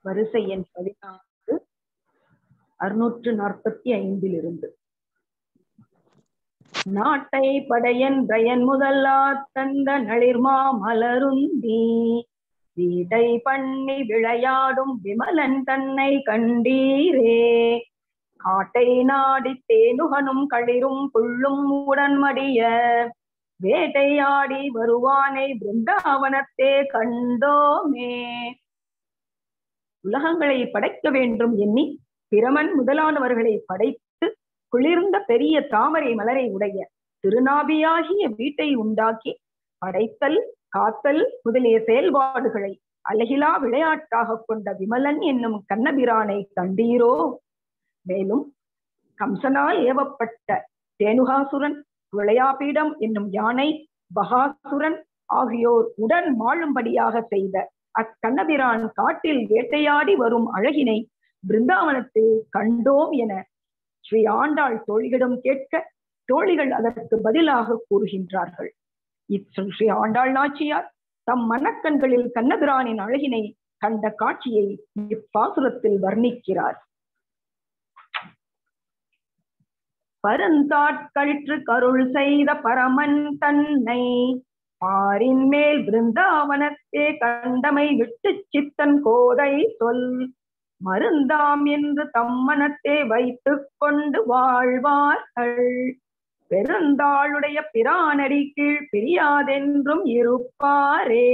வரிசை எண் 14 645 நாட்டை படையன் பயன் முதலா தந்த நளிர்மா மலருந்தி வீட்டை பண்ணி விளையாடும் விமலன் தன்னை கண்டீரே காட்டை நாடி தேனுகனும் களிரும் புள்ளும் உடன்மடிய வேட்டையாடி வருவானை பிருந்தாவனத்தே கண்டோமே. உலகங்களை படைக்க வேண்டும் எண்ணி பிரமன் முதலானவர்களை படைத்து குளிர்ந்த பெரிய தாமரை மலரை உடைய திருநாபியாகிய வீட்டை உண்டாக்கி படைத்தல் காத்தல் முதலிய செயல்பாடுகளை அழகிலா விளையாட்டாக கொண்ட விமலன் என்னும் கண்ணபிரானை கண்டீரோ. மேலும் கம்சனால் ஏவப்பட்ட தேனுகாசுரன், விளையாபீடம் என்னும் யானை, பகாசுரன் ஆகியோர் உடன் வாழும்படியாக செய்த அக்கண்ணபிரான் காட்டில் வேட்டையாடி வரும் அழகினை பிருந்தாவனத்தில் கண்டோம் என ஸ்ரீ ஆண்டாள் தோழிகளிடம் கேட்க தோழிகள் அதற்கு பதிலாக கூறுகின்றார்கள். ஸ்ரீ ஆண்டாள் நாச்சியார் தம் மனக்கண்களில் கண்ணபிரானின் அழகினை கண்ட காட்சியை இப்பாசுரத்தில் வர்ணிக்கிறார். பரந்தாட்களிற்று கருள் செய்த பரமன் தன்னை பாரின் மேல் பிருந்தாவனத்தே கண்டமை விட்டு சித்தன் கோதை சொல் மருந்தாம் என்று தம்மனத்தே வைத்து கொண்டு வாழ்வார்கள். பெருந்தாளுடைய பிரானடி கீழ் பிரியாதென்றும் இருப்பாரே.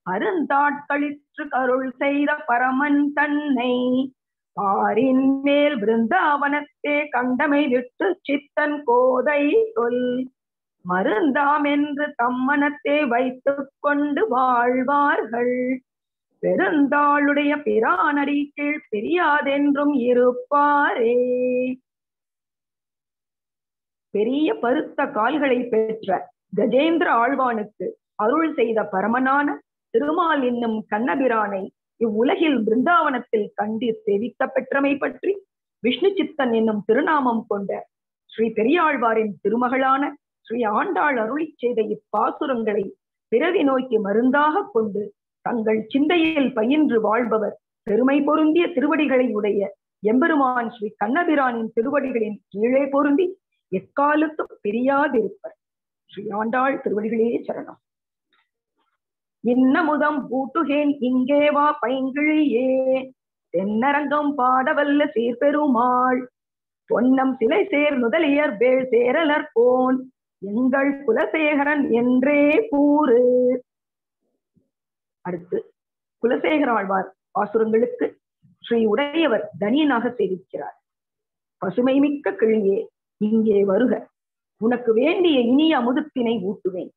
அருந்தாட்களிற்று கருள் செய்த பரமன் தன்னை பாரின் மேல் பிருந்தாவனத்தே கண்டமை விட்டு சித்தன் கோதை சொல் மருந்தாம் என்று தம்மனத்தே வைத்து கொண்டு வாழ்வார்கள். பெருந்தாளுடைய பிரானடி கீழ் பிரியாதென்றும் இருப்பாரே. பெரிய பருத்த கால்களை பெற்ற கஜேந்திர ஆழ்வானுக்கு அருள் செய்த பரமனான திருமால் என்னும் கண்ணபிரானை இவ்வுலகில் பிருந்தாவனத்தில் கண்டு சேவிக்க பெற்றமை பற்றி விஷ்ணு சித்தன் என்னும் திருநாமம் கொண்ட ஸ்ரீ பெரியாழ்வாரின் திருமகளான ஸ்ரீ ஆண்டாள் அருளி செய்த இப்பாசுரங்களை பிறவி நோய்க்கு மருந்தாக கொண்டு தங்கள் சிந்தையில் பயின்று வாழ்பவர் பெருமை பொருந்திய திருவடிகளை உடைய எம்பெருமான் ஸ்ரீ கண்ணபிரானின் திருவடிகளின் கீழே பொருந்தி எக்காலத்தும் பிரியாதிருப்பர். ஸ்ரீ ஆண்டாள் திருவடிகளே சரணம். இன்னமுதம் பூட்டுகேன் இங்கே வா பைங்கிழியே தென்னரங்கம் பாடவல்ல சீர்பெருமாள் பொன்னம் சிலை சேர் முதலியர் வேள் சேரலர் போன் எங்கள் குலசேகரன் என்றே கூறு. அடுத்து குலசேகர ஆழ்வார் பாசுரங்களுக்கு ஸ்ரீ உடையவர் தனியனாக சேவிக்கிறார். பசுமை மிக்க கிளியே இங்கே வருக, உனக்கு வேண்டிய இனிய அமுதத்தினை ஊட்டுவேன்.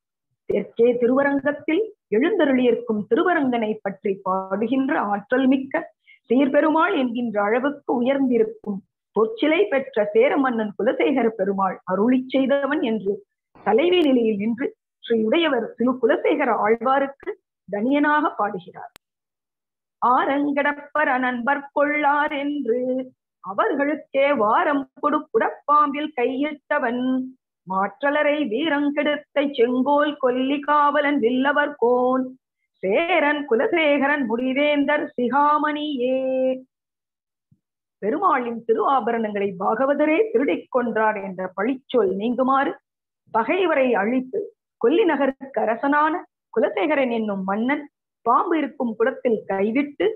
தெற்கே திருவரங்கத்தில் எழுந்தருளியிருக்கும் திருவரங்கனை பற்றி பாடுகின்ற ஆற்றல் மிக்க சீர்பெருமாள் என்கின்ற அளவுக்கு உயர்ந்திருக்கும் பொற்சிலை பெற்ற சேர மன்னன் குலசேகர பெருமாள் அருளி செய்தவன் என்று தலைவி நிலையில் நின்று ஸ்ரீ உடையவர் திரு குலசேகர ஆழ்வாருக்கு தனியனாக பாடுகிறார். ஆரங்கடப்பர் அனன்பர் கொள்ளார் என்று அவர்களுக்கே வாரம் கொடுக்குடப்பாம்பில் கையிட்டவன் மாற்றலரை வீரங்கெடுத்தை செங்கோல் கொல்லி காவலன் வில்லவர் கோன் சேரன் குலசேகரன் முடிவேந்தர் சிகாமணியே. பெருமாளின் திரு ஆபரணங்களை பாகவதரே திருடிக் கொன்றார் என்ற பழிச்சொல் நீங்குமாறு பகைவரை அழித்து கொல்லி நகருக்கு அரசனான குலசேகரன் என்னும் மன்னன் பாம்பு இருக்கும் குடத்தில் கைவிட்டு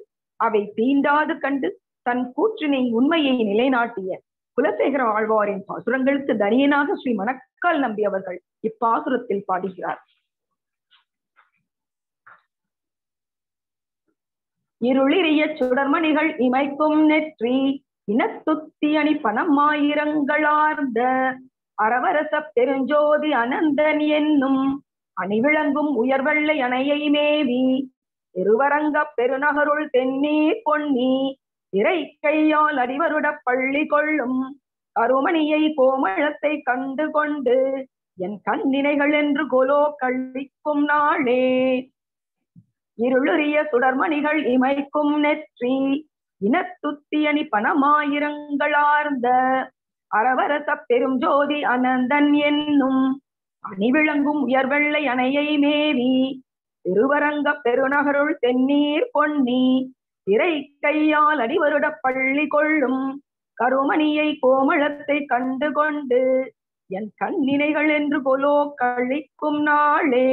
அவை தீண்டாது கண்டு தன் கூற்றினை உண்மையை நிலைநாட்டிய குலசேகர ஆழ்வாரின் பாசுரங்களுக்கு தனியனாக ஸ்ரீ மணக்கால் நம்பி அவர்கள் இப்பாசுரத்தில் பாடுகிறார். இருளிரிய சுடர்மணிகள் இமைக்கும் நெற்றி இனத்துத்தி அணி பணமாயிரங்களார்ந்த அரவரச பெருஞ்சோதி அனந்தன் என்னும் அணிவிளங்கும் உயர்வெள்ளை அணையை மேவி திருவரங்க பெருநகருள் தென்னீர் பொன்னி இறை கையால் அடிவருட பள்ளி கொள்ளும் கருமணியை கோமளத்தை கண்டு கொண்டு என் கண்ணினைகள் என்று கொலோ கழிக்கும் நாளே. இருளுரிய சுடர்மணிகள் இமைக்கும் நெற்றி இனத்துத்தியணி பணமாயிரங்களார்ந்த அரவரச பெரும் ஜோதி அனந்தன் என்னும் அணிவிளங்கும் உயர்வெள்ளை அணையை மேவி திருவரங்க பெருநகருள் தென்னீர் பொன்னி திரை கையால் அடிவருட பள்ளி கொள்ளும் கருமணியை கோமளத்தை கண்டு கொண்டு என் கண்ணினைகள் என்று போலோ கழிக்கும் நாளே.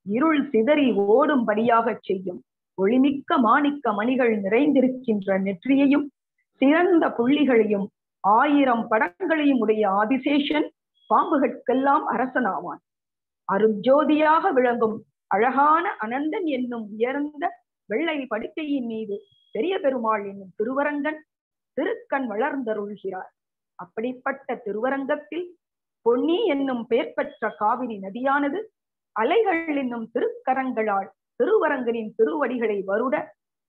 இருள் சிதறி ஓடும்படியாக செய்யும் ஒளிமிக்க மாணிக்க மணிகள் நிறைந்திருக்கின்ற நெற்றியையும் சிறந்த புள்ளிகளையும் 1000 படங்களையும் உடைய ஆதிசேஷன் பாம்புகளுக்கெல்லாம் அரசனாவான். அருஞ்சோதியாக விளங்கும் அழகான அனந்தன் என்னும் உயர்ந்த வெள்ளை படுக்கையின் மீது பெரிய பெருமாள் என்னும் திருவரங்கன் திருக்கண் வளர்ந்தருள்கிறார். அப்படிப்பட்ட திருவரங்கத்தில் பொன்னி என்னும் பெயர் பெற்ற காவிரி நதியானது அலைகள் என்னும் திருக்கரங்களால் திருவரங்கனின் திருவடிகளை வருட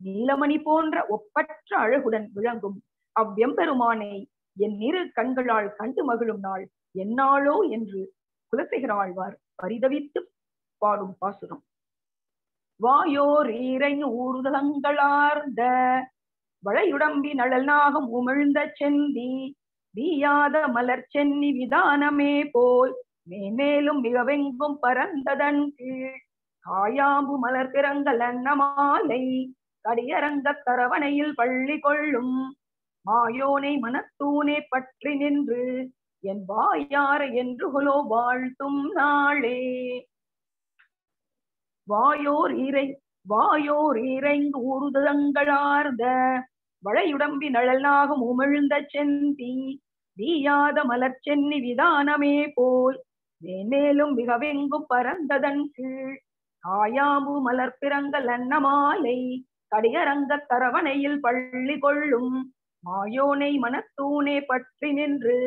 நீலமணி போன்ற ஒப்பற்ற அழகுடன் விளங்கும் அவ்வெம்பெருமானை என் இரு கண்களால் கண்டு மகிழும் நாள் என்னாளோ என்று குலசேகராழ்வார் பரிதவித்து பாடும் பாசுரம். வாயோர் ஈரைந்து ஊர்தலங்களார்ந்த வளையுடம்பி நழல் நாகம் உமிழ்ந்த செந்தி வீயாத மலர் சென்னி விதானமே போல் மேலும் மிகவெங்கும் பரந்ததன் கீழ் காயாம்பு மலர் பிறங்கல் அன்னமாலை கடியரங்க தரவணையில் பள்ளி கொள்ளும் மாயோனை மனத்தூனே பற்றி நின்று என் வாயார என்று கொலோ வாழ்த்தும் நாளே. வாயோர் இறைந்து ஊர்தலங்களார்ந்த வளையுடம்பி நழல் நாகம் உமிழ்ந்த செந்தி வீயாத மலர் சென்னி விதானமே போல் மேலும் மிகவெங்கும் பரந்ததன் கீழ் காயாம்பு மலர் பிறங்கல் அன்னமாலை கடியரங்க தரவணையில் பள்ளி கொள்ளும் மாயோனை மனத்தூனே பற்றி நின்று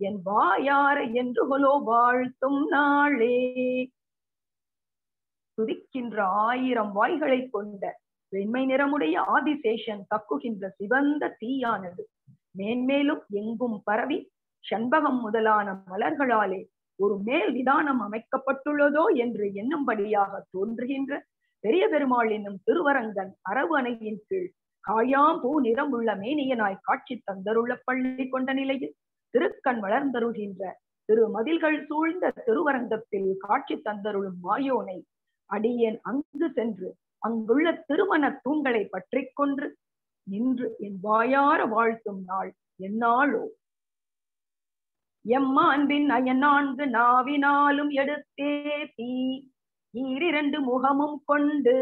என் வாயார என்று கொலோ வாழ்த்தும் நாளே. துதிக்கின்ற 1000 வாய்களை கொண்ட வெண்மை நிறமுடைய ஆதிசேஷன் தக்குகின்ற சிவந்த தீயானது மேன்மேலும் எங்கும் பரவி சண்பகம் முதலான மலர்களாலே ஒரு மேல் விதானம் அமைக்கப்பட்டுள்ளதோ என்று எண்ணும்படியாக தோன்றுகின்ற பெரிய பெருமாள் என்னும் திருவரங்கன் அரவு அணையின் கீழ் காயாம்பூ நிறம் உள்ள மேனியனாய் காட்சி தந்தருள்ள பள்ளி கொண்ட நிலையில் திருக்கண் வளர்ந்தருகின்ற திருமதில்கள் சூழ்ந்த திருவரங்கத்தில் காட்சி தந்தருளும் மாயோனை அடியேன் அங்கு சென்று அங்குள்ள திருமண தூண்களை பற்றி கொன்று நின்று என் வாயார வாழ்த்தும் நாள் என்னாளோ. எம்மாண்பின் அயனான்கு நாவினாலும் எடுத்தே தீ 2 முகமும் கொண்டு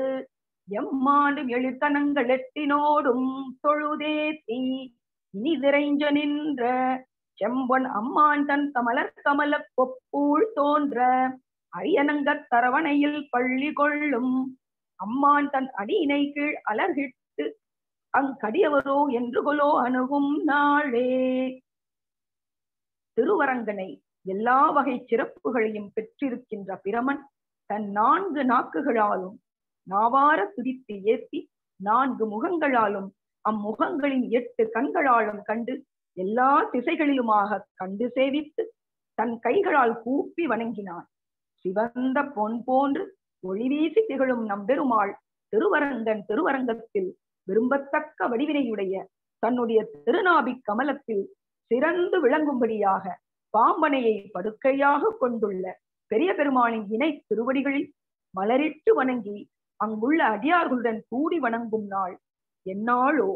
எம்மாண்டும் எழுத்தனங்கள் எட்டினோடும் தொழுதே தீ இனி திரைஞ்ச நின்ற செம்பொன் அம்மான் தன் கமலர் கமல கொப்பூள் தோன்ற அரியனங்க தரவணையில் பள்ளி கொள்ளும் அம்மான் தன் அடியினை கீழ் அலர்கிட்டு அங்கடியவரோ என்று கொலோ அணுகும் நாளே. திருவரங்கனை எல்லா வகை சிறப்புகளையும் பெற்றிருக்கின்ற பிரமன் தன் 4 நாக்குகளாலும் நாவார துதித்து ஏத்தி 4 முகங்களாலும் அம்முகங்களின் 8 கண்களாலும் கண்டு எல்லா திசைகளிலுமாக கண்டு சேவித்து தன் கைகளால் கூப்பி வணங்கினான். சிவந்த பொன் போன்று ஒளி வீசி திகழும் நம்பெருமாள் திருவரங்கன் திருவரங்கத்தில் விரும்பத்தக்க வடிவினையுடைய தன்னுடைய திருநாபி கமலத்தில் சிறந்து விளங்கும்படியாக பாம்பனையை படுக்கையாக கொண்டுள்ள பெரிய பெருமாளின் இணை திருவடிகளில் மலரிட்டு வணங்கி அங்குள்ள அடியார்களுடன் கூடி வணங்கும் நாள் என்னாளோ.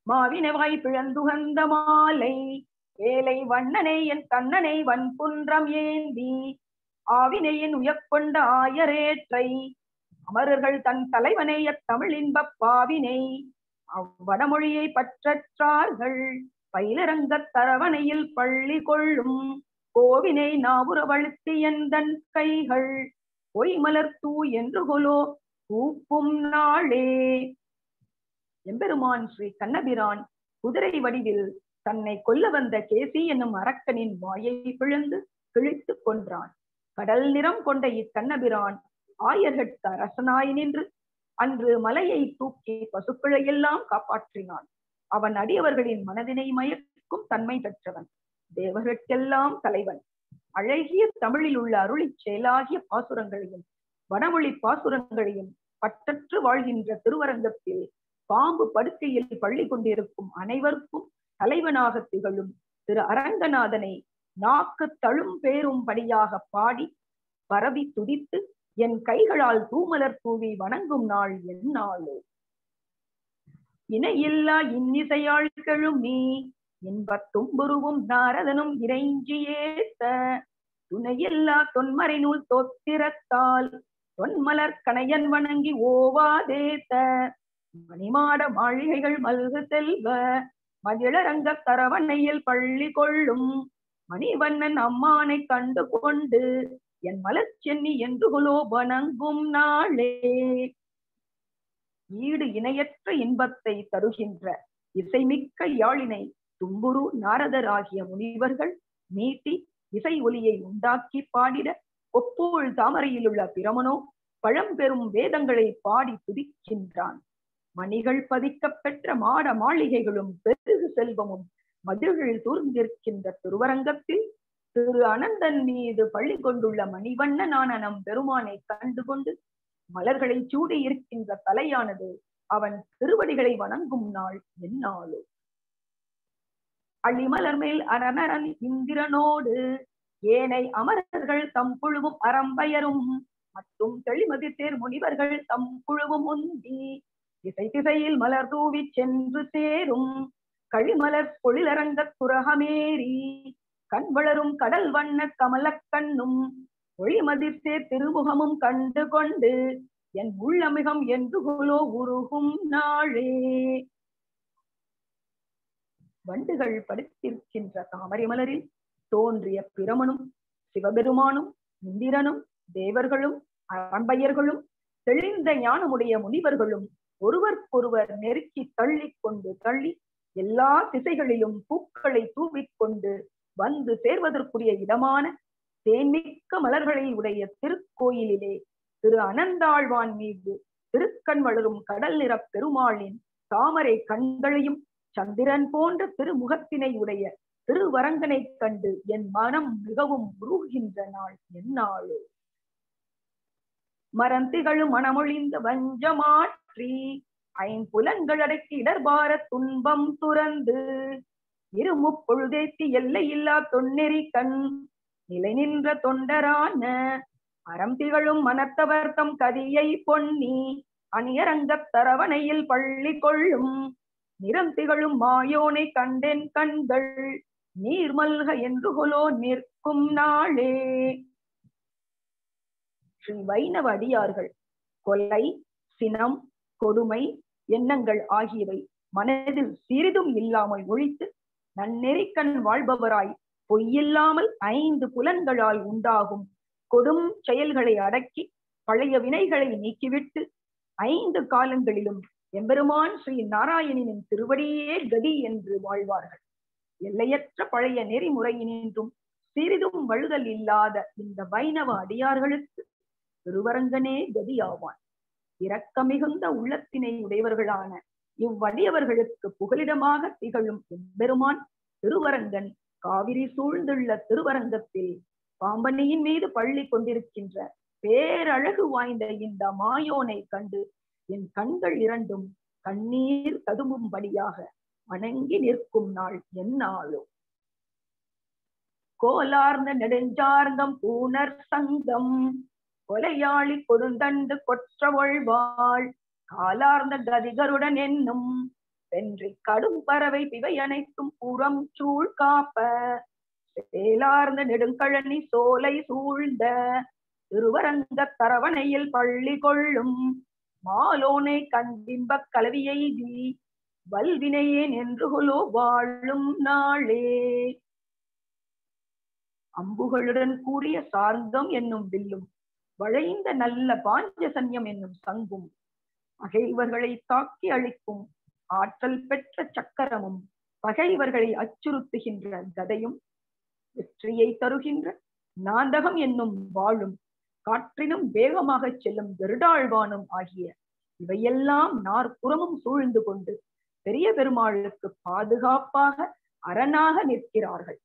மாவினவாய் பிழந்துகந்த மாலை வேலை வண்ணனை என் கண்ணனை வன்புன்றம் ஏந்தி ஆவினையின் உயக்கொண்ட ஆயரேற்றை அமரர்கள் தன் தலைவனை அத்தமிழின்பப் பாவினை அவ்வடமொழியை பற்றார்கள் பயிலரங்க தரவணையில் பள்ளி கொள்ளும் கோவினை நாவுரவழுத்தி எந்தன் கைகள் பொய்மலர் தூ என்று கொலோ கூப்பும் நாளே. எம்பெருமான் ஸ்ரீ கண்ணபிரான் குதிரை வடிவில் தன்னை கொல்ல வந்த கேசி என்னும் அரக்கனின் வாயை பிளந்து கிழித்து கொன்றான். கடல் நிறம் கொண்ட இக்கண்ணபிரான் ஆயர்கட்கு அரசனாய் நின்று அன்று மலையை தூக்கி பசுக்களை காப்பாற்றினான். அவன் அடியவர்களின் மனதினை மயக்கும் தன்மை பெற்றவன், தேவர்களுக்கெல்லாம் தலைவன். அழகிய தமிழில் உள்ள அருளி செயலாகிய பாசுரங்களையும் வடமொழி பாசுரங்களையும் பற்றற்று வாழ்கின்ற திருவரங்கத்தில் பாம்பு படுக்கையில் பள்ளி கொண்டிருக்கும் அனைவருக்கும் தலைவனாக திகழும் திரு அரங்கநாதனை நாக்கு தழும் பேரும் படியாக பாடி பரவி துதித்து என் கைகளால் தூமலர் தூவி வணங்கும் நாள் எந்நாளோ. இணையில்லா இன்னிசையாள் கெழுமி இன்பத் தும்புருவும் நாரதனும் இறைஞ்சியேத்த துணையில்லா தொன்மறை நூல் தோத்திரத்தால் தொன்மலர் கணையன் வணங்கி ஓவாதேத்த மணிமாட மாளிகைகள் மல்கு செல்வ மகிழரங்க தரவணையில் பள்ளி கொள்ளும் மணிவண்ணன் அம்மானை கண்டு கொண்டு என் மலர் சென்னி என்று வணங்கும் நாளே. ஈடு இணையற்ற இன்பத்தை தருகின்ற இசைமிக்க யாழினை தும்புரு நாரதர் ஆகிய முனிவர்கள் மீட்டி இசை ஒலியை உண்டாக்கி பாடிட கொப்பூழ் தாமரையில் உள்ள பிரமனோ பழம்பெரும் வேதங்களை பாடி துதிக்கின்றான். மணிகள் பதிக்க பெற்ற மாட மாளிகைகளும் பெருகு செல்வமும் மதில்கள் சூழ்ந்திருக்கின்ற திருவரங்கத்தில் திரு அனந்தன் மீது பள்ளி கொண்டுள்ள மணிவண்ணனான நம் பெருமானை கண்டுகொண்டு மலர்களை சூடி இருக்கின்ற தலையானது அவன் திருவடிகளை வணங்கும் நாள் எந்நாளோ. அழிமலர் மேல் அரணரன் இந்திரனோடு ஏனை அமரர்கள் தம் குழுவும் அறம்பயரும் மற்றும் தெளிமதி தேர் முனிவர்கள் தம் குழுவும் உந்தி திசை திசையில் மலர் தூவி சென்று சேரும் கழிமலர் பொழிலரங்க துரகமேறி கண் வளரும் கடல் வண்ண கமலக்கண்ணும் ஒளிமதிர்த்தே திருமுகமும் கண்டு கொண்டு என் உள்ளமிகம் என்று உருகும் நாளே. வண்டுகள் படுத்திருக்கின்ற தாமரை மலரில் தோன்றிய பிரமனும் சிவபெருமானும் இந்திரனும் தேவர்களும் அறம்பயர்களும் தெளிந்த ஞானமுடைய முனிவர்களும் ஒருவருக்கொருவர் நெருக்கி தள்ளி கொண்டு தள்ளி எல்லா திசைகளிலும் பூக்களை தூவிக்கொண்டு வந்து சேர்வதற்குரிய இடமான தேன்மிக்க மலர்களை உடைய திருக்கோயிலிலே திரு அனந்தாழ்வான் மீது திருக்கண் வளரும் கடல் நிற பெருமாளின் தாமரை கண்களையும் சந்திரன் போன்ற திருமுகத்தினை உடைய திருவரங்கனை கண்டு என் மனம் மிகவும் உருகின்ற நாள் எந்நாளோ. மரந்திகளும் மனமொழிந்த வஞ்சமாற்றி ஐம்புலன்கள் அடக்கி இடர்பார துன்பம் துறந்து இருமுப்பொழுதேத்தி எல்லையில்லா தொன்னெறி கண் நிலை நின்ற தொண்டரான அறம் திகழும் மனத்தவர் தம் கதியை பொன்னி அணியரங்கத் தரவணையில் பள்ளி கொள்ளும் நிறம் திகழும் மாயோனை கண்டேன் கண்கள் நீர்மல்க என்று நிற்கும் நாளே. ஸ்ரீ வைணவ அடியார்கள் கொலை, சினம், கொடுமை எண்ணங்கள் ஆகியவை மனதில் சிறிதும் இல்லாமல் ஒழித்து நன்னெறிக்கண் வாழ்பவராய் பொய்யில்லாமல் 5 புலன்களால் உண்டாகும் கொடும் செயல்களை அடக்கி பழைய வினைகளை நீக்கிவிட்டு 5 காலங்களிலும் எம்பெருமான் ஸ்ரீ நாராயணனின் திருவடியே கதி என்று வாழ்வார்கள். எல்லையற்ற பழைய நெறிமுறையினின்றும் சிறிதும் வழுதல் இல்லாத இந்த வைணவ அடியார்களுக்கு திருவரங்கனே கதியாவான். இரக்கமிகுந்த உள்ளத்தினை உடையவர்களான இவ்வடியவர்களுக்கு புகலிடமாக திகழும் எம்பெருமான் திருவரங்கன் காவிரி சூழ்ந்துள்ள திருவரங்கத்தில் பாம்பனியின் மீது பள்ளி கொண்டிருக்கின்ற பேரழகு வாய்ந்த இந்த மாயோனை கண்டு என் கண்கள் இரண்டும் கண்ணீர் ததும்பும்படியாக வணங்கி நிற்கும் நாள் எந்நாளோ. கோலார்ந்த நெடுஞ்சார்ந்தம் பூனர் சங்கம் கொலையாளி கொடுந்தண்டு கொற்றவொழ்வாள் காலார்ந்த கதிகருடன் என்னும் வென்றி கடும் பறவை பிவை அனைத்தும் புறம் சூழ் காப்ப சேலார்ந்த நெடுங்கழனி சோலை சூழ்ந்த திருவரங்க தரவணையில் பள்ளி கொள்ளும் மாலோனை கண்டின்ப கலவியை வல்வினையேன் என்று வாழும் நாளே. அம்புகளுடன் கூடிய சார்ந்தம் என்னும் வில்லும் வளைந்த நல்ல பாஞ்சசன்யம் என்னும் சங்கும் பகைவர்களை தாக்கி அழிக்கும் ஆற்றல் பெற்ற சக்கரமும் பகைவர்களை அச்சுறுத்துகின்ற கதையும் வெற்றியை தருகின்ற நாந்தகம் என்னும் வாழும் காற்றினும் வேகமாக செல்லும் கருடாழ்வானும் ஆகிய இவையெல்லாம் நாற்புறமும் சூழ்ந்து கொண்டு பெரிய பெருமாளுக்கு பாதுகாப்பாக அரணாக நிற்கிறார்கள்.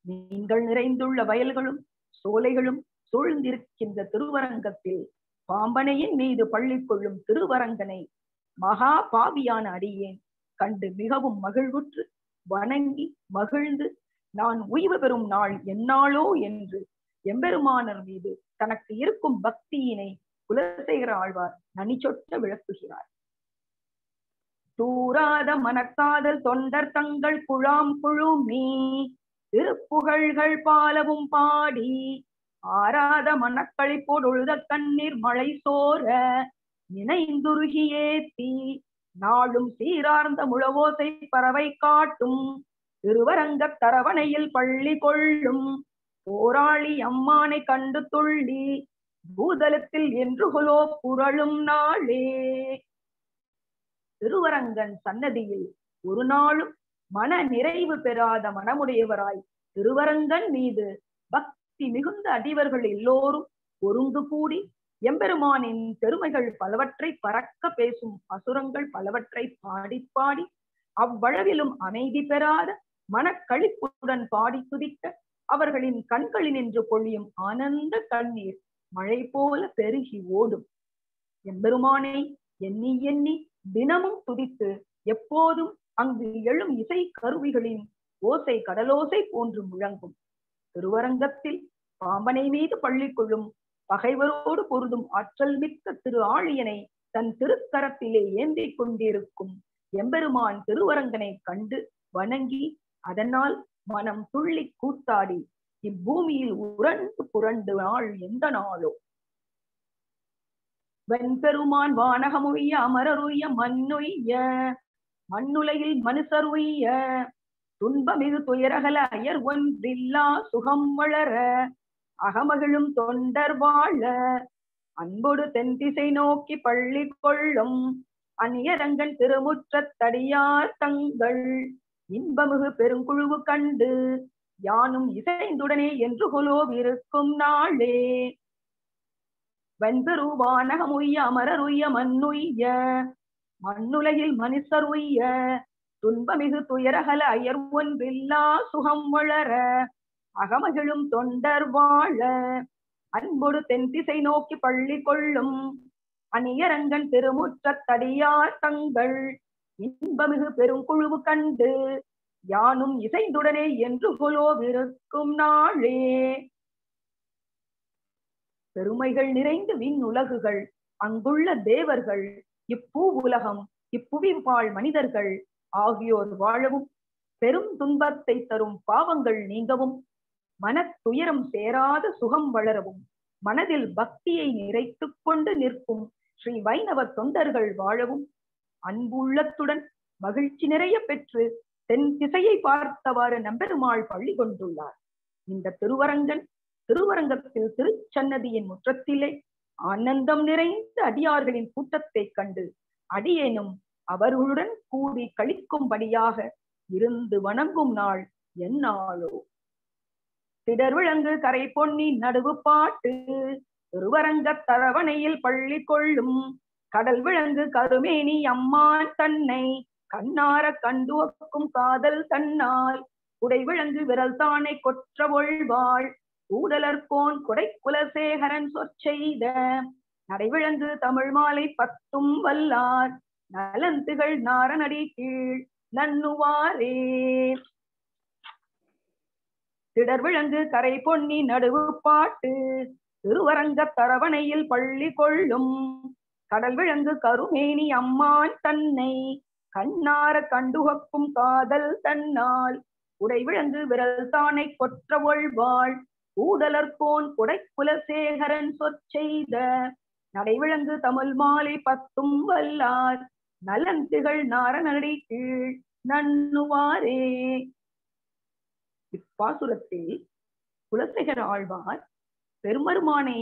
நீங்கள் நிறைந்துள்ள வயல்களும் சோலைகளும் சூழ்ந்திருக்கின்ற திருவரங்கத்தில் பாம்பனையின் மீது பள்ளி கொள்ளும் திருவரங்கனை மகா பாவியான அடியேன் கண்டு மிகவும் மகிழ்வுற்று வணங்கி மகிழ்ந்து நான் உய்வு பெறும் நாள் எந்நாளோ என்று எம்பெருமானர் மீது தனக்கு இருக்கும் பக்தியினை குலசேகர ஆழ்வார் நனிச்சொட்ட விளக்குகிறார். தூராத மனக்காதல் தொண்டர் தங்கள் குழாம் குழுமி திருப்புகழ்கள் பாலவும் பாடி ஆராத மனக்களிப்போடு ஒழுத கண்ணீர் மழை சோர நினைந்துருகியேத்தி நாளும் சீரார்ந்த முழவோசை பறவை காட்டும் திருவரங்க தரவணையில் பள்ளி கொள்ளும் போராளி அம்மானை கண்டு துள்ளி பூதலத்தில் என்று கொலோ புரளும் நாளே. திருவரங்கன் சன்னதியில் ஒரு நாளும் மன நிறைவு பெறாத மனமுடையவராய் திருவரங்கன் மீது பக்தி மிகுந்த அடிவர்கள் எல்லோரும் ஒருங்கு கூடி எம்பெருமானின் பெருமைகள் பலவற்றை பறக்க பேசும் அசுரங்கள் பலவற்றை பாடி பாடி அவ்வளவிலும் அமைதி பெறாத மனக்களிப்புடன் பாடி துதிக்க அவர்களின் கண்களில் நின்று பொழியும் ஆனந்த கண்ணீர் மழை போல பெருகி ஓடும். எம்பெருமானை எண்ணி எண்ணி தினமும் துதித்து எப்போதும் அங்கு எழும் இசை கருவிகளின் ஓசை கடலோசை போன்று முழங்கும். திருவரங்கத்தில் பாம்பனை மீது பள்ளி கொள்ளும் பகைவரோடு பொருதும் ஆற்றல் மிக்க திரு ஆழியனை தன் திருக்கரத்திலே ஏந்தி கொண்டிருக்கும் எம்பெருமான் திருவரங்கனை கண்டு வணங்கி அதனால் மனம் துள்ளி கூத்தாடி இப்பூமியில் உரண்டு புரண்டு நாள் எந்த நாளோ. வெண்பெருமான் வானகமுய்ய அமரருய்ய மண்ணுய்ய மண்ணுலையில் மனுஷருய்ய துன்பமிகு துயரகல அயர் ஒன்றில்லா சுகம் வளர அகமகிழும் தொண்டர் வாழ அன்போடு தென்திசை நோக்கி பள்ளி கொள்ளும் அந்நியரங்கன் திருமுற்றத்தடியார் தங்கள் இன்பமிகு பெருங்குழுவு கண்டு யானும் இசைந்துடனே என்று கொலோவிருக்கும் நாளே. வெண்பெரு வானகமுய்ய அமரருய்ய மண்ணுய்ய மண்ணுலகில் மனுஷருய்ய துன்பமிகு துயரகல அயர் ஒன்றில்லா சுகம் வளர அகமகிழும் தொண்டர் வாழ அன்போடு தென்திசை நோக்கி பள்ளி கொள்ளும் அந்நியரங்கன் திருமுற்றத்தடியார் தங்கள் இன்பமிகு பெருங்குழுவு கண்டு யானும் இசைந்துடனே என்று கொலோவிருக்கும் நாளே. பெருமைகள் நிறைந்து விண் உலகுகள் அங்குள்ள தேவர்கள் இப்பூ உலகம் இப்புவி வாழ் மனிதர்கள் ஆகியோர் வாழவும் பெரும் துன்பத்தை தரும் பாவங்கள் நீங்கவும் மனத்துயரம் சேராத சுகம் வளரவும் மனதில் பக்தியை நிறைத்துக் கொண்டு நிற்கும் ஸ்ரீ வைணவ தொண்டர்கள் வாழவும் அன்புள்ளத்துடன் மகிழ்ச்சி நிறைய பெற்று தென் திசையை பார்த்தவாறு நம்பெருமாள் பள்ளி கொண்டுள்ளார். இந்த திருவரங்கத்தில் திருச்சன்னதியின் முற்றத்திலே ஆனந்தம் நிறைந்த அடியார்களின் கூட்டத்தை கண்டு அடியேனும் அவர்களுடன் கூடி கழிக்கும்படியாக இருந்து வணங்கும் நாள் எந்நாளோ. திடர்விளங்கு கரை பொன்னி நடுவு பாட்டு திருவரங்க தரவணையில் பள்ளி கொள்ளும் கடல் விளங்கு கருமேனி அம்மான் தன்னை கண்ணார கண்டுவக்கும் காதல் தன்னால் உடை விளங்கு விரல் தானை கொற்ற ஒழ்வாள் ஊடலர்கோன் கொடை குலசேகரன் சொற்செய்த நடைவிளங்கு தமிழ் மாலை பத்தும் வல்லார் நலந்துகள் நாரணடி கீழ் நன்னுவாரே. திடர் விளங்கு கரை பொன்னி நடுவு பாட்டு திருவரங்க தரவணையில் பள்ளி கொள்ளும் கடல் விளங்கு கருமேனி அம்மான் தன்னை கண்ணார கண்டுகக்கும் காதல் தன்னால் உடை விளங்கு விரல் தானை கொற்ற ஒழ்வாள் ஊடலர்கோன் கொடை குலசேகரன் சொற்செய்த நடைவிளங்கு தமிழ் மாலை பத்தும் வல்லார் நலந்திகள் நாரணடி கீழ் நன்னுவாரே. இப்பாசுரத்தில் குலசேகர ஆழ்வார் பெருமருமானை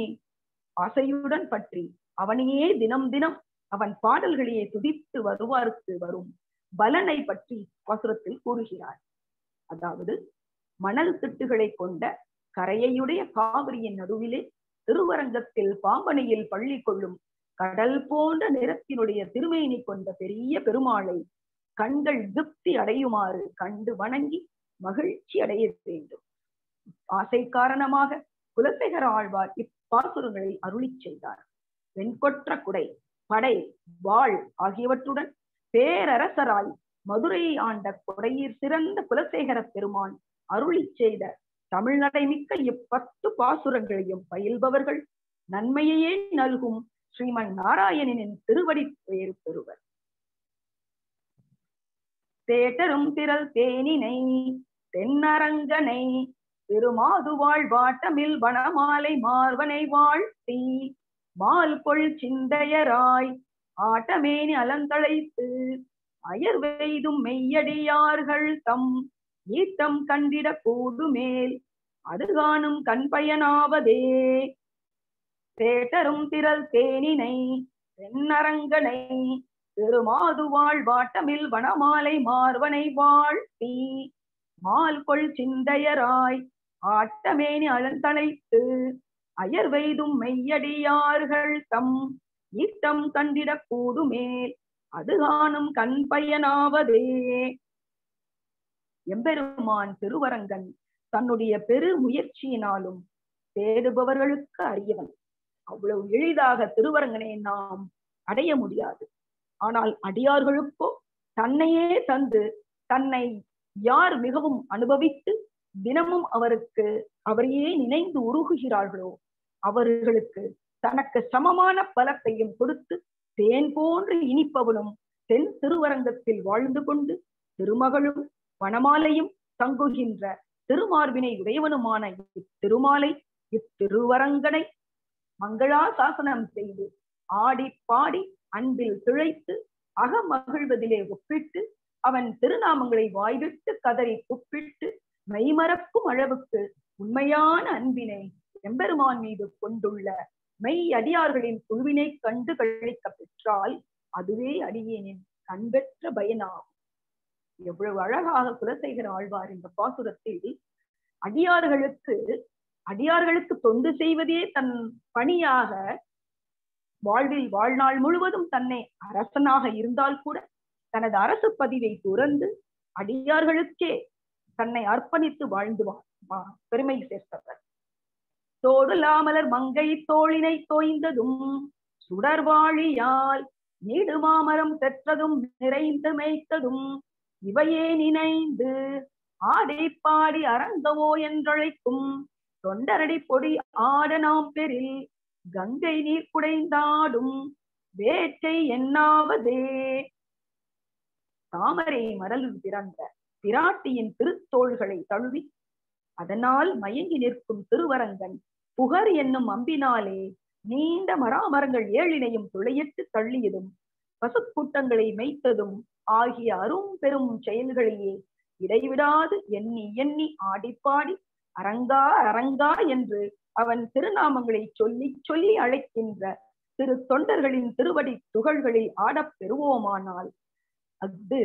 ஆசையுடன் பற்றி அவனையே தினம் தினம் அவன் பாடல்களையே துதித்து வருவாருக்கு வரும் பலனை பற்றி பாசுரத்தில் கூறுகிறார். அதாவது மணல் திட்டுகளை கொண்ட கரையுடைய காவிரியின் நடுவிலே திருவரங்கத்தில் பாம்பனையில் பள்ளி கொள்ளும் கடல் போன்ற நிறத்தினுடைய திருமேனி கொண்ட பெரிய பெருமாளை கண்கள் திருப்தி அடையுமாறு கண்டு வணங்கி மகிழ்ச்சி அடைய வேண்டும். ஆசை காரணமாக குலசேகர ஆழ்வார் இப்பாசுரங்களை அருளி செய்தார். வெண்கொற்ற குடை படை வாழ் ஆகியவற்றுடன் பேரரசராய் மதுரையை ஆண்ட கொடையீர் சிறந்த குலசேகர பெருமான் அருளி செய்த தமிழ்நடைமிக்க இ10 பாசுரங்களையும் பயில்பவர்கள் நன்மையையே நல்கும் ஸ்ரீமன் நாராயணனின் திருவடி பெயர் பெறுவர். தேட்டரும் திரள் தேனினை தென்னரங்கனை திருமாதுவாழ் வாட்டமில் வனமாலை மார்வனை வாழ்த்தி மால் கொள் சிந்தையராய் ஆட்டமேனி அலந்தழைத்து அயர் வெய்தும் மெய்யடியார்கள் தம் ஈட்டம் கண்டிட கூடுமேல் அது காணும் கண்பயனாவதே. தேட்டரும் திரள் தேனினை தென்னரங்கனை திருமாதுவாழ் வாட்டமில் வனமாலை மார்வனை வாழ்த்தி மால் கொள் சிந்தையராய் ஆட்டமேனி அலந்தழைத்து அயர் வெய்தும் மெய்யடியார்கள் தம் ஈட்டம் கண்டிட கூடுமேல் அது காணும் கண்பயனாவதே. எம்பெருமான் திருவரங்கன் தன்னுடைய பெரு முயற்சியினாலும் தேடுபவர்களுக்கு அறியவன். அவ்வளவு எளிதாக திருவரங்கனை நாம் அடைய முடியாது. ஆனால் அடியார்களுக்கோ தன்னையே தந்து தன்னை யார் மிகவும் அனுபவித்து தினமும் அவரையே நினைந்து உருகுகிறார்களோ அவர்களுக்கு தனக்கு சமமான பலத்தையும் கொடுத்து தேன் போன்று இனிப்பவனும் தென் திருவரங்கத்தில் வாழ்ந்து கொண்டு திருமகளும் வனமாலையும் தங்குகின்ற திருமார்பினை உடையவனுமான இத்திருமாலை இத்திருவரங்கனை மங்களாசாசனம் செய்து ஆடி பாடி அன்பில் திளைத்து அகமகிழ்வதிலே ஒப்பிட்டு அவன் திருநாமங்களை வாய்விட்டு கதறி குப்பிட்டு மெய்மறக்கும் அளவுக்கு உண்மையான அன்பினை எம்பெருமான் மீது கொண்டுள்ள மெய் அடியார்களின் குழுவினை கண்டு கழிக்க பெற்றால் அதுவே அடியேனின் கண்பெற்ற பயனாகும். எவ்வளவு அழகாக குலசேகர ஆழ்வார் இந்த பாசுரத்தில் அடியார்களுக்கு தொண்டு செய்வதே தன் பணியாக வாழ்நாள் முழுவதும் தன்னை அரசனாக இருந்தால் கூட தனது அரசு பதிவை துறந்து அடியார்களுக்கே தன்னை அர்ப்பணித்து வாழ்ந்து பெருமை சேர்த்தவர். தோடுலாமலர் மங்கை தோளினை தோய்ந்ததும் சுடர்வாழியால் நீடு மாமரம் பெற்றதும் நிறைந்து மேய்த்ததும் இவையே நினைந்து ஆடி பாடி அரங்கவோ என்றழைக்கும் தொண்டரடி பொடி ஆட நாம் பெரில் கங்கை நீர் குடைந்தாடும் வேட்டை என்னாவதே. தாமரை மரலில் பிறந்த பிராட்டியின் திருத்தோள்களை தழுவி அதனால் மயங்கி நிற்கும் திருவரங்கன் புகர் என்னும் அம்பினாலே நீண்ட மராமரங்கள் 7 துளையிட்டு தள்ளியதும் பசுக்கூட்டங்களை மேய்த்ததும் ஆகிய அரும் பெரும் செயல்களையே இடைவிடாது எண்ணி எண்ணி ஆடிப்பாடி அரங்கா அரங்கா என்று அவன் திருநாமங்களை சொல்லி சொல்லி அழைக்கின்ற திரு தொண்டர்களின் திருவடி துகள்களில் ஆடப் பெறுவோமானால் அது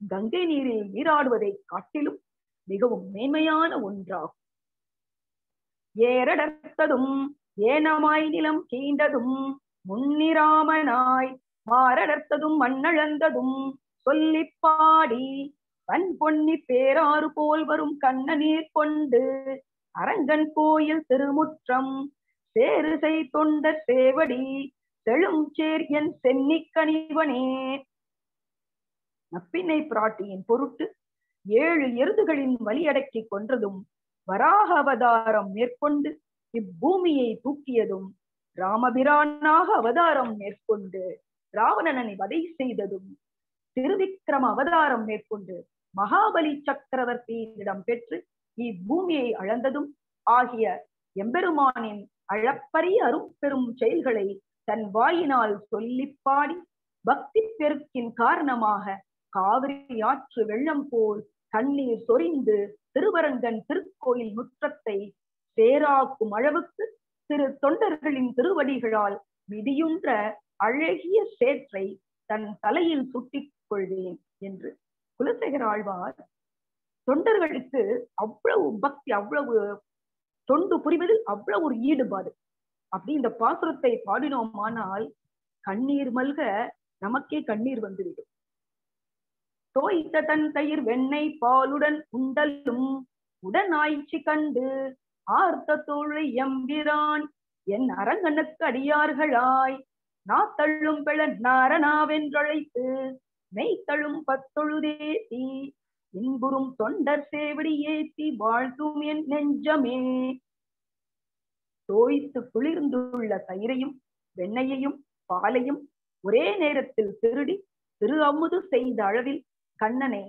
கங்கை நீரில் நீராடுவதை காட்டிலும் மிகவும் மேன்மையான ஒன்றாகும். ஏரடர்த்ததும் ஏனமாய் நிலம் கீண்டதும் முன்னிராமனாய் மாரடர்த்ததும் மண்ணழந்ததும் சொல்லி பாடி பன் பொன்னி பேராறு போல் வரும் கண்ண நீர் கொண்டு அரங்கன் கோயில் திருமுற்றம் சேருசை தொண்டர் சேவடி செழும் சேர் என் சென்னி கணிவனே. நப்பினை பிராட்டியின் பொருட்டு 7 எருதுகளின் வலியடக்கி கொன்றதும் வராக அவதாரம் மேற்கொண்டு இப்பூமியை தூக்கியதும் ராமபிரானாக அவதாரம் மேற்கொண்டு ராவணனை வதை செய்ததும் திருவிக்கிரம அவதாரம் மேற்கொண்டு மகாபலி சக்கரவர்த்தியிடம் பெற்று இப்பூமியை அளந்ததும் ஆகிய எம்பெருமானின் அளப்பரிய அரும்பெரும் செயல்களை தன் வாயினால் சொல்லி பாடி பக்தி பெருக்கின் காரணமாக காவிரி ஆற்று வெள்ளம் போல் கண்ணீர் சொரிந்து திருவரங்கன் திருக்கோயில் முற்றத்தை சேராக்கும் அளவுக்கு திரு தொண்டர்களின் திருவடிகளால் மிதியுன்ற அழகிய சேற்றை தன் தலையில் சுட்டிக் கொள்வேன் என்று குலசேகர ஆழ்வார் தொண்டர்களுக்கு அவ்வளவு பக்தி, அவ்வளவு தொண்டு புரிவதில் அவ்வளவு ஒரு ஈடுபாடு. அப்படி இந்த பாசுரத்தை பாடினோமானால் கண்ணீர் மல்க நமக்கே கண்ணீர் வந்துவிடும். தோய்த்த தன் தயிர் வெண்ணெய் பாலுடன் உண்டலும் உடனாய்ச்சி கண்டு ஆர்த்த தோழை எம்பிரான் என் அரங்கனுக்கு அடியார்களாய் நாத்தள்ளும் பெழ நாரணாவென்றழைத்து மெய்த்தழும் 10 தேசி இன்புறும் தொண்டர் சேவடி ஏத்தி வாழ்த்தும் என் நெஞ்சமே. தோய்த்து குளிர்ந்துள்ள தயிரையும் வெண்ணையையும் பாலையும் ஒரே நேரத்தில் திருடி திரு அமுது செய்த அளவில் கண்ணனை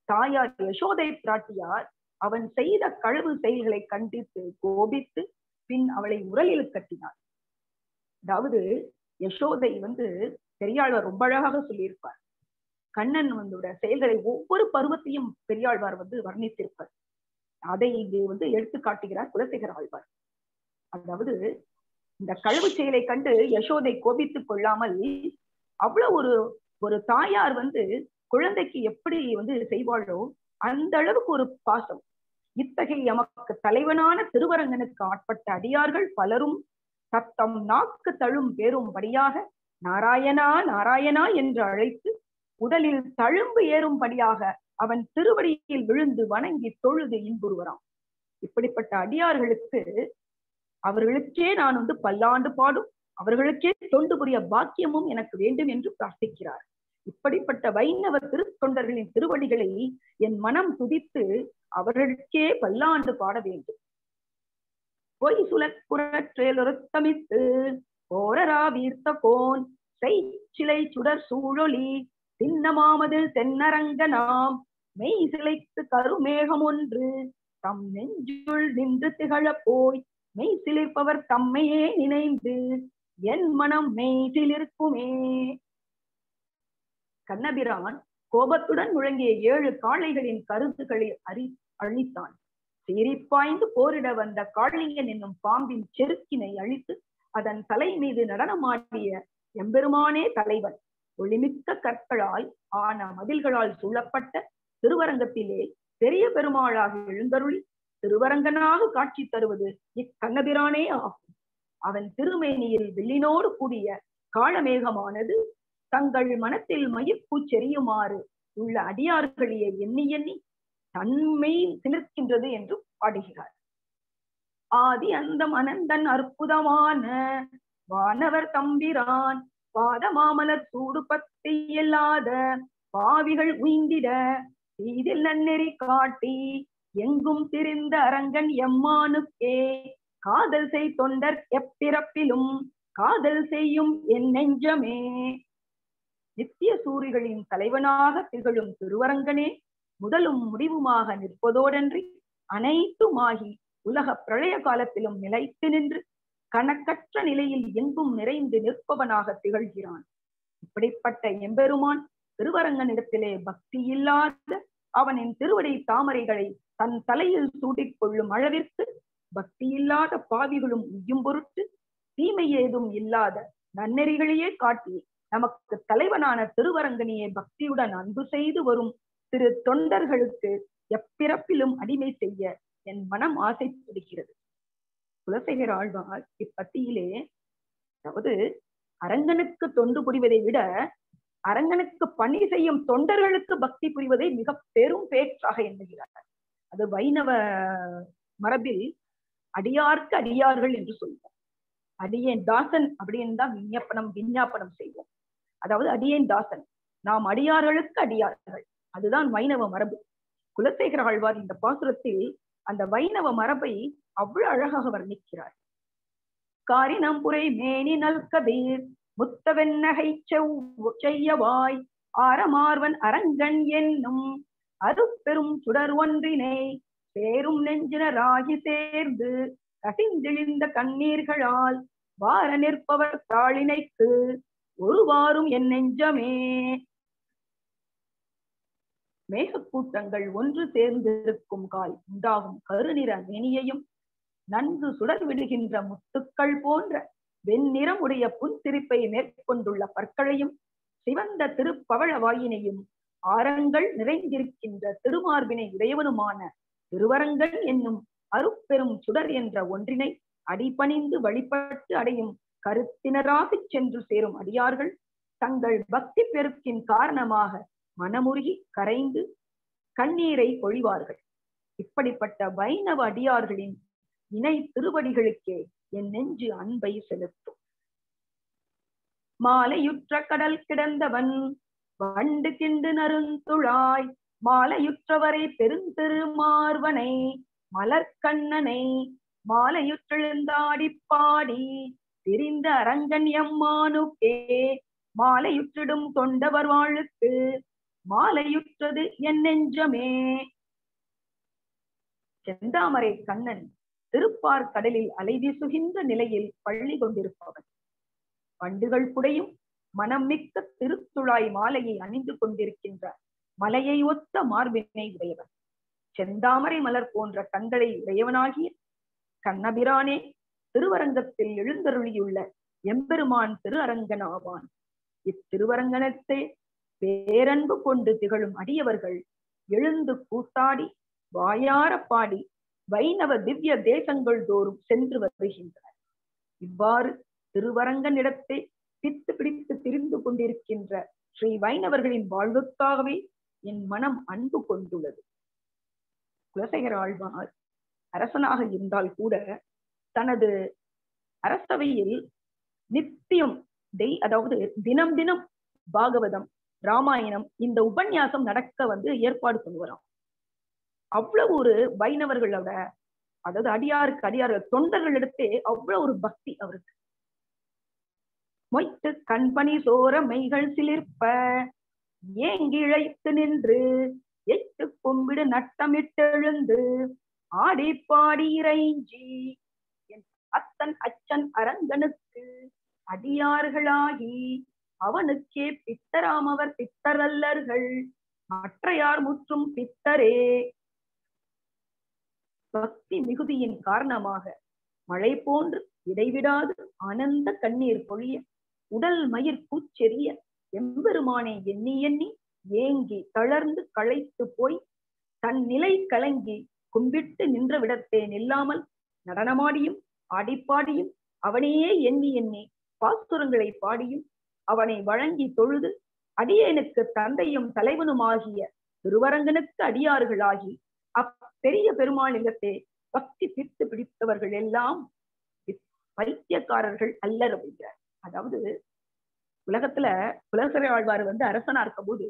தாயார் யசோதை பிராட்டியார் அவன் செய்த களவு செயல்களை கண்டித்து கோபித்து பின் அவளை உரலில் கட்டினார். அதாவது யசோதை பெரியாழ்வார் ரொம்ப அழகாக சொல்லியிருப்பார். கண்ணன் செயல்களை ஒவ்வொரு பருவத்தையும் பெரியாழ்வார் வர்ணித்திருப்பார். அதை இங்கே எடுத்து காட்டுகிறார் குலசேகர ஆழ்வார். அதாவது இந்த களவு செயலை கண்டு யசோதை கோபித்துக் கொள்ளாமல் அவ்வளவு ஒரு தாயார் குழந்தைக்கு எப்படி செய்வாளோ அந்த அளவுக்கு ஒரு பாசம். இத்தகைய எமக்கு தலைவனான திருவரங்கனுக்கு ஆட்பட்ட அடியார்கள் பலரும் தத்தம் நாக்கு தழும் பேரும்படியாக நாராயணா நாராயணா என்று அழைத்து உடலில் தழும்பு ஏறும்படியாக அவன் திருவடியில் விழுந்து வணங்கி தொழுது இன்புறுவராம். இப்படிப்பட்ட அடியார்களுக்கு அவர்களுக்கே நான் பல்லாண்டு பாடும் அவர்களுக்கே தொண்டு புரிய பாக்கியமும் எனக்கு வேண்டும் என்று பிரார்த்திக்கிறார். இப்படிப்பட்ட வைணவ திருத்தொண்டர்களின் திருவடிகளை என் மனம் துதித்து அவர்களுக்கே பல்லாண்டு பாட வேண்டும். பொய் சுலக்குறற்றேலொருத்தமித்து போரரா வீர்த்த போன் சிலை சுடர் சூழொலி சின்னமாமதில் தென்னரங்க நாம் மெய் சிலைத்து கருமேகம் ஒன்று தம் நெஞ்சுள் நின்று திகழ போய் மெய் சிலிர்ப்பவர் தம்மையே நினைந்து என் மனம் மெய் சிலிர்க்குமே. கண்ணபிரான் கோபத்துடன் முழங்கிய 7 காளைகளின் கருத்துக்களை அழித்தான். சீரிப்பாய்ந்து போரிட வந்த காளிங்கன் என்னும் பாம்பின் செருக்கினை அழித்து அதன் தலை மீது நடனமாடிய எம்பெருமானே தலைவன். ஒளிமிக்க கற்களால் ஆன மதில்களால் சூழப்பட்ட திருவரங்கத்திலே பெரிய பெருமாளாக எழுந்தருளி திருவரங்கனாக காட்சி தருவது இக்கண்ணபிரானே ஆகும். அவன் திருமேனியில் வில்லினோடு கூடிய காளமேகமானது தங்கள் மனத்தில் மயிர்பூச்செறியுமாறு உள்ள அடியார்களையே எண்ணி எண்ணி தன்மை சிலிர்க்கின்றது என்று பாடுகிறார். ஆதி அந்தம் அனந்தன் அற்புதமான வானவர் தம்பிரான் பாதமாமலர் சூடு பத்தி இல்லாத பாவிகள் உய்ந்திட இதில் நன்னெறி காட்டி எங்கும் திரிந்த அரங்கன் எம்மானுக்கே காதல் செய் தொண்டர் எப்பிறப்பிலும் காதல் செய்யும் என் நெஞ்சமே. நித்திய சூரிகளின் தலைவனாக திகழும் திருவரங்கனே முதலும் முடிவுமாக நிற்பதோடன்றி அனைத்துமாகி உலக பிரளய காலத்திலும் நிலைத்து நின்று கணக்கற்ற நிலையில் எங்கும் நிறைந்து நிற்பவனாக திகழ்கிறான். இப்படிப்பட்ட எம்பெருமான் திருவரங்கனிடத்திலே பக்தி இல்லாத அவனின் திருவடி தாமரைகளை தன் தலையில் சூடிக்கொள்ளும் அளவிற்கு பக்தி இல்லாத பாவிகளும் உய்யும் பொருட்டு தீமை ஏதும் இல்லாத நன்னெறிகளையே காட்டி நமக்கு தலைவனான திருவரங்கனையே பக்தியுடன் அன்பு செய்து வரும் திரு தொண்டர்களுக்கு எப்பிறப்பிலும் அடிமை செய்ய என் மனம் ஆசைப்படுகிறது. குலசேகர ஆழ்வார் இப்பத்தியிலே அதாவது அரங்கனுக்கு தொண்டு புரிவதை விட அரங்கனுக்கு பணி செய்யும் தொண்டர்களுக்கு பக்தி புரிவதை மிக பெரும் பேற்றாக எண்ணுகிறார். அது வைணவ மரபில் அடியார்க்கு அடியார்கள் என்று சொல்வோம். அடியேன் தாசன் அப்படின்னு தான் விஞ்ஞாபனம் செய்வோம். அதாவது அடியேன் தாசன், நாம் அடியார்களுக்கு அடியார்கள், அதுதான் வைணவ மரபு. குலசேகர ஆழ்வார் இந்த பாசுரத்தில் அந்த வைணவ மரபை அவ்வளவு அழகாக வர்ணிக்கிறார். காரினம்புரை மேனி நல்கதீர் முத்தவென்னகை செய்யவாய் ஆரமார்வன் அரங்கன் என்னும் அருப்பெரும் சுடர் ஒன்றினை சேரும் நெஞ்சினராகி சேர்ந்து கசிந்தெழிந்த கண்ணீர்களால் வார நிற்பவர் தாளினைக்கு ஒருவாரும் என் நெஞ்சமே. மேகக்கூட்டங்கள் ஒன்று சேர்ந்திருக்கும் கால் உண்டாகும் கருநிற மேனியையும் நன்கு சுடர் விடுகின்ற முத்துக்கள் போன்ற வெண்ணிறமுடைய புன்சிரிப்பை மேற்கொண்டுள்ள பற்களையும் சிவந்த திருப்பவள வாயினையும் ஆரங்கள் நிறைந்திருக்கின்ற திருமார்பினை உடையவனுமான திருவரங்கன் என்னும் அருப்பெரும் சுடர் என்ற ஒன்றினை அடிபணிந்து வழிபட்டு அடையும் கருத்தினராகச் சென்று சேரும் அடியார்கள் தங்கள் பக்தி பெருக்கின் காரணமாக மனமுருகி கரைந்து கண்ணீரை பொழிவார்கள். இப்படிப்பட்ட வைணவ அடியார்களின் இணை திருவடிகளுக்கே என் நெஞ்சு அன்பை செலுத்தும். மாலையுற்ற கடல் கிடந்தவன் வண்டு கிண்டு நருந்துழாய் மாலையுற்றவரை பெருந்திருமார்வனை மலர்கண்ணனை மாலையுற்றெழுந்தாடி பாடி திரிந்த அரங்கன் எம்மானுக்கே மாலையுற்றிடும் தொண்டவர் வாழுக்கு மாலையுற்றது என் நெஞ்சமே. செந்தாமரை கண்ணன் திருப்பார் கடலில் அலைவீசுகின்ற நிலையில் பள்ளி கொண்டிருப்பவன். வண்டுகள் புடையும் மனம் மிக்க திருத்துழாய் மாலையை அணிந்து கொண்டிருக்கின்ற மலையை ஒத்த மார்பினை உடையவன். செந்தாமரை மலர் போன்ற கண்களை உடையவனாகிய கண்ணபிரானே திருவரங்கத்தில் எழுந்தருளியுள்ள எம்பெருமான் திரு அரங்கன் ஆவான். இத்திருவரங்கனத்தை பேரன்பு கொண்டு திகழும் அடியவர்கள் எழுந்து கூத்தாடி வாயார பாடி வைணவ திவ்ய தேசங்கள் தோறும் சென்று வருகின்றனர். இவ்வாறு திருவரங்கனிடத்தை பித்து பிடித்து திரிந்து கொண்டிருக்கின்ற ஸ்ரீ வைணவர்களின் வாழ்வுக்காகவே என் மனம் அன்பு கொண்டுள்ளது. குலசேகர ஆழ்வார் அரசனாக இருந்தால் கூட தனது அரசவையில் நித்தியம் அதாவது தினம் தினம் பாகவதம், ராமாயணம் இந்த உபன்யாசம் நடக்க ஏற்பாடு பண்ணுவாராம். அவ்வளவு ஒரு வைணவர்களோட, அதாவது அடியார்கள் தொண்டர்களிடத்தே அவ்வளவு ஒரு பக்தி அவருக்கு. மொய்த்து கண்பணி சோர மைகள் சிலிர்ப்ப ஏங்கிழைத்து நின்று எட்டு கும்பிடு நட்டமிட்டெழுந்து ஆடி பாடி இறைஞ்சி அத்தன் அச்சன் அரங்கனுக்கு அடியார்களாகி அவனுக்கே பித்தராமவர் பித்தரல்லர்கள் மற்றையார் முற்றும் பித்தரே. பக்தி மிகுதியின் காரணமாக மழை போன்று இடைவிடாது ஆனந்த கண்ணீர் பொழிய உடல் மயிர் பூச்செறிய எம்பெருமானை எண்ணி எண்ணி ஏங்கி தளர்ந்து களைத்து போய் தன் நிலை கலங்கி கும்பிட்டு நின்ற விடத்தே நில்லாமல் நடனமாடியும் ஆடிப்பாடியும் அவனையே எண்ணி எண்ணி பாசுரங்களை பாடியும் அவனை வழங்கி தொழுது அடியேனுக்கு தந்தையும் தலைவனுமாகிய திருவரங்கனுக்கு அடியார்களாகி அப்பெரிய பெருமாளிடத்தே பக்தி பித்து பிடித்தவர்கள் எல்லாம் பைத்தியக்காரர்கள் அல்லர் அப்படிங்கிறார். அதாவது உலகத்துல குலசேகர ஆழ்வார் அரசனா இருக்கும் போது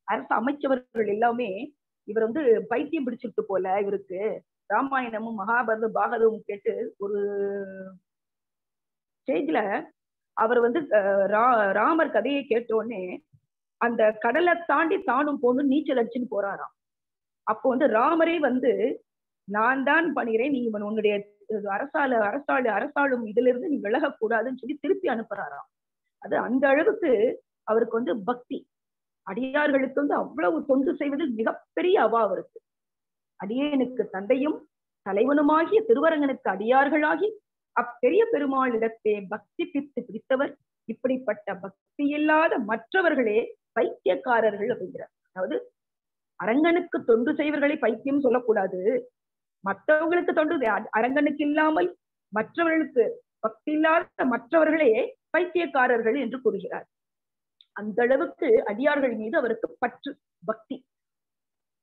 அரசு அமைச்சவர்கள் எல்லாமே இவர் பைத்தியம் பிடிச்சிருக்கு போல, இவருக்கு ராமாயணமும் மகாபாரத பாகவதமும் கேட்டு ஒரு ஸ்டேஜ்ல அவர் ராமர் கதையை கேட்டோடனே அந்த கடலை தாண்டி தானும் போன்னு நீச்சல் அடிச்சுன்னு போறாராம். அப்போ ராமரே நான் தான் பண்ணுகிறேன், நீ உன்னுடைய அரசாளும் இதுல இருந்து நீ விலகக்கூடாதுன்னு சொல்லி திருப்பி அனுப்புறாராம். அது அந்த அளவுக்கு அவருக்கு பக்தி, அடியார்களுக்கு அவ்வளவு தொண்டு செய்வதில் மிகப்பெரிய அவா அவருக்கு. அடியேனுக்கு தந்தையும் தலைவனுமாகிய திருவரங்கனுக்கு அடியார்களாகி அப்பெரிய பெருமாளிடத்தே பக்தி பித்து பிடித்தவர். இப்படிப்பட்ட பக்தி இல்லாத மற்றவர்களே பைத்தியக்காரர்கள் அப்படிங்கிறார். அதாவது அரங்கனுக்கு தொண்டு செய்வர்களை பைத்தியம் சொல்லக்கூடாது, மற்றவங்களுக்கு தொண்டு அரங்கனுக்கு இல்லாமல் மற்றவர்களுக்கு பக்தி இல்லாத மற்றவர்களே பைத்தியக்காரர்கள் என்று கூறுகிறார். அந்த அளவுக்கு அடியார்கள் மீது அவருக்கு பற்று பக்தி.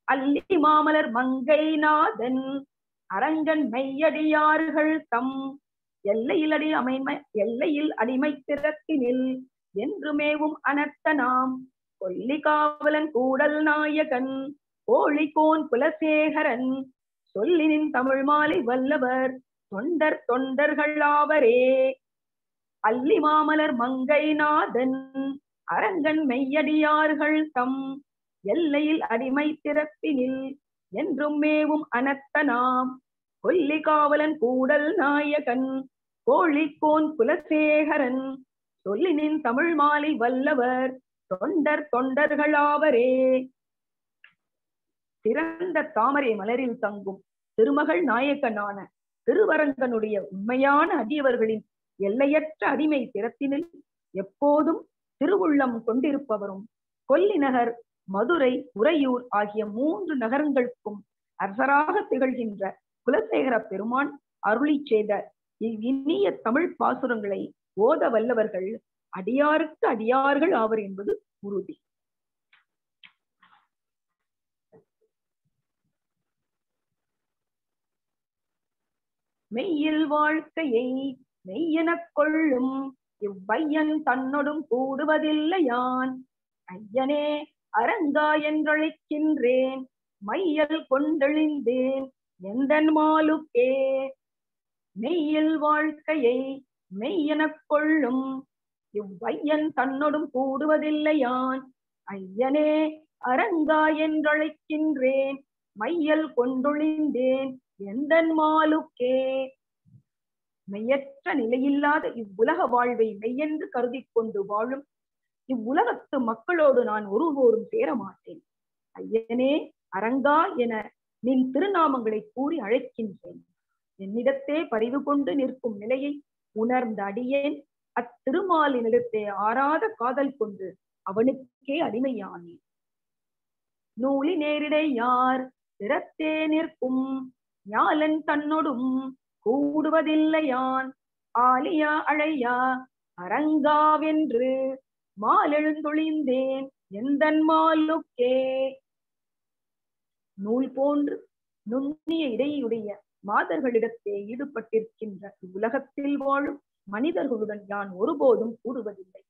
அல்லி மாமலர் மங்கை நாதன் அரங்கன் மெய்யடியார்கள் தம் எல்லையில் அடிமை திறத்தினில் என்றுமேவும் அனர்த்த நாம் கொல்லி காவலன் கூடல் நாயகன் கோழிகோன் குலசேகரன் சொல்லினின் தமிழ் மாலை வல்லவர் தொண்டர்களாவரே. அல்லி மாமலர் மங்கை நாதன் அரங்கன் மெய்யடியார்கள் தம் எல்லையில் அடிமை திறப்பினில் என்றும் மேவும் அனர்த்த நாம் கொல்லி காவலன் கூடல் நாயகன் கோழிகோன் குலசேகரன் சொல்லினின் தமிழ் மாலை வல்லவர் தொண்டர்களாவரே. சிறந்த தாமரை மலரில் தங்கும் திருமகள் நாயகனான திருவரங்கனுடைய உண்மையான அடியவர்களின் எல்லையற்ற அடிமை திறத்தினில் எப்போதும் திருவுள்ளம் கொண்டிருப்பவரும் கொல்லி நகர், மதுரை, உறையூர் ஆகிய 3 நகரங்களுக்கும் அரசராக திகழ்கின்ற குலசேகர பெருமான் அருளி செய்த இனிய தமிழ் பாசுரங்களை ஓத வல்லவர்கள் அடியாருக்கு அடியார்கள் ஆவர் என்பது உறுதி. மெய்யில் வாழ்க்கையை மெய்யெனக் கொள்ளும் இவ்வையன் தன்னொடும் கூடுவதில்லையான் ஐயனே அரங்கா என்றழைக்கின்றேன், மையல் கொண்டெழிந்தேன் எந்தன் மாலுக்கே. மெய்யில் வாழ்க்கையை மெய்யெனக் கொள்ளும் இவ்வையன் தன்னொடும் கூடுவதில்லையான். ஐயனே அரங்கா என்றழைக்கின்றேன், மையல் கொண்டொழிந்தேன் எந்தன் மாலுக்கே. மெய்யற்ற நிலையில்லாத இவ்வுலக வாழ்வை மெய்யென்று கருதி கொண்டு வாழும் இவ்வுலகத்து மக்களோடு நான் ஒருபோரும் சேரமாட்டேன். ஐயனே அரங்கா என நின் திருநாமங்களை கூறி அழைக்கின்றேன். என்னிடத்தே பரிவு கொண்டு நிற்கும் நிலையை உணர்ந்த அடியேன் அத்திருமாலினிடத்தே ஆறாத காதல் கொண்டு அவனுக்கே அடிமையானேன். நூலி நேரிடை யார் திறத்தே நிற்கும் ஞாலன் தன்னொடும் கூடுவதில்லையான். ஆலியா அழையா அரங்காவென்று மாலெழுந்தொழிந்தேன் எந்தன் மாலுக்கே. நூல் போன்று நுண்ணிய இடையுடைய மாதர்களிடத்தே ஈடுபட்டிருக்கின்ற உலகத்தில் வாழும் மனிதர்களுடன் யான் ஒருபோதும் கூடுவதில்லை.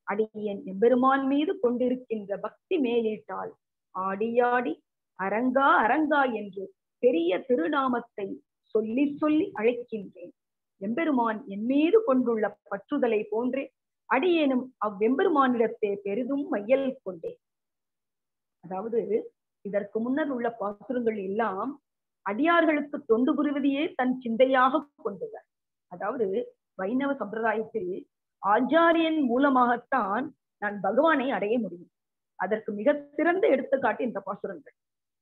அடியேன் எம்பெருமான் மீது கொண்டிருக்கின்ற பக்தி மேலீட்டால் ஆடியாடி அரங்கா அரங்கா என்று பெரிய திருநாமத்தை சொல்லி சொல்லி அழைக்கின்றேன். எம்பெருமான் என் மீது கொண்டுள்ள பற்றுதலை போன்றே அடியேனும் அவ்வெம்பெருமானிடத்தே பெரிதும் மையல் கொண்டேன். அதாவது இதற்கு முன்னர் உள்ள பாசுரங்கள் எல்லாம் அடியார்களுக்கு தொண்டு புரிவதையே தன் சிந்தையாக கொண்டுள்ளார். அதாவது வைணவ சம்பிரதாயத்தில் ஆச்சாரியன் மூலமாகத்தான் நான் பகவானை அடைய முடியும். அதற்கு மிக சிறந்த எடுத்துக்காட்டு இந்த பாசுரங்கள்.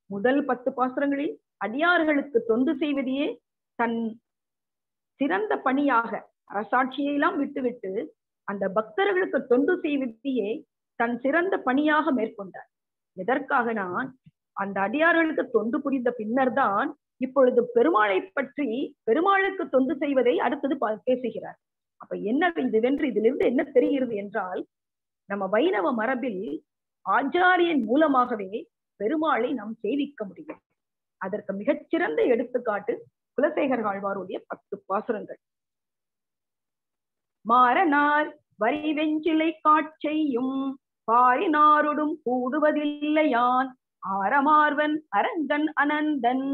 முதல் 10 பாசுரங்களில் அடியார்களுக்கு தொண்டு செய்வதையே தன் சிறந்த பணியாக அரசாட்சியெல்லாம் விட்டுவிட்டு அந்த பக்தர்களுக்கு தொண்டு செய்வதையே தன் சிறந்த பணியாக மேற்கொண்டார். எதற்காக நான் அந்த அடியார்களுக்கு தொண்டு புரிந்த பின்னர் தான் இப்பொழுது பெருமாளை பற்றி பெருமாளுக்கு தொண்டு செய்வதை அடுத்தது பேசுகிறார். அப்ப என்ன இதுவென்று இதிலிருந்து என்ன தெரிகிறது என்றால், நம்ம வைணவ மரபில் ஆச்சாரியன் மூலமாகவே பெருமாளை நாம் சேவிக்க முடியும். அதற்கு மிகச்சிறந்த எடுத்துக்காட்டு குலசேகர ஆழ்வாருடைய 10 பாசுரங்கள். மாறனார் வரி வெஞ்சிலை காட்செய்யும் பாரினாருடும் கூடுவதில்லையான். ஆரமார்வன் அரங்கன் அனந்தன்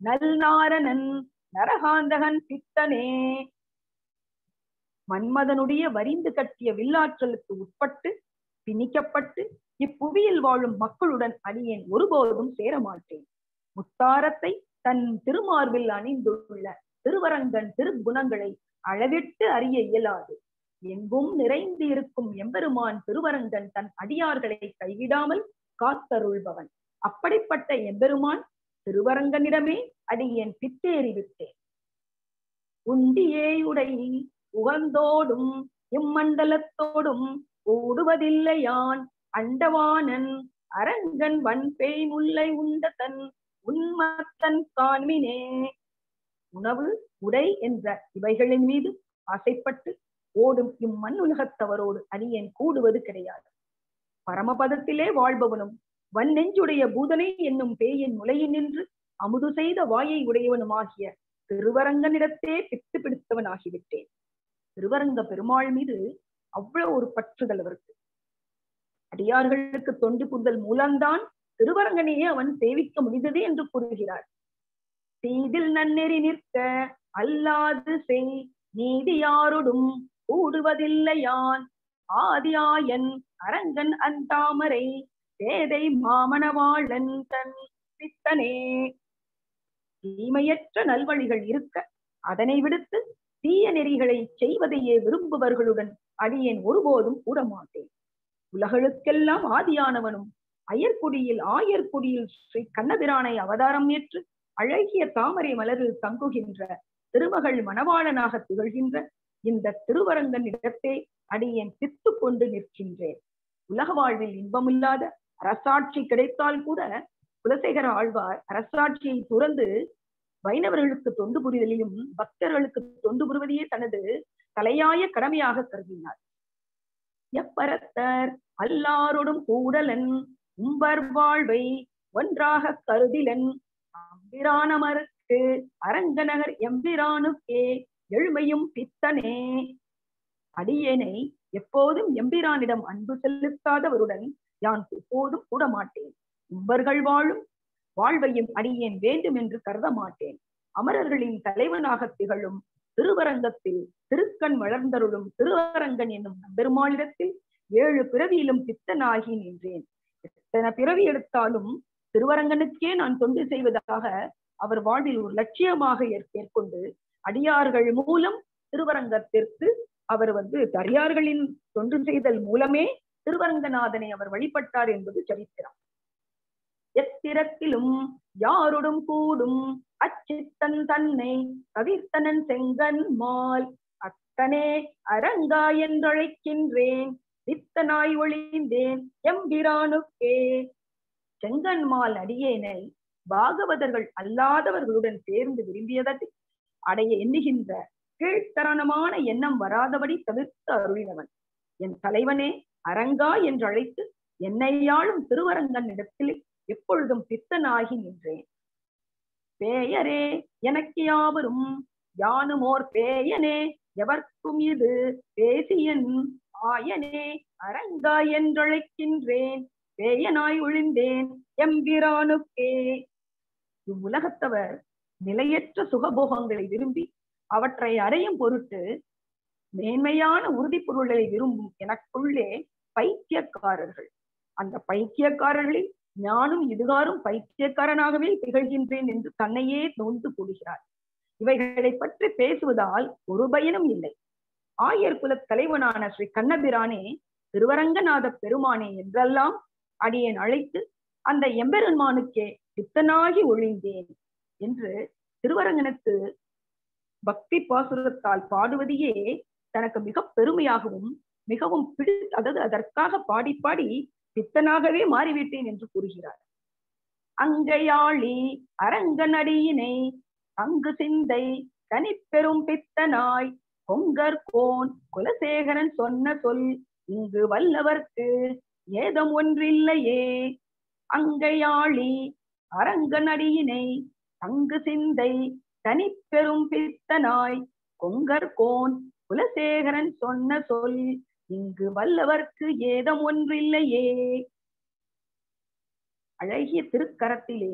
நல் நாரணன் நரகாந்தகன் பித்தனே. மன்மதனுடைய வரிந்து கட்டிய வில்லாற்றலுக்கு உட்பட்டு பிணிக்கப்பட்டு இப்புவியில் வாழும் மக்களுடன் அடியேன் ஒருபோதும் சேரமாட்டேன். முத்தாரத்தை தன் திருமார்பில் அணிந்துள்ள திருவரங்கன் திருக்குணங்களை அளவிட்டு அறிய இயலாது. எங்கும் நிறைந்து இருக்கும் எம்பெருமான் திருவரங்கன் தன் அடியார்களை கைவிடாமல் காத்தருள்பவன். அப்படிப்பட்ட எம்பெருமான் திருவரங்கனிடமே அடியேன் பித்தேறி விட்டேன். உண்டியே உடை உகந்தோடும் இம்மண்டலத்தோடும் ஓடுவதில்லையான். அண்டவானன் அரங்கன் வன்பேய் முல்லை உண்ட தன் உண்மத்தன் காண்மினே. உணவு உடை என்ற இவைகளின் மீது ஆசைப்பட்டு ஓடும் இம்மண் உலகத்தவரோடு அடியேன் கூடுவது கிடையாது. பரமபதத்திலே வாழ்பவனும் வன்னெஞ்சுடைய பூதனை என்னும் பேயின் முலையில் நின்று அமுது செய்த வாயை உடையவனுமாகிய திருவரங்கனிடத்தே பித்து பிடித்தவன் ஆகிவிட்டேன். திருவரங்க பெருமாள் மீது அவ்வளவு ஒரு பற்றுதல் அவருக்கு. அடியார்களுக்கு தொண்டு புரிதல் மூலம்தான் திருவரங்கனையே அவன் சேவிக்க முடிந்தது என்று கூறுகிறார். தீதில் நன்னெறி நிற்க அல்லாது செய் நீதியாரோடும் கூடுவதில்லையான். ஆதியாயன் அரங்கன் அந்தாமரை பேதை மாமணவாளன் தன் பித்தனே. தீமையற்ற நல்வழிகள் இருக்க அதனை விடுத்து தீய நெறிகளை செய்வதையே விரும்புபவர்களுடன் அடியேன் ஒருபோதும் கூட மாட்டேன். உலகளுக்கெல்லாம் ஆதியானவனும் ஆயர்குடியில் ஸ்ரீ கண்ணபிரானை அவதாரம் ஏற்று அழகிய தாமரை மலரில் தங்குகின்ற திருமகள் மணவாளனாக திகழ்கின்ற இந்த திருவரங்கன் இடத்தே அடியேன் பித்து கொண்டு நிற்கின்றேன். உலக வாழ்வில் இன்பமில்லாத அரசாட்சி கிடைத்தால் கூட குலசேகர ஆழ்வார் அரசாட்சியை துறந்து வைணவர்களுக்கு தொண்டு புரிதலையும் பக்தர்களுக்கு தொண்டு புரிவதையே தனது தலையாய கடமையாக கருதினார். எப்பரத்தர் அல்லாரோடும் கூடலன் உம்பர் வாழ்வை ஒன்றாக கருதிலன். அம்பிரானமருக்கு அரங்கநகர் எம்பிரானுக்கே எழுமையும் பித்தனே. அடியேனை எப்போதும் எம்பிரானிடம் அன்பு செலுத்தாதவருடன் யான் எப்போதும் கூட மாட்டேன். உம்பர்கள் வாழும் வாழ்வையும் அடியேன் வேண்டும் என்று கருத மாட்டேன். அமரர்களின் தலைவனாக திகழும் திருவரங்கத்தில் திருக்கண் வளர்ந்தருளும் திருவரங்கன் என்னும் நம்பெருமாளிடத்தில் 7 பிறவியிலும் பித்தனாகி நின்றேன். எத்தனை பிறவி எடுத்தாலும் திருவரங்கனுக்கே நான் தொண்டு செய்வதாக அவர் வாழ்வில் ஒரு லட்சியமாக ஏற்கொண்டு அடியார்கள் மூலம் திருவரங்கத்திற்கு அவர் அடியார்களின் தொண்டு செய்தல் மூலமே திருவரங்கநாதனை அவர் வழிபட்டார் என்பது சரித்திரம். எத்திரத்திலும் யாருடும் கூடும் அச்சித்தன் தன்னை கவித்தனன் செங்கன் மால் அத்தனே அரங்கா என்றழைக்கின்றேன் வித்தனாய் ஒளிந்தேன் எம்பிரானுக்கே. செங்கன்மால் அடியேனை பாகவதர்கள் அல்லாதவர்களுடன் சேர்ந்து விரும்பியதை அடைய எண்ணுகின்ற கீழ்த்தரணமான எண்ணம் வராதபடி தவிர்த்து அருளினவன். என் தலைவனே அரங்கா என்று அழைத்து என்னையாளும் திருவரங்கன் இடத்தில் எப்பொழுதும் பித்தனாகி நின்றேன். பேயரே எனக்கு யாவரும் யானுமோர் பேயனே எவர்க்கும் இது பேசியன் ஆயனே அரங்கா என்றழைக்கின்றேன் பேயனாய் ஒழிந்தேன் எம்பிரானுக்கே. இவ்வுலகத்தவர் நிலையற்ற சுகபோகங்களை விரும்பி அவற்றை அடையும் பொருட்டு மேன்மையான உறுதி பொருள்களை விரும்பும் எனக்குள்ளே பைத்தியக்காரர்கள். அந்த பைத்தியக்காரர்களில் ஞானும் இதுகாரும் பைத்தியக்காரனாகவே திகழ்கின்றேன் என்று தன்னையே நொந்து கூடுகிறார். இவைகளை பற்றி பேசுவதால் ஒரு பயனும் இல்லை. ஆயர் குல தலைவனான ஸ்ரீ கண்ணபிரானே திருவரங்கநாத பெருமானே என்றெல்லாம் அடியேன் அழைத்து அந்த எம்பெருமானுக்கே பித்தனாகி ஒழிந்தேன் என்று திருவரங்கனுக்கு பக்தி பாசுரத்தால் பாடுவதையே தனக்கு மிக பெருமையாகவும் மிகவும் அதற்காக பாடி பாடி பித்தனாகவே மாறிவிட்டேன் என்று கூறுகிறார். அங்கையாளி அரங்கனடியினை அங்கு சிந்தை தனிப்பெரும் பித்தனாய் கொங்கர்கோன் குலசேகரன் சொன்ன சொல் இங்கு வல்லவர்க்கு ஏதம் ஒன்றில்லையே. அங்கையாளி அரங்கனடியினை அங்கு சிந்தை தனிப்பெரும் பித்தனாய் கொங்கர்கோன் குலசேகரன் சொன்ன சொல் இங்கு வல்லவர்க்கு ஏதம் ஒன்றில்லையே. அழகிய திருக்கரத்திலே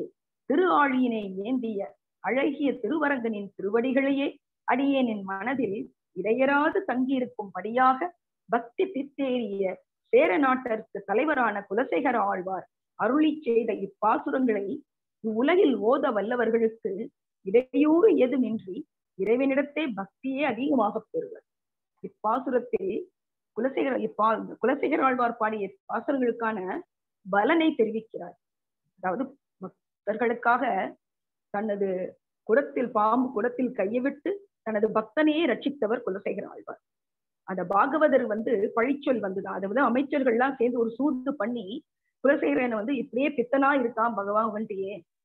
திரு ஆழியினை ஏந்திய அழகிய திருவரங்கனின் திருவடிகளையே அடியேனின் மனதில் இடையராது தங்கியிருக்கும்படியாக பக்தி பித்தேறிய சேர நாட்டற்கு தலைவரான குலசேகர ஆழ்வார் அருளி செய்த இப்பாசுரங்களை இவ்வுலகில் ஓத வல்லவர்களுக்கு இடையூறு ஏதுமின்றி இறைவனிடத்தே பக்தியே அதிகமாக பெறுவர். இப்பாசுரத்தில் குலசேகர ஆழ்வார் பாடிய பாசுரங்களுக்கான பலனை தெரிவிக்கிறார். அதாவது பக்தர்களுக்காக தனது பாம்பு குடத்தில் கையை விட்டு தனது பக்தனையே ரட்சித்தவர் குலசேகர ஆழ்வார். அந்த பாகவதர் பழிச்சொல் வந்ததா, அதாவது அமைச்சர்கள்லாம் சேர்ந்து ஒரு சூது பண்ணி குலசேகரனை இப்படியே பித்தனா இருக்கான்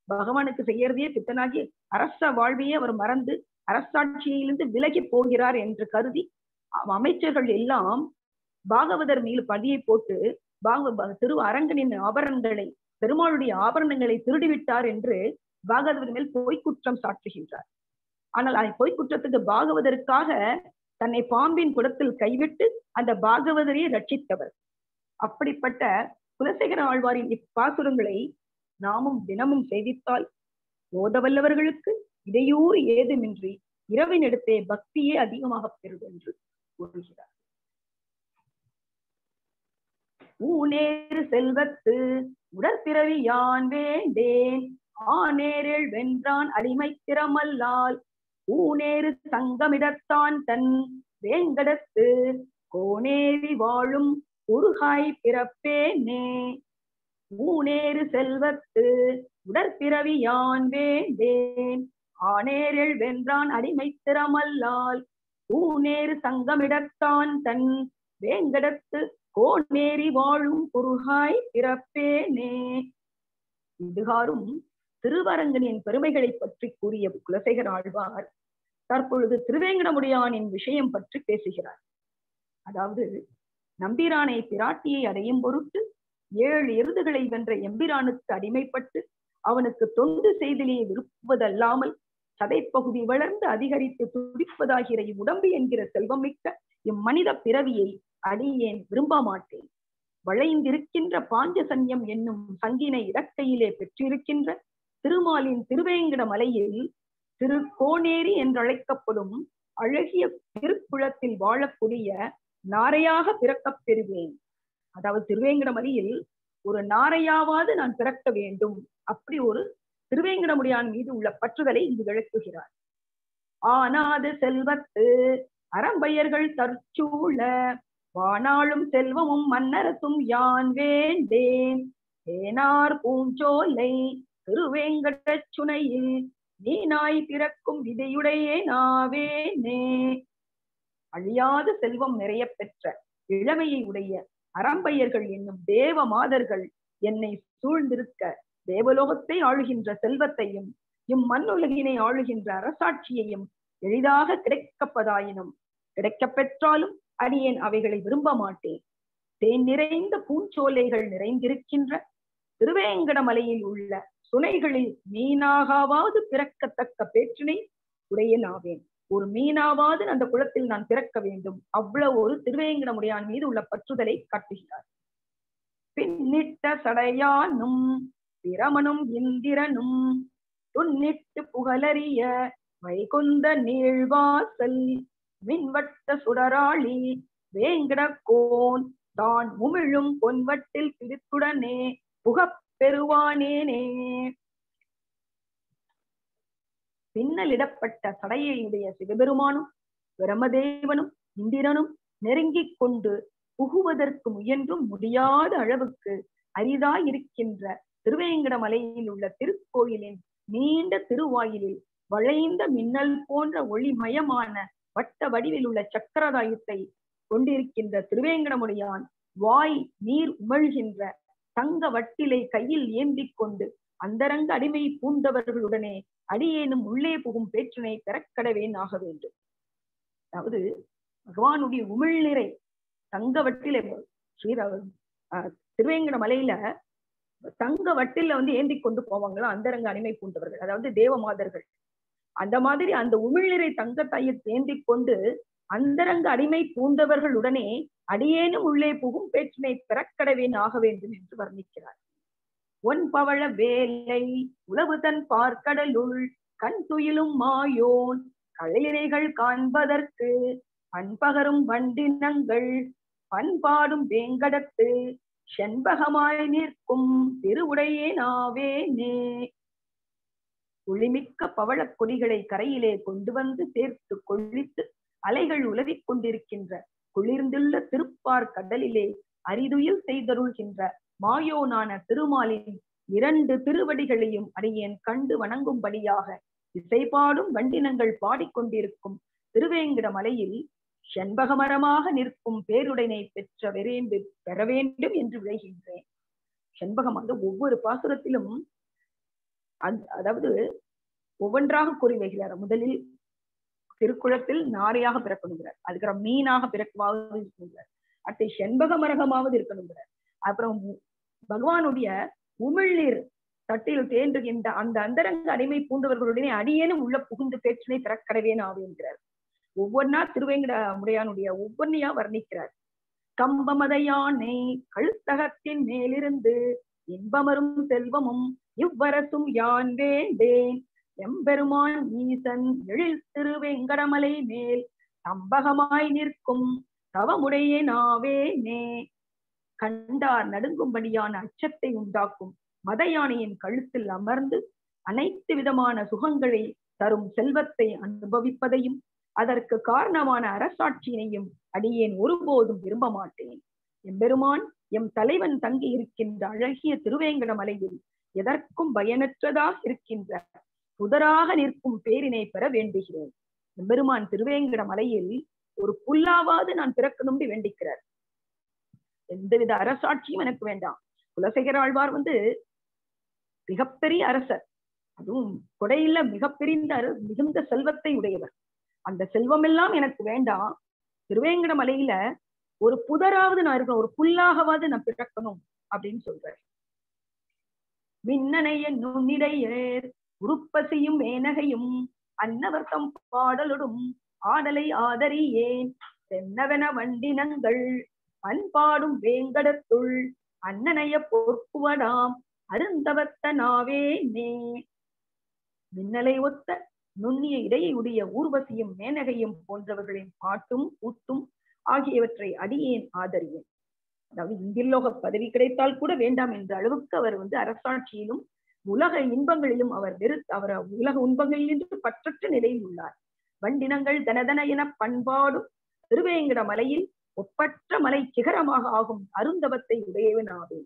பகவானுக்கு செய்யறதையே பித்தனாகி அரச வாழ்வையே அவர் மறந்து அரசாட்சியிலிருந்து விலகி போகிறார் என்று கருதி அமைச்சர்கள் எல்லாம் பாகவதர் மீது பழியை போட்டு திரு அரங்கனின் ஆபரணங்களை பெருமாளுடைய ஆபரணங்களை திருடிவிட்டார் என்று பாகவதர் மேல் பொய்க்குற்றம் சாற்றுகின்றார். ஆனால் அந்த பொய்க்குற்றத்துக்கு பாகவதற்காக தன்னை பாம்பின் குடத்தில் கைவிட்டு அந்த பாகவதரை ரட்சித்தவர். அப்படிப்பட்ட குலசேகர ஆழ்வாரின் இப்பாசுரங்களை நாமும் தினமும் செய்தித்தால் ஓதவல்லவர்களுக்கு இடையூறு ஏதுமின்றி இரவினிடத்தே பக்தியே அதிகமாக பெறும் என்று கூறுகிறார். ஊனேறு செல்வத்து உடற்பிறவி யான் வேண்டேன் ஆனேரில் வென்றான் அடிமை திறமல்லால் ஊனேறு சங்கமிடத்தான் தன் வேங்கடத்து கோனேரி வாழும் உருகாய் பிறப்பேனே. ஊனேறு செல்வத்து உடற்பிறவி யான் வேண்டேன் ஆனேரில் வென்றான் அடிமை திறமல்லால் ஊனேறு சங்கமிடத்தான் தன் வேங்கடத்து கோனேரி வாழும் குருகாய் பிறப்பேனே. இதுகாரும் திருவரங்கனின் பெருமைகளை பற்றி கூறிய குலசேகர ஆழ்வார் தற்பொழுது திருவேங்கடமுடையானின் விஷயம் பற்றி பேசுகிறார். அதாவது நம்பிரானை பிராட்டியை அடையும் பொருட்டு 7 எருதுகளை வென்ற எம்பிரானுக்கு அடிமைப்பட்டு அவனுக்கு தொண்டு செய்தலே விரும்புவதல்லாமல் சதைப்பகுதி வளர்ந்து அதிகரித்து துடிப்பதாகிற இவ்வுடம்பு என்கிற செல்வம் மிக்க இம்மனித பிறவியை அடியேன் விரும்ப மாட்டேன். வளைந்திருக்கின்ற பாஞ்சசன்யம் என்னும் சங்கினை இடக்கையிலே பெற்றிருக்கின்ற திருமாலின் திருவேங்கட மலையில் திருக்கோணேரி என்றழைக்கப்படும் அழகிய திருக்குளத்தில் வாழக்கூடிய நாரையாக பிறக்கப் பெறுவேன். அதாவது திருவேங்கடமலையில் ஒரு நாரையாவது நான் பிறக்க வேண்டும். அப்படி ஒரு திருவேங்கடமுடியான் மீது உள்ள பற்றுதலை இங்கு விளக்குகிறார். ஆனாது செல்வத்து அறம்பயர்கள் தற்சூழ வானாளும் செல்வமும் மன்னரசும் யான் வேண்டேன். தேனார் பூஞ்சோலை திருவேங்கட சுனையில் நீனாய் பிறக்கும் விதையுடையே நாவேனே. அழியாத செல்வம் நிறைய பெற்ற இளமையை உடைய அறம்பயர்கள் என்னும் தேவ மாதர்கள் என்னை சூழ்ந்திருக்க தேவலோகத்தை ஆளுகின்ற செல்வத்தையும் இம்மண்ணுலகினை ஆளுகின்ற அரசாட்சியையும் எளிதாக கிடைக்கப்பதாயினும் கிடைக்கப் பெற்றாலும் அடியேன் அவைகளை விரும்ப மாட்டேன். தேன் நிறைந்த பூஞ்சோலைகள் நிறைந்திருக்கின்ற திருவேங்கடமலையில் உள்ள சுனைகளில் மீனாகாவது பிறக்கத்தக்க பேற்றினை உடைய நாவேன். ஒரு மீனாவது அந்த குளத்தில் நான் பிறக்க வேண்டும். அவ்வளவு ஒரு திருவேங்கடமுடியான் மீது உள்ள பற்றுதலை காட்டுகிறார். பின்னிட்ட சடையானும் பிரமனும் இந்திரனும் துன்னிட்டு புகழறிய வைகுந்த நீழ்வாசல் மின்வட்ட சுடராளி வேங்கடக்கோன் தான் உமிழும் பொன்வட்டில் பிடித்துடனே புகப் பெறுவானேனே. பின்னலிடப்பட்ட சடையுடைய சிவபெருமானும் பிரமதேவனும் இந்திரனும் நெருங்கிக் கொண்டு புகுவதற்கு முயன்றும் முடியாத அளவுக்கு அரிதாயிருக்கின்ற திருவேங்கடமலையில் உள்ள திருக்கோயிலின் நீண்ட திருவாயிலில் வளைந்த மின்னல் போன்ற ஒளிமயமான வட்ட வடிவில் உள்ள சக்கரதாயத்தை கொண்டிருக்கின்ற திருவேங்கடமுடியான் வாய் நீர் உமிழ்கின்ற தங்க வட்டிலை கையில் ஏந்திக் கொண்டு அந்தரங்க அடிமை பூண்டவர்களுடனே அடியேனும் உள்ளே புகும் பேற்றினை பெறக்கடவேன் ஆக வேண்டும். அதாவது பகவானுடைய உமிழ்நிறை தங்க வட்டிலை திருவேங்கட மலையில தங்க வட்டில ஏந்தி கொண்டு போவாங்களா அந்தரங்க அடிமை பூண்டவர்கள், அதாவது தேவ மாதர்கள். அந்த மாதிரி அந்த உமிழ்நிறை தங்கத்தையை ஏந்தி கொண்டு அந்தரங்க அடிமை பூண்டவர்களுடனே அடியேனும் உள்ளே புகும் பேற்றினை பெறக்கடவேன் ஆக வேண்டும் என்று வர்ணிக்கிறார். ஒன் பவழ வேலை உளவு தன் பார்க்கடலுள் கண் துயிலும் மாயோன் கலையினைகள் காண்பதற்கு பண்பகரும் வண்டினங்கள் பண்பாடும் வேங்கடத்து செண்பகமாய் நிற்கும் திருவுடையே நாவேனே. ஒளிமிக்க பவளக் கொடிகளை கரையிலே கொண்டு வந்து சேர்த்து கொள்ளித்து அலைகள் உலவிக் கொண்டிருக்கின்ற குளிர்ந்துள்ள திருப்பார் கடலிலே அரிதுயில் செய்தருள்கின்ற மாயோனான திருமாலின் 2 திருவடிகளையும் அடியேன் கண்டு வணங்கும்படியாக இசைபாடும் வண்டினங்கள் பாடிக்கொண்டிருக்கும் திருவேங்கட மலையில் செண்பகமரமாக நிற்கும் பேருடனை பெற வேண்டும் என்று விளைகின்றேன். செண்பகம் ஒவ்வொரு பாசுரத்திலும் அதாவது ஒவ்வொன்றாக கூறி வைக்கிறார். முதலில் திருக்குளத்தில் நாரையாக பிறக்கணுங்கிறார், அதுக்கப்புறம் மீனாக பிறக்கமாவது இருக்கணுங்கிறார், அடுத்து செண்பக மரகமாவது இருக்கணுங்கிறார், அப்புறம் பகவானுடைய உமிழ்நீர் தட்டில் தேன்றுகின்ற அந்த அந்தரங்க அடிமை பூண்டவர்களுடனே அடியேனும் உள்ள புகுந்து பேற்றினை பெறக்கடவேன் ஆவேன்கிறார். ஒவ்வொன்னா திருவேங்கட முடையானுடைய ஒவ்வொன்னையா வர்ணிக்கிறார். கம்பமதையானை கழுத்தகத்தின் மேலிருந்து இன்பமரும் செல்வமும் இவ்வரசும் யான் வேண்டேன். எம்பெருமான் ஈசன் எழில் திருவேங்கடமலை மேல் தம்பகமாய் நிற்கும் தவமுடைய நாவேனே. கண்டார் நடுங்கும்படியான அச்சத்தை உண்டாக்கும் மதயானையின் கழுத்தில் அமர்ந்து அனைத்து விதமான சுகங்களை தரும் செல்வத்தை அனுபவிப்பதையும் அதற்கு காரணமான அரசாட்சியினையும் அடியேன் ஒருபோதும் விரும்ப மாட்டேன். எம்பெருமான் எம் தலைவன் தங்கி இருக்கின்ற அழகிய திருவேங்கட மலையில் எதற்கும் பயனற்றதாக இருக்கின்ற புதராக நிற்கும் பேரினை பெற வேண்டுகிறேன். எம்பெருமான் திருவேங்கட மலையில் ஒரு புல்லாவாவது நான் பிறக்கணும்னு வேண்டிக்கிறார். எந்தவித அரசாட்சியும் எனக்கு வேண்டாம். குலசேகர ஆழ்வார் மிகப்பெரிய அரசர், அதுவும் கொடையில மிகுந்த செல்வத்தை உடையவர். அந்த செல்வம் எல்லாம் எனக்கு வேண்டாம். திருவேங்கட மலையில ஒரு புதராவது நான் இருக்கணும், ஒரு புல்லாகவாவது நான் பிறக்கணும் அப்படின்னு சொல்றார். மின்னனைய நுண்ணிடையேர் உருப்பசியும் மேனகையும் அன்னவர்த்தம் பாடலொடும் ஆடலை ஆதரியேன் தென்னவென வண்டினங்கள் பண்பாடும் வேங்கடத்துள் அண்ணனைய பொற்குவடாம் அருந்தவத்த நாவே நே. மின்னலை ஒத்த நுண்ணிய இடையை உடைய ஊர்வசியும் மேனகையும் போன்றவர்களின் பாட்டும் கூட்டும் ஆகியவற்றை அடியேன் ஆதரியேன். அதாவது இந்தில்லோக பதவி கிடைத்தால் கூட வேண்டாம் என்ற அளவுக்கு அவர் அரசாட்சியிலும் உலக இன்பங்களிலும் அவர் உலக இன்பங்களில் என்று பற்றற்ற நிலையில் உள்ளார். வண்டினங்கள் தனதன என பண்பாடும் திருவேங்கட மலையில் ஒப்பற்ற மலை சிகரமாக ஆகும் அருந்தவத்தை உடையவனாவே.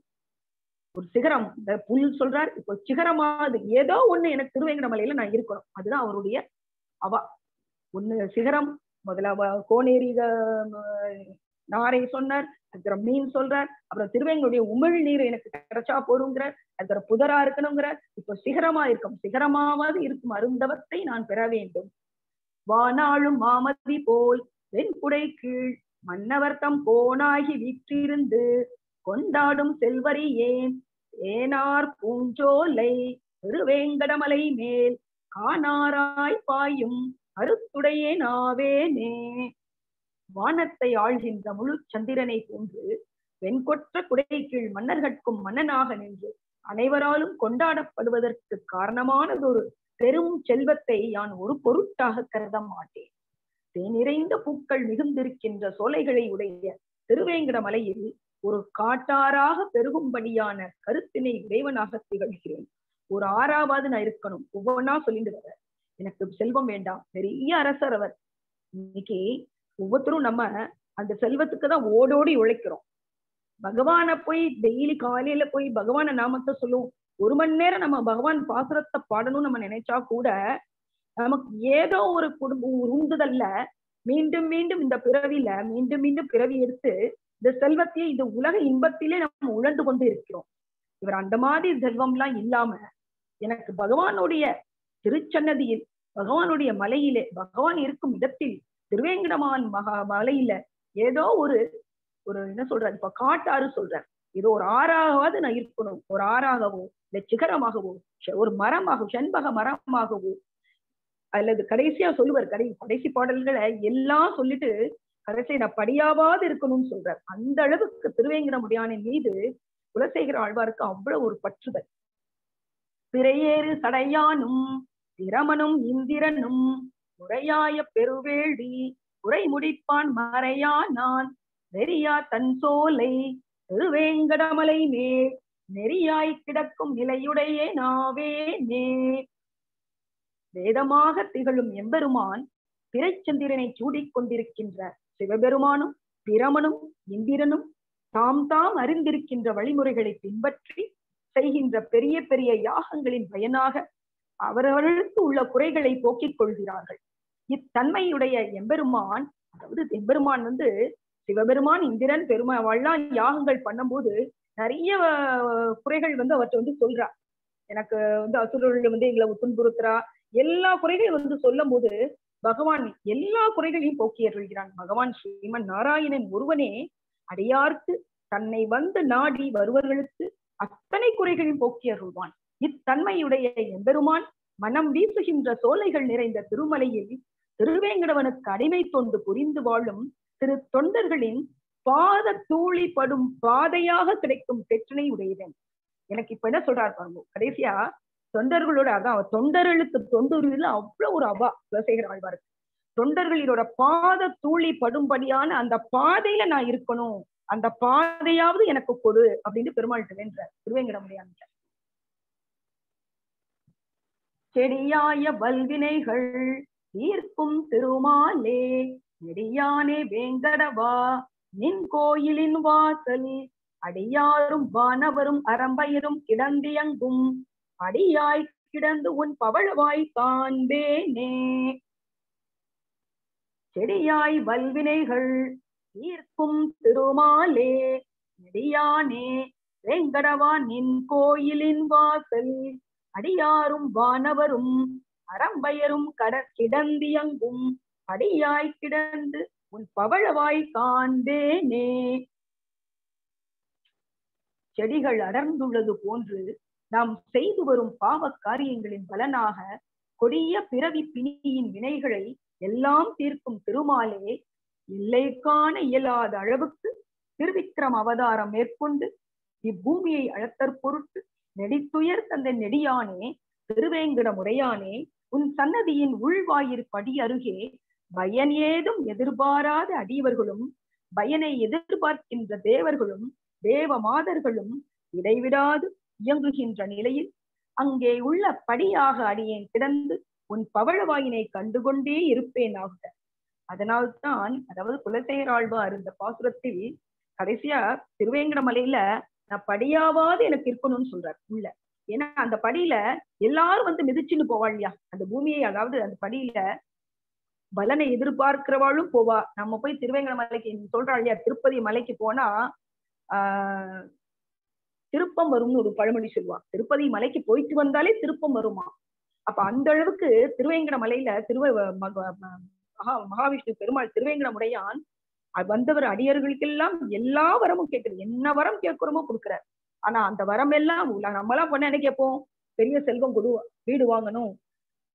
ஒரு சிகரம், இந்த புல் சொல்றார், இப்போ சிகரமாவது ஏதோ ஒண்ணு எனக்கு திருவேங்கட மலையில நான் இருக்கணும், அதுதான் அவருடைய அவா. ஒண்ணு சிகரம், முதல்ல கோனேரி நாரை சொன்னார், அதுக்கப்புறம் மீன் சொல்றார், அப்புறம் திருவேங்கடைய உமிழ் நீர் எனக்கு கிடைச்சா போருங்கிறார், அதுக்கப்புறம் புதரா இருக்கணுங்கிறார், இப்போ சிகரமா இருக்கும், சிகரமாவது இருக்கும் அருந்தவத்தை நான் பெற வேண்டும். வானாளும் மாமதி போல் வெண்குடை கீழ் மன்னவர்த்தம் கோனாகி வீற்றிருந்து கொண்டாடும் செல்வரி ஏன் ஏனார் பூஞ்சோலை திருவேங்கடமலை மேல் காணாராய் பாயும் அருத்துடையே நாவேனே. வானத்தை ஆழ்கின்ற முழு சந்திரனை போன்று வெண்கொற்ற குடை கீழ் மன்னர்கட்கும் மன்னனாக நின்று அனைவராலும் கொண்டாடப்படுவதற்கு காரணமானதொரு பெரும் செல்வத்தை யான் ஒரு பொருட்டாக கருத மாட்டேன். தேனிறைந்த பூக்கள் மிகுந்திருக்கின்ற சோலைகளை உடைய திருவேங்கட மலையில் ஒரு காட்டாராக பெருகும்படியான கருத்தினை இறைவனாக திகழ்கிறேன். ஒரு ஆறாவது நான் இருக்கணும். ஒவ்வொன்னா சொல்லிட்டு வர, எனக்கு செல்வம் வேண்டாம், பெரிய அரசர் அவர். இன்னைக்கு ஒவ்வொருத்தரும் நம்ம அந்த செல்வத்துக்கு தான் ஓடோடி உழைக்கிறோம். பகவானை போய் டெய்லி காலையில போய் பகவான நாமத்தை சொல்லுவோம். 1 மணி நேரம் நம்ம பகவான் பாசுரத்தை பாடணும்னு நம்ம நினைச்சா கூட நமக்கு ஏதோ ஒரு உந்துதல்ல மீண்டும் மீண்டும் இந்த பிறவியில மீண்டும் மீண்டும் பிறவி எடுத்து இந்த செல்வத்தையே இந்த உலக இன்பத்திலே நம்ம உழந்து கொண்டு இருக்கிறோம். இவர் அந்த மாதிரி செல்வம்லாம் இல்லாம எனக்கு பகவானுடைய திருச்சன்னதியில், பகவானுடைய மலையிலே, பகவான் இருக்கும் இடத்தில் திருவேங்கடமான் மலையில ஏதோ ஒரு என்ன சொல்றாரு, இப்ப காட்டாறு சொல்றார், ஏதோ ஒரு ஆறாவது நான் இருக்கணும். ஒரு ஆறாகவோ இல்ல சிகரமாகவோ ஒரு மரமாகவோ செண்பக மரமாகவோ, அல்லது கடைசியா சொல்லுவார், கடைசி பாடல்களை எல்லாம் சொல்லிட்டு கடைசி நான் படியாவாது இருக்கணும்னு சொல்றார். அந்த அளவுக்கு திருவேங்கடமுடியானின் மீது குலசேகர ஆழ்வாருக்கு அவ்வளவு ஒரு பற்றுதல். பிறையேறு சடையானும் பிரமனும் இந்திரனும் முறையாய பெருவேள்வி உரை முடிப்பான் மறையானான் நெறியா தன் சோலை திருவேங்கடமலை மேல் நெறியாய் கிடக்கும் நிலையுடைய நாவே நே. வேதமாக திகழும் எம்பெருமான் பிறைச்சந்திரனை சூடிக்கொண்டிருக்கின்ற சிவபெருமானும் பிரமனும் இந்திரனும் தாம் தாம் அறிந்திருக்கின்ற வழிமுறைகளை பின்பற்றி செய்கின்ற பெரிய பெரிய யாகங்களின் பயனாக அவரவர்களுக்கு உள்ள குறைகளை போக்கிக் கொள்கிறார்கள். இத்தன்மையுடைய எம்பெருமான், அதாவது எம்பெருமான் சிவபெருமான் இந்திரன் பெருமாள்லாம் யாகங்கள் பண்ணும்போது நிறைய குறைகள் அவற்றை சொல்றார். எனக்கு அசுரர்கள் எங்களை துன்புறுத்துறா, எல்லா குறைகளையும் சொல்லும் போது பகவான் எல்லா குறைகளையும் போக்கி அருள்கிறான். பகவான் ஸ்ரீமன் நாராயணன் ஒருவனே அடியார்க்கு தன்னை நாடி வருவர்களுக்கு அத்தனை குறைகளையும் போக்கி அருள்வான். இத்தன்மையுடைய எம்பெருமான் மனம் வீசுகின்ற சோலைகள் நிறைந்த திருமலையில் திருவேங்கடவனுக்கு அடிமை தொண்டு புரிந்து வாழும் திரு தொண்டர்களின் பாத தூளி படும் பாதையாக கிடைக்கும் பெற்றனை உடையவன். எனக்கு இப்ப என்ன சொல்றாரு பாருங்க, கடைசியா தொண்டர்களோட அதான் தொண்டர்களுக்கு தொண்டுரில் அவ்வளவு ஒரு அவா குலசேகர ஆழ்வாருக்கு. தொண்டர்களோட பாத தூளி படும்படியான அந்த பாதையில நான் இருக்கணும், அந்த பாதையாவது எனக்கு கொடு அப்படின்னு பெருமாள்கிட்ட வேண்டார் திருவேங்கடமுடியான். செடியாய வல்வினைகள் தீர்க்கும் திருமாலே நெடியானே வேங்கடவா நின் கோயிலின் வாசல் அடியாரும் வானவரும் அரம்பையரும் கிடந்தியங்கும் அடியாய் கிடந்து உன் பவளவாய் காண்பேனே. செடியாய் வல்வினைகள் தீர்க்கும் திருமாலே நெடியானே வேங்கடவா நின் கோயிலின் வாசல் அடியாரும் வானவரும் அரம்பையரும் கிடந்தியங்கும் அடியாய் கிடந்து உன் பவளவாய் காண்பேனே. செடிகள் அடர்ந்துள்ளது போன்று நாம் செய்து வரும் பாவ காரியங்களின் பலனாக கொடிய பிறவி பிணியின் வினைகளை எல்லாம் தீர்க்கும் திருமாலே எல்லை காண இயலாத அளவுக்கு திருவிக்கிரம் அவதாரம் மேற்கொண்டு இப்பூமியை அளத்தற் பொருட்டு நெடித்துயர் தந்த நெடியானே திருவேங்கட முடையானே உன் சன்னதியின் உள்வாயிற் படி அருகே பயன் ஏதும் எதிர்பாராத அடியவர்களும் பயனை எதிர்பார்க்கின்ற தேவர்களும் தேவ மாதர்களும் இடைவிடாது இயங்குகின்ற நிலையில் அங்கே உள்ள படியாக அடியேன் கிடந்து உன் பவழவாயினை கண்டுகொண்டே இருப்பேன் ஆகுக. அதனால்தான் அதாவது குலசேகராழ்வார் இந்த பாசுரத்தில் கடைசியா திருவேங்கடமலையில நான் படியாவது எனக்கு இருக்கணும்னு சொல்றார் உள்ள. ஏன்னா அந்த படியில எல்லாரும் வந்து மிதிச்சுன்னு போவா இல்லையா அந்த பூமியை, அதாவது அந்த படியில பலனை எதிர்பார்க்கிறவாளும் போவா. நம்ம போய் திருவேங்கட மலைக்கு சொல்றா இல்லையா, திருப்பதி மலைக்கு போனா திருப்பம் வரும்னு ஒரு பழமொழி சொல்லுவா. திருப்பதி மலைக்கு போயிட்டு வந்தாலே திருப்பம் வருமா. அப்ப அந்த அளவுக்கு திருவேங்கட மலையில மகாவிஷ்ணு பெருமாள் திருவேங்கடமுடையான் வந்தவர் அடியர்களுக்கெல்லாம் எல்லா வரமும் கேட்கிறது. என்ன வரம் கேட்கிறோமோ கொடுக்குறார். ஆனா அந்த வரம் எல்லாம் நம்மளாம் பொண்ணு என்ன கேட்போம், பெரிய செல்வம் கொடு, வீடு வாங்கணும்,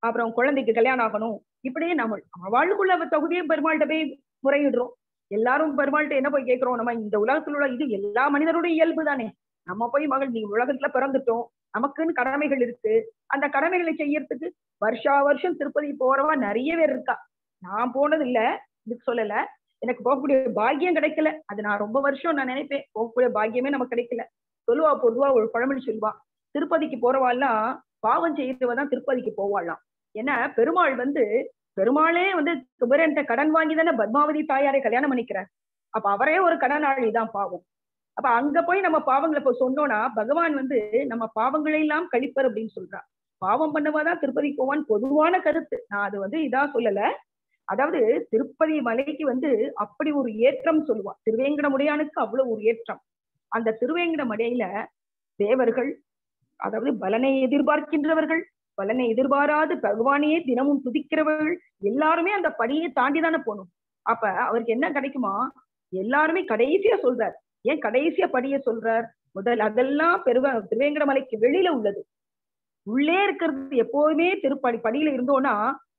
அப்புறம் குழந்தைக்கு கல்யாணம் ஆகணும், இப்படியே நம்ம அவளுக்குள்ள தகுதியை பெருமாள்கிட்ட போய் முறையிடுறோம். எல்லாரும் பெருமாள்கிட்ட என்ன போய் கேட்கிறோம், நம்ம இந்த உலகத்துல உள்ள இது எல்லா மனிதருடைய இயல்பு தானே. நம்ம போய் மகள் நீ உலகத்துல பிறந்துட்டோம், நமக்குன்னு கடமைகள் இருக்கு, அந்த கடமைகளை செய்யறதுக்கு வருஷா வருஷம் திருப்பதி போறவா நிறைய பேர் இருக்கா. நான் போனது இல்ல, இதுக்கு சொல்லல, எனக்கு போகக்கூடிய பாக்கியம் கிடைக்கல. அது நான் ரொம்ப வருஷம் நான் நினைப்பேன், போகக்கூடிய பாக்கியமே நமக்கு கிடைக்கல. சொல்லுவா பொதுவா ஒரு பழமொழி சொல்லுவா, திருப்பதிக்கு போறவாள்லாம் பாவம் செய்யறவதான் திருப்பதிக்கு போவாளாம். ஏன்னா பெருமாள் பெருமாளே குபேரன்ட்ட கடன் வாங்கி தானே பத்மாவதி தாயாரை கல்யாணம் பண்ணிக்கிறார். அப்ப அவரே ஒரு கடனாளி தான் பாவம். அப்ப அங்க போய் நம்ம பாவங்களை போய் சொன்னோம்னா பகவான் நம்ம பாவங்களை எல்லாம் கழிப்பர் அப்படின்னு சொல்றா. பாவம் பண்ணவாதான் திருப்பதிக்கு போவான் பொதுவான கருத்து. நான் அது இதா சொல்லல. அதாவது திருப்பதி மலைக்கு அப்படி ஒரு ஏற்றம் சொல்லுவா. திருவேங்கடமுடையானுக்கு அவ்வளவு ஒரு ஏற்றம். அந்த திருவேங்கடமலையில தேவர்கள், அதாவது பலனை எதிர்பார்க்கின்றவர்கள், பலனை எதிர்பாராது பகவானையே தினமும் துதிக்கிறவர்கள் எல்லாருமே அந்த படியை தாண்டிதானே போகணும். அப்ப அவருக்கு என்ன கிடைக்குமா, எல்லாருமே கடைசியா சொல்றார். ஏன் கடைசியா படியை சொல்றார்? முதல் அதெல்லாம் திருவேங்கடமலைக்கு வெளியில உள்ளது. உள்ளே இருக்கிறது எப்போதுமே படியில இருந்தோம்னா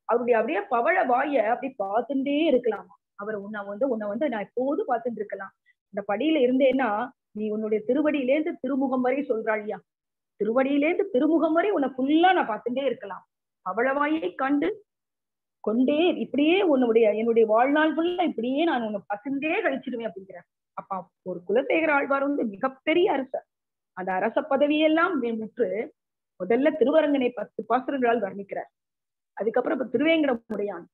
அவருடைய அப்படியே பவழ வாய அப்படி பார்த்துட்டே இருக்கலாமா. அவர் உன்னை நான் எப்போதும் பார்த்துட்டு இருக்கலாம். இந்த படியில இருந்தேன்னா நீ உன்னுடைய திருவடியிலேருந்து திருமுகம் வரை சொல்றாளியா, திருவடியிலேருந்து திருமுகம் வரை உன்னை ஃபுல்லா நான் பார்த்துட்டே இருக்கலாம். பவழவாயை கண்டு கொண்டே இப்படியே என்னுடைய வாழ்நாள் ஃபுல்லா இப்படியே நான் உன்னை பார்த்துட்டே கழிச்சிடுவேன் அப்படிங்கிறேன். அப்பா ஒரு குலசேகர ஆழ்வார் மிகப்பெரிய அரசர். அந்த அரச பதவியெல்லாம் முற்று முதல்ல திருவரங்கனை 10 பாசுரங்களால் வர்ணிக்கிறார். அதுக்கப்புறம் இப்ப திருவேங்கடமுடையான்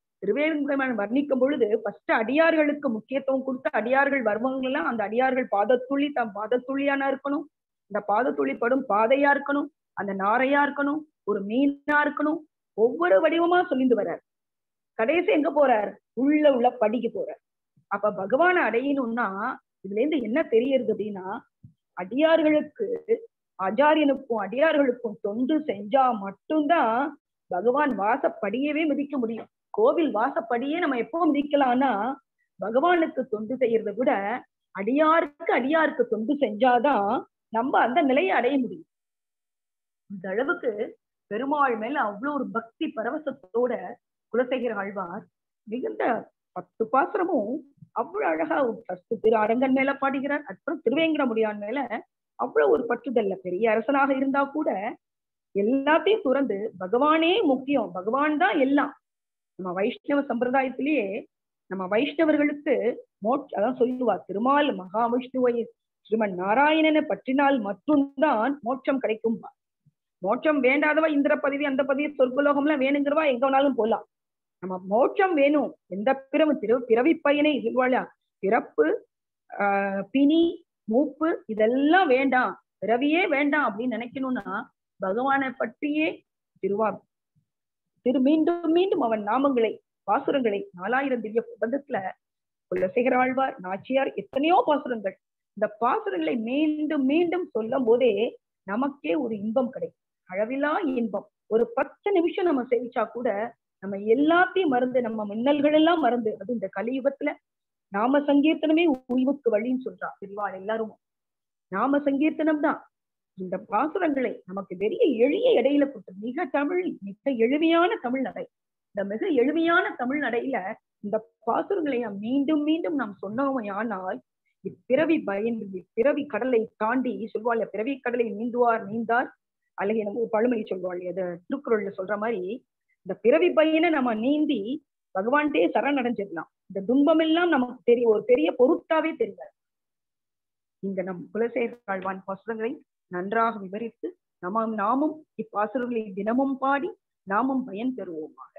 வர்ணிக்கும் பொழுது ஃபர்ஸ்ட் அடியார்களுக்கு முக்கியத்துவம் கொடுத்து அடியார்கள் வருவங்க எல்லாம் அந்த அடியார்கள் பாதத்துள்ளி பாதத்துள்ளியானா இருக்கணும், இந்த பாதத்துள்ளி படும் பாதையா இருக்கணும், அந்த நாரையா இருக்கணும், ஒரு மீனா இருக்கணும், ஒவ்வொரு வடிவமா சொல்லிட்டு வர்றார். கடைசி எங்க போறார்? உள்ள படிக்கு போறார். அப்ப பகவானை அடையணும்னா இதுல இருந்து என்ன தெரியுது அப்படின்னா, அடியார்களுக்கு ஆச்சாரியனுக்கும் அடியார்களுக்கும் தொண்டு செஞ்சா மட்டும்தான் பகவான் வாசப்படியவே மிதிக்க முடியும். கோவில் வாசப்படியே நம்ம எப்போ மிதிக்கலாம்னா பகவானுக்கு தொண்டு செய்யறதை விட அடியாருக்கு தொண்டு செஞ்சாதான் நம்ம அந்த நிலையை அடைய முடியும். இந்த அளவுக்கு பெருமாள் மேல அவ்வளவு ஒரு பக்தி பரவசத்தோட குலசேகர ஆழ்வார் மிகுந்த 10 பாசுரமும் அவ்வளவு அழகா திரு அரங்கன் மேல பாடுகிறார். அப்புறம் திருவேங்கடமுடையான் மேல அவ்வளவு ஒரு பற்றுதல்ல. பெரிய அரசனாக இருந்தா கூட எல்லாத்தையும் துறந்து பகவானே முக்கியம், பகவான் தான் எல்லாம். நம்ம வைஷ்ணவ சம்பிரதாயத்திலேயே நம்ம வைஷ்ணவர்களுக்கு அதான் சொல்லுவா, திருமால் மகாவிஷ்ணுவை ஸ்ரீமன் நாராயணனை பற்றினால் மட்டும்தான் மோட்சம் கிடைக்கும். மோட்சம் வேண்டாதவா இந்திர பதவி அந்த பதவி சொர்க்கலோகம்லாம் வேணுங்கிறவா எங்க வேணாலும் போலாம். நம்ம மோட்சம் வேணும், எந்த பிறவி பயனை சொல்வாளா, பிறப்பு பிணி மூப்பு இதெல்லாம் வேண்டாம், பிறவியே வேண்டாம் அப்படின்னு நினைக்கணும்னா பகவானை பற்றியே மீண்டும் மீண்டும் அவன் நாமங்களை பாசுரங்களை 4000 திவ்ய பிரபந்தத்துல குலசேகர ஆழ்வார் நாச்சியார் எத்தனையோ பாசுரங்கள், இந்த பாசுரங்களை மீண்டும் மீண்டும் சொல்லும் போதே நமக்கே ஒரு இன்பம் கிடைக்கும், அளவிலா இன்பம். ஒரு 10 நிமிஷம் நம்ம சேவிச்சா கூட நம்ம எல்லாத்தையும் மறந்து, நம்ம மின்னல்கள் எல்லாம் மறந்து, அது இந்த கலியுகத்துல நாம சங்கீர்த்தனமே உய்வுக்கு வழின்னு சொல்றா பெரியவாள். எல்லாரும் நாம சங்கீர்த்தனம் தான். இந்த பாசுரங்களை நமக்கு பெரிய எளிய இடையில கொடுத்து மிக எளிமையான தமிழ் நடை, இந்த மிக எளிமையான தமிழ் நடையில இந்த பாசுரங்களை மீண்டும் மீண்டும் நாம் சொன்னோமையானால் இப்பிறவி பயன் பிறவி கடலை தாண்டி சொல்வாள், பிறவி கடலை நீந்தார் அல்லது நம்ம பழமொழி சொல்வாள். அது திருக்குறள்ல சொல்ற மாதிரி இந்த பிறவி பையனை நம்ம நீந்தி பகவான்கிட்டே சரணடைஞ்சிடலாம். இந்த துன்பம் எல்லாம் நமக்கு தெரிய ஒரு பெரிய பொருட்டாவே தெரியாது. இந்த நம் குலசேகர ஆழ்வான் பாசுரங்களை நன்றாக விவரித்து நாமும் இப்பாசுரங்களை தினமும் பாடி நாமும் பயன் பெறுவோமாக.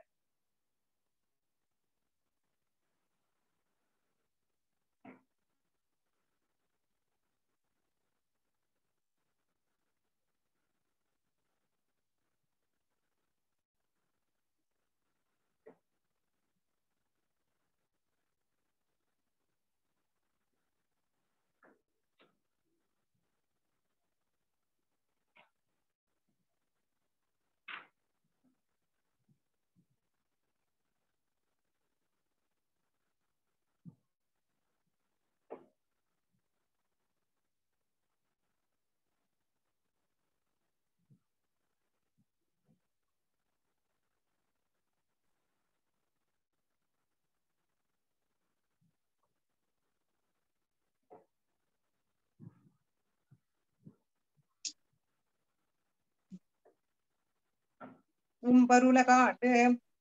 உம்பருலகாட்டு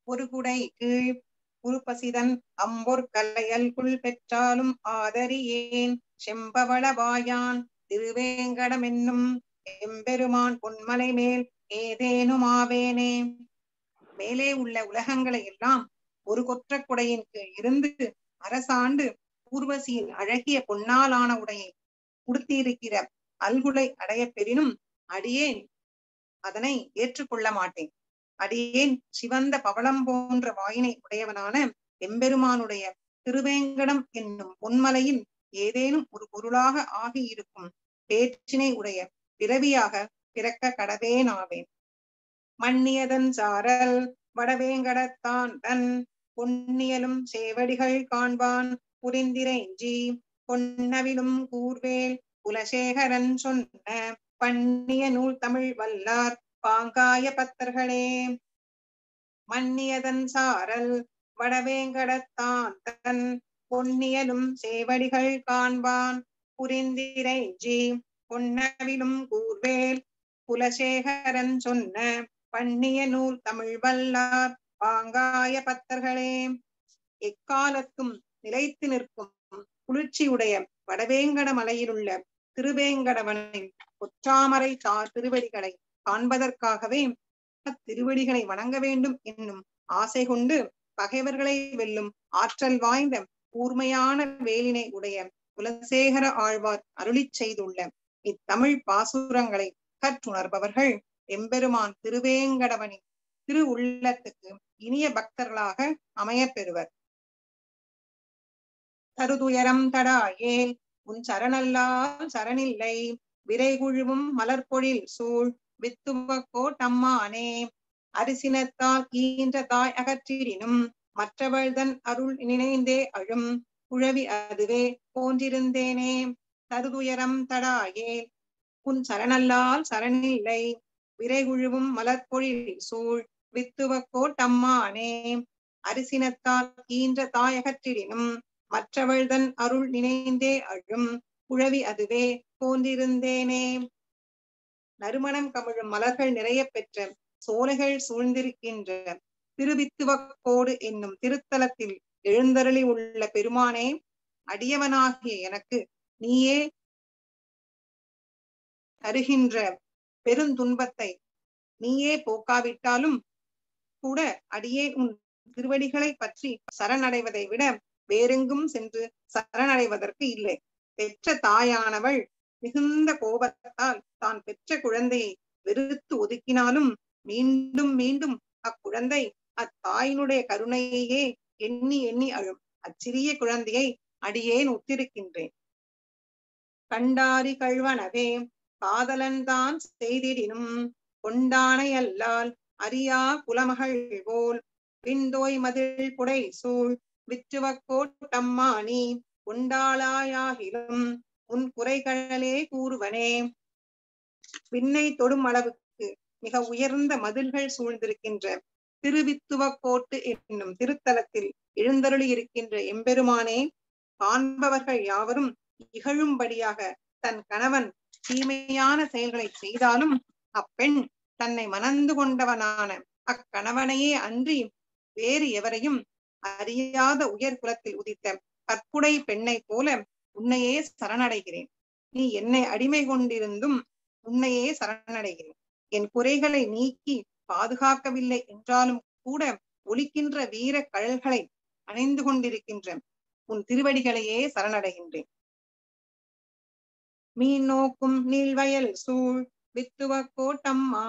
ஒரு குடை கீழ் உருப்பசிதன் அம்பொற் கலையல்குள் பெற்றாலும் ஆதரியேன் செம்பவளவாயான் திருவேங்கடம் என்னும் எம்பெருமான் பொன்மலை மேல் ஏதேனும் ஆவேனே. மேலே உள்ள உலகங்களை எல்லாம் ஒரு கொற்ற குடையின் கீழ் இருந்து அரசாண்டு ஊர்வசியின் அழகிய பொன்னாலான உடையை உடுத்தியிருக்கிற அல்குலை அடைய பெறினும் அடியேன் அதனை ஏற்றுக்கொள்ள மாட்டேன். அடியேன் சிவந்த பவளம் போன்ற வாயினை உடையவனான எம்பெருமானுடைய திருவேங்கடம் என்னும் பொன்மலையில் ஏதேனும் ஒரு பொருளாக ஆகியிருக்கும் பேச்சினை உடைய பிறவியாக பிறக்க கடவேனாவேன். மன்னியதன் சாரல் வடவேங்கடத்தான் தன் பொன்னியலும் சேவடிகள் காண்பான் புரிந்திரைஞ்சி பொன்னவிலும் கூர்வேல் குலசேகரன் சொன்ன பண்ணிய நூல் தமிழ் வல்லார் பாங்காய பத்தர்களே. மன்னியதன் சாரல் வடவேங்கடத்தான் தன் பொன்னியலும் சேவடிகள் காண்பான் புரிந்திரைஞ்சி பொன்னவிலும் கூர்வேல் குலசேகரன் சொன்ன பண்ணிய நூல் தமிழ் வல்லார் பாங்காய பத்தர்களே. எக்காலத்தும் நிலைத்து நிற்கும் குளிர்ச்சியுடைய வடவேங்கட மலையிலுள்ள திருவேங்கடவனின் பொற்றாமரை திருவடிகளை காண்பதற்காகவே அத்திருவடிகளை வணங்க வேண்டும் என்னும் ஆசை கொண்டு பகைவர்களை வெல்லும் ஆற்றல் வாய்ந்த கூர்மையான வேலினை உடைய குலசேகர ஆழ்வார் அருளி செய்துள்ள இத்தமிழ் பாசுரங்களை கற்றுணர்பவர்கள் எம்பெருமான் திருவேங்கடவனின் திரு உள்ளத்துக்கு இனிய பக்தர்களாக அமையப்பெறுவர். தருதுயரம் தடாயேல் உன் சரணல்லால் சரணில்லை விரைகுழுவும் மலர்பொழில் சூழ் வித்துவக்கோட்டம்மானே. அரிசினத்தால் ஈன்ற தாய் அகற்றிடினும் மற்றவள்தன் அருள் நினைந்தே அழும் குழவி அதுவே போன்றிருந்தேனே. தருதுயரம் தடாயேல் உன் சரணல்லால் சரணில்லை விரைகுழுவும் மலர்பொழில் சூழ் வித்துவக்கோட்டம்மானே. அரிசினத்தால் ஈன்ற தாய் அகற்றிடினும் மற்றவள்தன் அருள் நினைந்தே அழும் குழவி அதுவே போன்றிருந்தேனே. நறுமணம் கமிழும் மலர்கள் நிறைய பெற்ற சோலைகள் சூழ்ந்திருக்கின்ற திருவித்துவக்கோடு என்னும் திருத்தலத்தில் எழுந்தருளி உள்ள பெருமானே, அடியவனாகிய எனக்கு நீயே தருகின்ற பெருந்துன்பத்தை நீயே போக்காவிட்டாலும் கூட அடியேன் உன் திருவடிகளை பற்றி சரணடைவதை விட வேறெங்கும் சென்று சரணடைவதற்கு இல்லை. பெற்ற தாயானவள் மிகுந்த கோபத்தால் தான் பெற்ற குழந்தையை வெறுத்து ஒதுக்கினாலும் மீண்டும் மீண்டும் அக்குழந்தை அத்தாயினுடைய கருணையையே எண்ணி எண்ணி அழும் அச்சிறிய குழந்தையை அடியேன் ஒத்திருக்கின்றேன். கண்டாரி கழ்வனவே காதலன் தான் செய்திடினும் கொண்டானை அல்லால் அறியா குலமகள் போல் விண்டோய் மதில் புடை சூழ் விற்றுவக்கோட்டம்மானி கொண்டாளாயாகிலும் உன் குறைகளே கூறுவனே. விண்ணை தொடும் அளவுக்கு மிக உயர்ந்த மதில்கள் சூழ்ந்திருக்கின்ற திருவித்துவக்கோட்டு என்னும் திருத்தலத்தில் எழுந்தருளி இருக்கின்ற எம்பெருமானே, காண்பவர்கள் யாவரும் இகழும்படியாக தன் கணவன் தீமையான செயல்களை செய்தாலும் அப்பெண் தன்னை மணந்து கொண்டவனான அக்கணவனையே அன்றி வேறு எவரையும் அறியாத உயர் குலத்தில் உதித்த கற்புடை பெண்ணை போல உன்னையே சரணடைகிறேன். நீ என்னை அடிமை கொண்டிருந்தும் உன்னையே சரணடைகிறேன். என் குறைகளை நீக்கி பாதுகாக்கவில்லை என்றாலும் கூட ஒலிக்கின்ற வீர கழல்களை அணைந்து கொண்டிருக்கின்ற உன் திருவடிகளையே சரணடைகின்றேன். மீன் நோக்கும் நீள்வயல் சூழ் வித்துவ கோட்டம்மா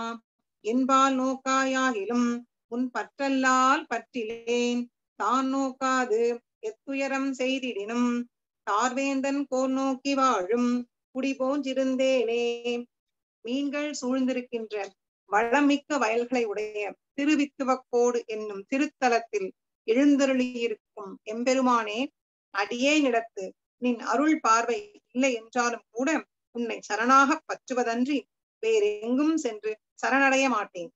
என்பால் நோக்காயாகிலும் உன் பற்றல்லால் பற்றிலேன். தான் நோக்காது எத்துயரம் செய்திடினும் தார்வேந்தன் கோர் நோக்கி வாழும் குடி போன்றிருந்தேனே. மீன்கள் சூழ்ந்திருக்கின்ற வளமிக்க வயல்களை உடைய திருவித்துவக்கோடு என்னும் திருத்தலத்தில் எழுந்தருளியிருக்கும் எம்பெருமானே, அடியேனிடத்து நின் அருள் பார்வை இல்லை என்றாலும் கூட உன்னை சரணாக பற்றுவதன்றி வேறெங்கும் சென்று சரணடைய மாட்டேன்.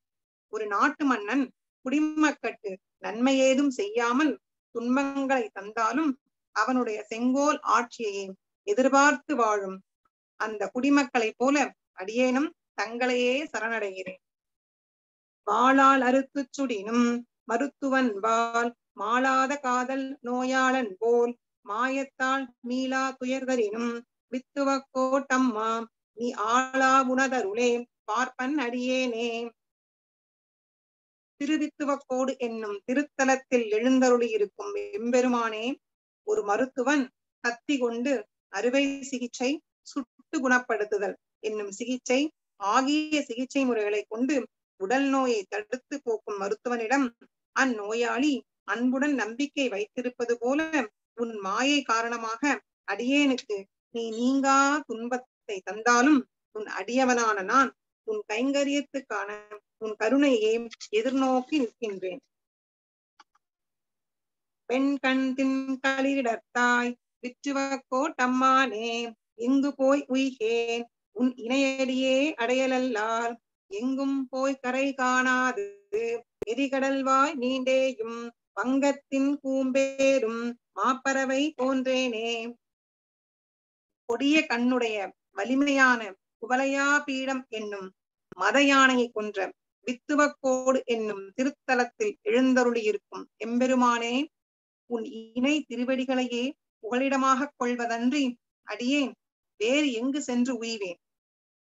ஒரு நாட்டு மன்னன் குடிமக்கட்டு நன்மை ஏதும் செய்யாமல் துன்பங்களை தந்தாலும் அவனுடைய செங்கோல் ஆட்சியையே எதிர்பார்த்து வாழும் அந்த குடிமக்களைப் போல அடியேனும் தங்களையே சரணடைகிறேன். வாளால் அறுத்து சுடினும் மருத்துவன் வாள் மாளாத காதல் நோயாளன் போல் மாயத்தால் மீளா துயர்தரினும் வித்துவ கோட்டம்மா நீ ஆளா உணதருளே பார்ப்பன் அடியேனே. திருவித்துவக்கோடு என்னும் திருத்தலத்தில் எழுந்தருளி இருக்கும் எம்பெருமானே, ஒரு மருத்துவன் கத்தி கொண்டு அறுவை சிகிச்சை, சுட்டு குணப்படுத்துதல் என்னும் சிகிச்சை ஆகிய சிகிச்சை முறைகளை கொண்டு உடல் நோயை தடுத்து போக்கும் மருத்துவனிடம் அந்நோயாளி அன்புடன் நம்பிக்கை வைத்திருப்பது போல உன் மாயை காரணமாக அடியேனுக்கு நீ நீங்கா துன்பத்தை தந்தாலும் உன் அடியவனான நான் உன் கைங்கரியத்துக்கான உன் கருணையை எதிர்நோக்கி நிற்கின்றேன். பெண் கண் தின் களிரிடத்தாய் விற்றுவ கோட்டம்மானே எங்கு போய் உய்கேன் உன் இணையடியே அடையலல்லால் எங்கும் போய் கரை காணாது எரிகடல்வாய் நீண்டேயும் வங்கத்தின் கூம்பேரும் மாப்பறவை போன்றேனே. கொடிய கண்ணுடைய வலிமையான குவலையா பீடம் என்னும் மத யானையை கொன்ற வித்துவக்கோடு என்னும் திருத்தலத்தில் எழுந்தருளி இருக்கும் எம்பெருமானே, உன் இணை திருவடிகளையே புகலிடமாக கொள்வதன்றி அடியேன் வேறு எங்கு சென்று உய்வேன்.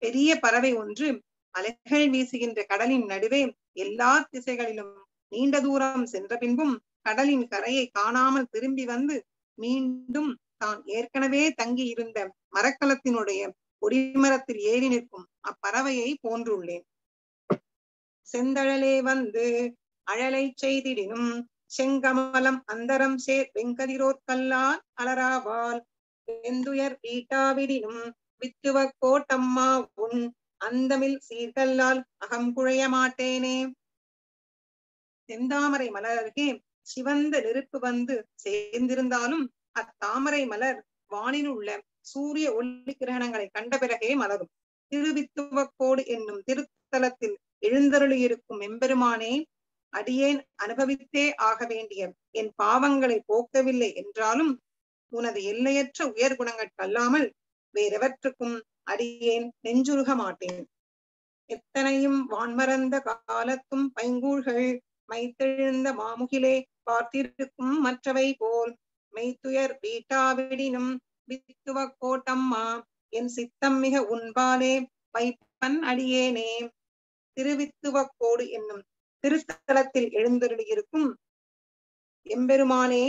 பெரிய பறவை ஒன்று அலைகள் வீசுகின்ற கடலின் நடுவே எல்லா திசைகளிலும் நீண்ட தூரம் சென்ற பின்பும் கடலின் கரையை காணாமல் திரும்பி வந்து மீண்டும் தான் ஏற்கனவே தங்கி இருந்த மரக்கலத்தினுடைய கொடிமரத்தில் ஏறி நிற்கும் அப்பறவையை போன்றுள்ளேன். செந்தழலே வந்து அழலை செய்திடினும் செங்கமலம் அந்தரம் சேர் வெங்கதிரோற்கல்லால் அலராவால் வெந்துயர் வீட்டாவிடினும் வித்துவ கோட்டம்மா உன் அந்தமில் சீர்கல்லால் அகங்குழைய மாட்டேனே. செந்தாமரை மலர் அருகே சிவந்த நெருப்பு வந்து சேர்ந்திருந்தாலும் அத்தாமரை மலர் வானில் உள்ள சூரிய ஒளி கிரகணங்களை கண்ட பிறகே மலரும். திருவித்துவக்கோடு என்னும் திருத்தலத்தில் எழுந்தருளி இருக்கும் எம்பெருமானே, அடியேன் அனுபவித்தே ஆக வேண்டிய என் பாவங்களை போக்கவில்லை என்றாலும் உனது எல்லையற்ற உயர் குணங்கட்கல்லாமல் வேறெவற்றுக்கும் அடியேன் நெஞ்சுருக மாட்டேன். எத்தனையும் வான்மறந்த காலத்தும் பைங்கூழ்கள் மைத்தெழுந்த மாமுகிலே பார்த்திருக்கும் மற்றவை போல் மெய்த்துயர் வீட்டாவிடினும் வித்துவ கோட்டம்மா என் சித்தம் மிக உன்பாலே வைப்பன் அடியேனே. திருவித்துவக்கோடு என்னும் திருத்தலத்தில் எழுந்தருளியிருக்கும் எம்பெருமானே,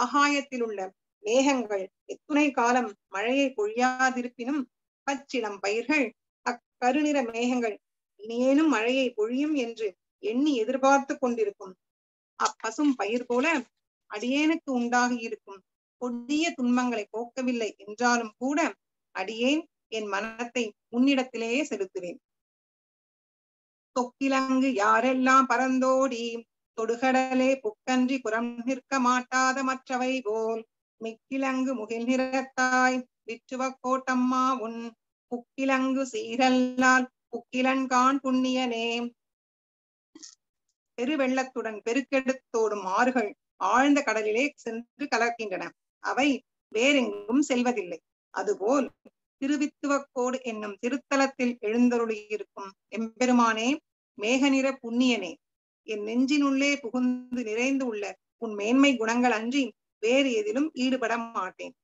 ஆகாயத்தில் உள்ள மேகங்கள் எத்துணை காலம் மழையை பொழியாதிருப்பினும் பச்சிடம் பயிர்கள் அக்கருநிற மேகங்கள் இனியேனும் மழையை பொழியும் என்று எண்ணி எதிர்பார்த்து கொண்டிருக்கும் அப்பசும் பயிர் போல அடியேனுக்கு உண்டாகி இருக்கும் கொடிய துன்பங்களை போக்கவில்லை என்றாலும் கூட அடியேன் என் மனத்தை உன்னிடத்திலேயே செலுத்துவேன். தொக்கிலங்கு யாரெல்லாம் பறந்தோடி தொடுகடலே புக்கன்றி புறம் நிற்க மாட்டாத மற்றவை போல் மிக்கிலங்கு முகில் நிறத்தாய் விற்றுவ கோட்டம்மா உன் புக்கிலங்கு சீரல்லால் புக்கிலன்கான் புண்ணியனே. பெருவெள்ளத்துடன் பெருக்கெடுத்தோடும் ஆறுகள் ஆழ்ந்த கடலிலே சென்று கலக்கின்றன. அவை வேறெங்கும் செல்வதில்லை. அதுபோல் திருவித்துவக்கோடு என்னும் திருத்தலத்தில் எழுந்தருளியிருக்கும் எம்பெருமானே, மேக நிற புண்ணியனே, என் நெஞ்சினுள்ளே புகுந்து நிறைந்து உள்ள உன் மேன்மை குணங்கள் அன்றி வேறு எதிலும் ஈடுபட மாட்டேன்.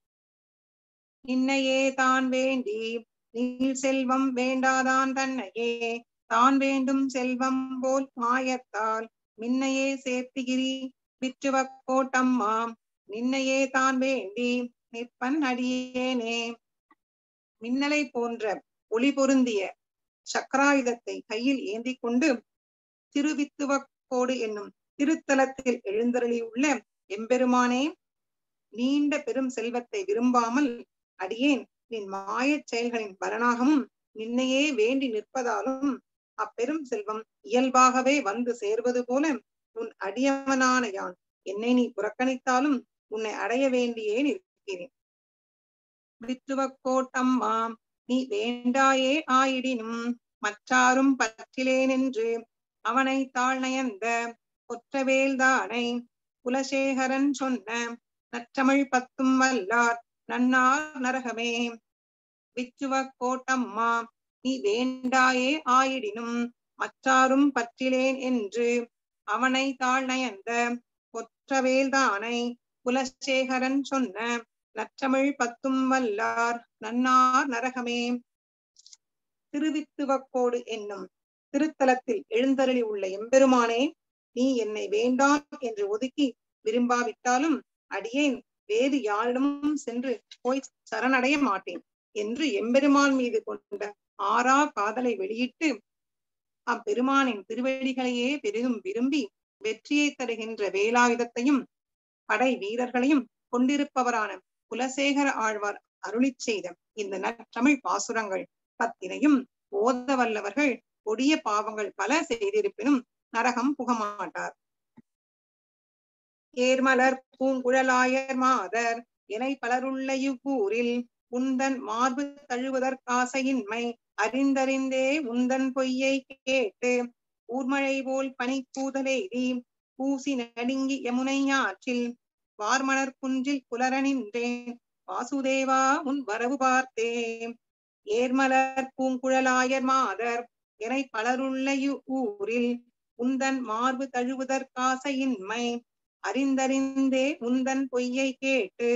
நின்னையே தான் வேண்டி நீள் செல்வம் வேண்டாதான் தன்னையே தான் வேண்டும் செல்வம் போல் மாயத்தால் மின்னையே சேர்த்துகிரி விற்றுவக்கோட்டம்மா, நின்னையே தான் வேண்டி நிற்பன் அடியேனே. மின்னலை போன்ற ஒளி பொருந்திய சக்கராயுதத்தை கையில் ஏந்தி கொண்டு திருவித்துவக்கோடு என்னும் திருத்தலத்தில் எழுந்தருளியுள்ள எம்பெருமானே, நீண்ட பெரும் செல்வத்தை விரும்பாமல் அடியேன் நின் மாயச் செயல்களின் பலனாகவும் நின்னையே வேண்டி நிற்பதாலும் அப்பெரும் செல்வம் இயல்பாகவே வந்து சேர்வது போல உன் அடியவனான யான் என்னை நீ புறக்கணித்தாலும் உன்னை அடைய வேண்டியே நிற்கிறேன். வித்துவக்கோட்டம்மா, நீ வேண்டாயே ஆயிடினும் மற்றாரும் பற்றிலேன் என்று அவனை தாழ்நயந்த ஒற்றவேல்தானை குலசேகரன் சொன்ன நற்றமிழ் பத்தும் வல்லார் நன்னார் நரகமே. வித்துவக்கோட்டம்மா, நீ வேண்டாயே ஆயிடினும் மற்றாரும் பற்றிலேன் என்று அவனை தாழ்நயந்த ஒற்றவேல்தானை குலசேகரன் சொன்ன நற்றமிழ் பத்தும் வல்லார் நன்னார் நரகமே. திருவித்துவக்கோடு என்னும் திருத்தலத்தில் எழுந்தருளி உள்ள எம்பெருமானே, நீ என்னை வேண்டாம் என்று ஒதுக்கி விரும்பாவிட்டாலும் அடியேன் வேறு யாரிடமும் சென்று போய் சரணடைய மாட்டேன் என்று எம்பெருமான் மீது கொண்ட ஆறா காதலை வெளியிட்டு அப்பெருமானின் திருவடிகளையே பெரிதும் விரும்பி வெற்றியை தருகின்ற வேலாயுதத்தையும் படை வீரர்களையும் கொண்டிருப்பவரான குலசேகர ஆழ்வார் அருளி செய்த இந்த நற்றமிழ் பாசுரங்கள் 10 ஓத வல்லவர்கள் கொடிய பாவங்கள் பல செய்திருப்பினும் நரகம் புகமாட்டார். ஏர்மலர் பூங்குழலாயர் மாதர் என பலருள்ள இவ்வூரில் உந்தன் மார்பு தழுவதற்காசையின்மை அறிந்தறிந்தே உந்தன் பொய்யை கேட்டு ஊர்மழை போல் பனிக்கூதலேறி பூசி நடுங்கி யமுனை ஆற்றில் வார்மணர் குன்றில் புலரனின்றேன் வாசுதேவா உன் வரவு பார்த்தேன். ஏர்மலர் பூங்குழலாயர் மாதர் என பலருள்ள ஊரில் உந்தன் மார்பு தழுவதற்காசையின்மை அறிந்தறிந்தே உந்தன் பொய்யை கேட்டு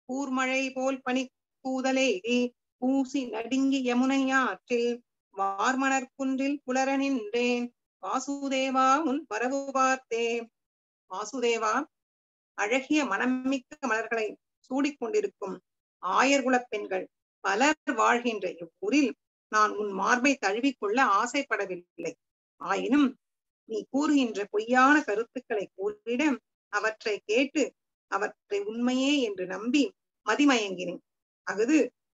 ஊர்மழை போல் பனிக்கூதலேறி பூசி நடுங்கி யமுனை ஆற்றில் வார்மணர் குன்றில் புலரனின்றேன் வாசுதேவா உன் வரவு பார்த்தேன். வாசுதேவா, அழகிய மனமிக்க மலர்களை சூடிக்கொண்டிருக்கும் ஆயர்குலப் பெண்கள் பலர் வாழ்கின்ற இவ்வூரில் நான் உன் மார்பை தழுவிக்கொள்ள ஆசைப்படவில்லை. ஆயினும் நீ கூறுகின்ற பொய்யான கருத்துக்களை கூறிட அவற்றை கேட்டு அவற்றை உண்மையே என்று நம்பி மதிமயங்கினேன். அஃது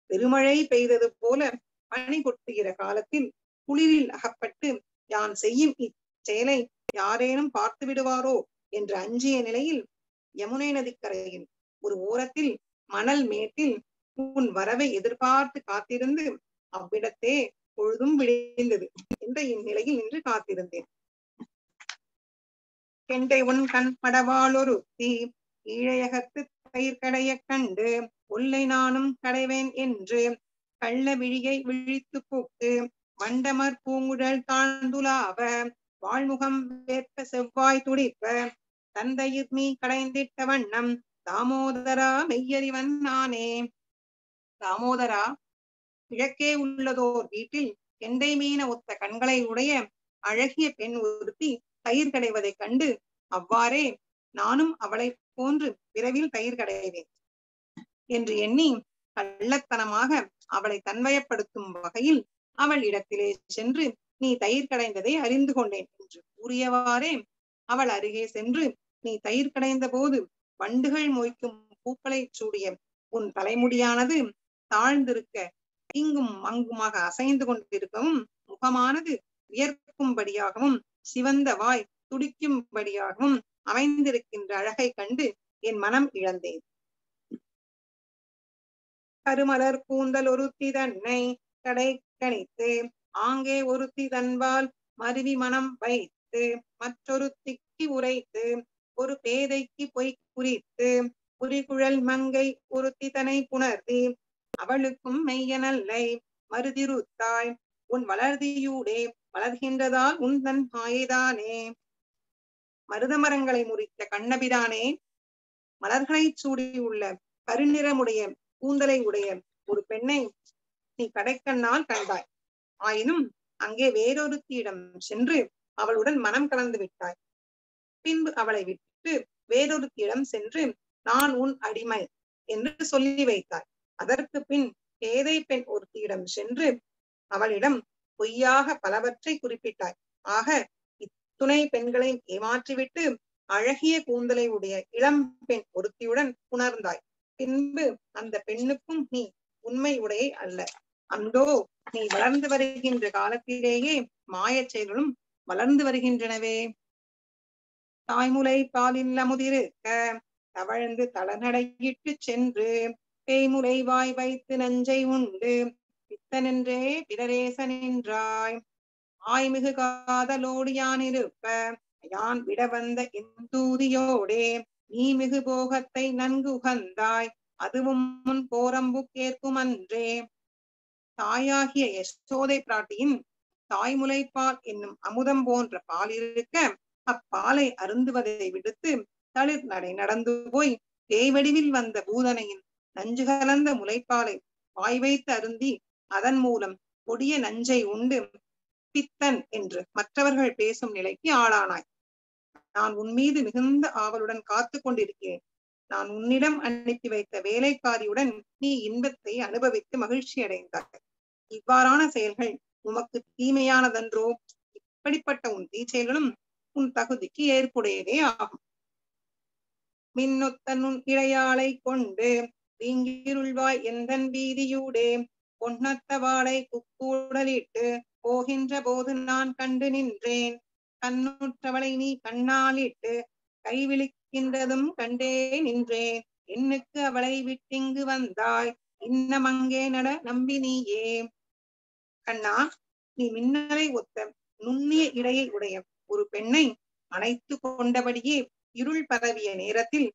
பெருமழை பெய்தது போல பனி கொட்டுகிற காலத்தில் குளிரில் அகப்பட்டு யான் செய்யும் இச்செயலை யாரேனும் பார்த்து விடுவாரோ என்று அஞ்சிய நிலையில் யமுனை நதிக்கரையில் ஒரு ஓரத்தில் மணல் மேட்டில் உன் வரவை எதிர்பார்த்து காத்திருந்து அவ்விடத்தே பொழுதும் விழிந்தது என்ற இந்நிலையில் நின்று காத்திருந்தேன். கெண்டை உன் கண் படவாளொருத்தி ஈழையகத்து பயிர் கடைய கண்டு ஒல்லை நானும் கடைவேன் என்று கள்ள விழியை விழித்து போக்கு வண்டமர் பூங்குழல் தாழ்ந்துலாவ வாழ்முகம் வேற்ப செவ்வாய் துடிப்ப தந்தையிர் நீ கடைந்திட்ட வண்ணம் தாமோதரா மெய்யறிவன் நானே. தாமோதரா, கிழக்கே உள்ளதோர் வீட்டில் கெண்டை மீன ஒத்த கண்களை உடைய அழகிய பெண் ஒருத்தி தயிர் கடைவதைக் கண்டு அவ்வாறே நானும் அவளை போன்று விரைவில் தயிர் கடைவேன் என்று எண்ணி கள்ளத்தனமாக அவளை தன்வயப்படுத்தும் வகையில் அவள் இடத்திலே சென்று நீ தயிர் கடைந்ததை அறிந்து கொண்டேன் என்று கூறியவாறே அவள் அருகே சென்று நீ தயிர் கடைந்த போது வண்டுகள் மொய்க்கும் பூக்களை சூடிய உன் தலைமுடியானது தாழ்ந்திருக்க இங்கும் அங்குமாக அசைந்து கொண்டிருக்கவும் முகமானது வியர்க்கும்படியாகவும் சிவந்த வாய் துடிக்கும்படியாகவும் அமைந்திருக்கின்ற அழகை கண்டு என் மனம் இழந்தேன். கருமலர் கூந்தல் ஒருத்தி தன்னை கடை கணித்து ஆங்கே ஒருத்தி தன்பால் மருவி மனம் வைத்து மற்றொருத்திக்கு உரைத்து ஒரு பேதைக்கு பொய் குறித்து புரிகுழல் மங்கை ஒருத்தி தனை புணர்த்தி அவளுக்கும் மெய்யனல்லை மறுதிருத்தாய் உன் வளர்தியூடே வளர்கின்றதால் உந்தன் மாயைதானே. மருதமரங்களை முறித்த கண்ணபிரானே, மலர்களை சூடியுள்ள கருநிறமுடைய கூந்தலை உடைய ஒரு பெண்ணை நீ கடைக்கண்ணால் கண்டாய். ஆயினும் அங்கே வேறொருத்தியிடம் சென்று அவளுடன் மனம் கலந்து விட்டாய். பின்பு அவளை விட்டு வேறொருத்தியிடம் சென்று நான் உன் அடிமை என்று சொல்லி வைத்தாய். அதற்கு பின் பேதை பெண் ஒருத்தியிடம் சென்று அவளிடம் பொய்யாக பலவற்றை குறிப்பிட்டாய். ஆக இத்துணை பெண்களை ஏமாற்றிவிட்டு அழகிய கூந்தலை உடைய இளம் பெண் ஒருத்தியுடன் உணர்ந்தாய். பின்பு அந்த பெண்ணுக்கும் நீ உண்மை உடையை அல்ல. அந்தோ நீ வளர்ந்து வருகின்ற காலத்திலேயே மாயச் செயல்களும் வளர்ந்து வருகின்றனவே. தாய்முலை பாலில் அமுதிருக்க தவழ்ந்து தளநடையிட்டு சென்று பேய்முலை வாய் வைத்து நஞ்சை உண்டு பித்தனென்றே பிறரேச நின்றாய். ஆய்மிகு காதலோடு யான் இருப்ப யான் விட வந்த இந்தூதியோடே நீ மிகு போகத்தை நன்கு உகந்தாய். அதுவும் முன் கோரம்பு கேட்கும் அன்றே. தாயாகிய யசோதை பிராட்டியின் தாய்முலைப்பால் என்னும் அமுதம் போன்ற பால் இருக்க அப்பாலை அருந்துவதை விடுத்து தளிர் நடை நடந்து போய் தேய்வடிவில் வந்த பூதனையின் நஞ்சு கலந்த முலைப்பாலை வாய் வைத்து அருந்தி அதன் மூலம் கொடிய நஞ்சை உண்டு பித்தன் என்று மற்றவர்கள் பேசும் நிலைக்கு ஆளானாய். நான் உன் மீது மிகுந்த ஆவலுடன் காத்து கொண்டிருக்கிறேன். நான் உன்னிடம் அனுப்பி வைத்த வேலைக்காரியுடன் நீ இன்பத்தை அனுபவித்து மகிழ்ச்சி அடைந்தாய். இவ்வாறான செயல்கள் உமக்கு தீமையானதன்றோ? இப்படிப்பட்ட உன் தீச்செயல்களும் உன் தகுதிக்கு ஏற்புடையதே ஆகும். மின்னொத்தன் உன் இடையாளை கொண்டு வீங்கிருள்வாய் எந்தன் வீதியூடே பொன்னத்த வாளை குக்கூடலிட்டு போகின்ற போது நான் கண்டு நின்றேன். கண்ணுற்றவளை நீ கண்ணாலிட்டு கைவிழிக்கின்றதும் கண்டே நின்றேன். என்னுக்கு அவளை விட்டிங்கு வந்தாய் இன்னமங்கே நட நம்பி நீயே. கண்ணா, நீ மின்னலை ஒத்த நுண்ணிய இடையை உடைய ஒரு பெண்ணை அணைத்து கொண்டபடியே இருள் பரவிய நேரத்தில்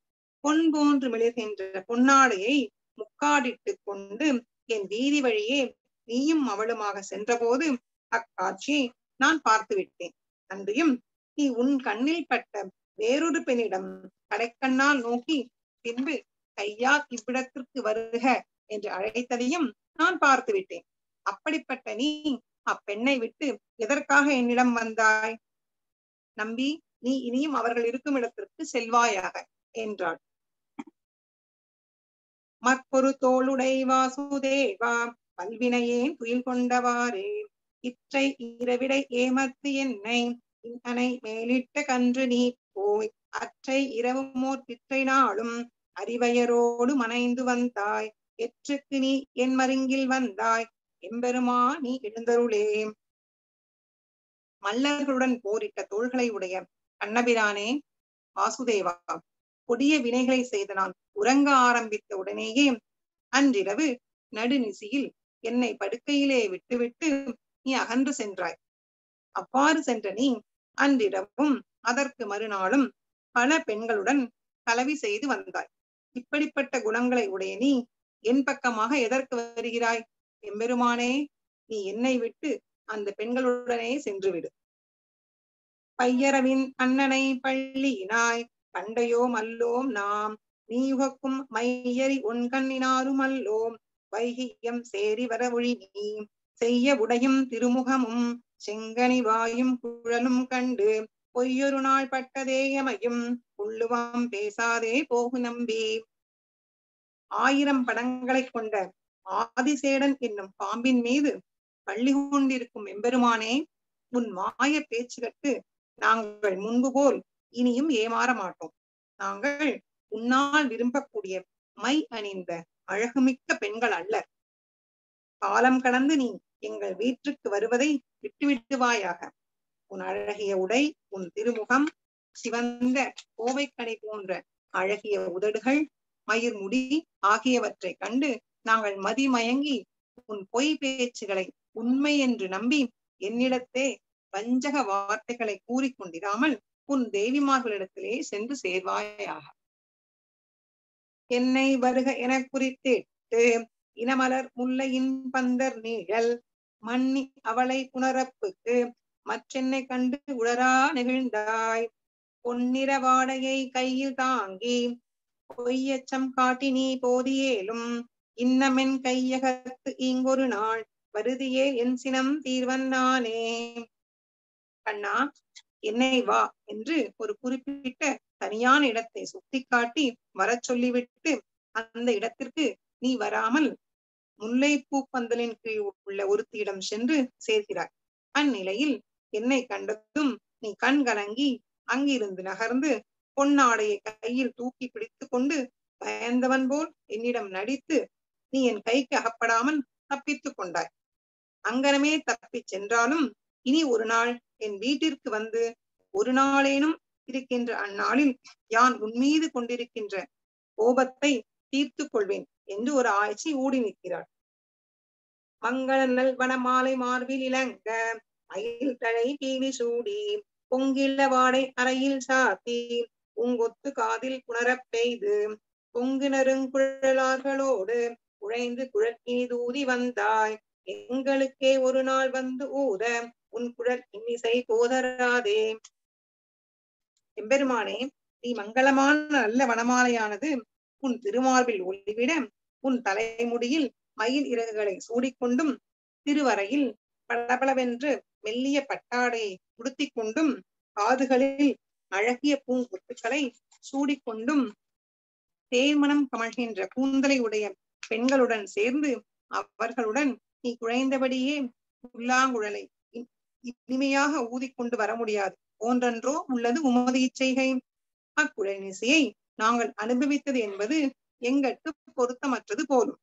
பொன் போன்று மிளிர்கின்ற பொன்னாடையை முக்காடிட்டு கொண்டு என் வீதி வழியே நீயும் அவளுமாக சென்றபோது அக்காட்சியை நான் பார்த்து விட்டேன். அன்றியும் நீ உன் கண்ணில் பட்ட வேறொரு பெண்ணிடம் கடைக்கண்ணால் நோக்கி பின்பு ஐயா இவ்விடத்திற்கு வருக என்று அழைத்ததையும் நான் பார்த்து விட்டேன். அப்படிப்பட்ட நீ அப்பெண்ணை விட்டு எதற்காக என்னிடம் வந்தாய்? நம்பி, நீ இனியும் அவர்கள் இருக்கும் இடத்திற்கு செல்வாயாக என்றாள். மற்பொரு தோளுடை வாசுதேவா பல்வினையேன் துயில் கொண்டவாறே இற்றை இரவிடை ஏமத்து என்னை அனை மேலிட்ட கன்று நீ போய் அற்றை இரவுமோர் திற்றை நாளும் அறிவயரோடு மனைந்து வந்தாய். எற்றுக்கு நீ என் மருங்கில் வந்தாய் எம்பெருமா நீ எழுந்தருளே. மல்லர்களுடன் போரிட்ட தோள்களை உடைய கண்ணபிரானே, வாசுதேவா, கொடிய வினைகளை செய்த நான் உறங்க ஆரம்பித்த உடனேயே அன்றிரவு நடுநிசியில் என்னை படுக்கையிலே விட்டுவிட்டு நீ அகன்று சென்றாய். அவ்வாறு சென்ற நீ அன்றிரவும் அதற்கு மறுநாளும் பல பெண்களுடன் கலவி செய்து வந்தாய். இப்படிப்பட்ட குணங்களை உடைய நீ என் பக்கமாக எதற்கு வருகிறாய்? எம்பெருமானே, நீ என்னை விட்டு அந்த பெண்களுடனே சென்று விடு. பையரவின் அண்ணனை பள்ளியினாய் கண்டையோம் அல்லோம் நாம் நீ யுகக்கும் மையறி ஒன் கண்ணினாரும் அல்லோம் வைகியம் சேரி வர ஒழி நீ செய்ய உடையும் திருமுகமும் செங்கனி வாயும் குழலும் கண்டு பொய்யொரு நாள் பட்டதேயமையும் உள்ளுவாம் பேசாதே போகு நம்பி. 1000 படங்களை கொண்ட ஆதிசேடன் என்னும் பாம்பின் மீது பள்ளி கொண்டிருக்கும் எம்பெருமானே, உன் மாய பேச்சு கட்டு நாங்கள் முன்பு போல் இனியும் ஏமாற மாட்டோம். நாங்கள் உன்னால் விரும்பக்கூடிய மை அணிந்த அழகுமிக்க பெண்கள் அல்ல. காலம் கடந்து நீ எங்கள் வீட்டுக்கு வருவதை விட்டுவிடுவாயாக. உன் அழகிய உடை, உன் திருமுகம், சிவந்த கோவைக்கடை போன்ற அழகிய உதடுகள், மயிர் முடி ஆகியவற்றை கண்டு நாங்கள் மதிமயங்கி உன் பொய் பேச்சுகளை உண்மை என்று நம்பி என்னிடத்தே வஞ்சக வார்த்தைகளை கூறிக்கொண்டிராமல் உன் தேவிமார்களிடத்திலே சென்று சேர்வாயாக. என்னை வருக என குறித்திட்டு இனமலர் முல்லையின் பந்தர் நீழல் மன்னி அவளை புனரப்புக்கு மற்றென்னை கண்டு உளரா நெகிழ்ந்தாய். பொன்னிற வாடையை கையில் தாங்கி பொய்யச்சம் காட்டி நீ போதியேலும் இன்னமென் கையகத்து இங்கொரு நாள் வருதியே என் சினம் தீர்வன் நானே. கண்ணா, என்னை வா என்று ஒரு குறிப்பிட்ட தனியான இடத்தை சுட்டிக்காட்டி வரச் சொல்லிவிட்டு அந்த இடத்திற்கு நீ வராமல் முல்லைப்பூ பந்தலின் கீழ் உள்ள ஒருத்தியிடம் சென்று சேர்கிறாய். அந்நிலையில் என்னை கண்டதும் நீ கண் கலங்கி அங்கிருந்து நகர்ந்து பொன்னாடையை கையில் தூக்கி பிடித்து கொண்டு பயந்தவன் போல் என்னிடம் நடித்து நீ என் கைக்கு அகப்படாமல் தப்பித்துக் கொண்டாய். அங்கனமே தப்பிச் சென்றாலும் இனி ஒரு நாள் என் வீட்டிற்கு வந்து ஒரு நாளேனும் இருக்கின்ற அந்நாளில் யான் உன்மீது கொண்டிருக்கின்ற கோபத்தை தீர்த்து கொள்வேன் என்று ஒரு ஆய்ச்சி ஊடி நிற்கிறாள். மங்கள நல் வனமாலை மார்பில் இளங்க மயில் தழை பீலி சூடி பொங்கில வாடை அறையில் சாத்தி பூங்கொத்து காதில் புணரப் பெய்து பொங்கு நறுங்குழலார்களோடு குழைந்து குழற்கினி தூதி வந்தாய். எங்களுக்கே ஒரு நாள் வந்து ஊத உன் குழல் இன்னிசை போதராதே. எம்பெருமானே, நீ மங்களமான நல்ல வனமாலையானது உன் திருமார்பில் ஒளிவிட உன் தலைமுடியில் மயில் இறகுகளை சூடிக்கொண்டும் திருவரையில் பளபளவென்று மெல்லிய பட்டாடையை உடுத்திக் கொண்டும் காதுகளில் அழகிய பூங்கொத்துக்களை சூடிக்கொண்டும் தேர்மணம் கமழ்கின்ற கூந்தலை உடைய பெண்களுடன் சேர்ந்து அவர்களுடன் நீ குழைந்தபடியே புல்லாங்குழலை இனிமையாக ஊதிக்கொண்டு வர முடியாது போன்றன்றோ உள்ளது உமது இச்சைகை. அக்குழலிசையை நாங்கள் அனுபவித்தது என்பது எங்கட்கு பொருத்தமற்றது போலும்.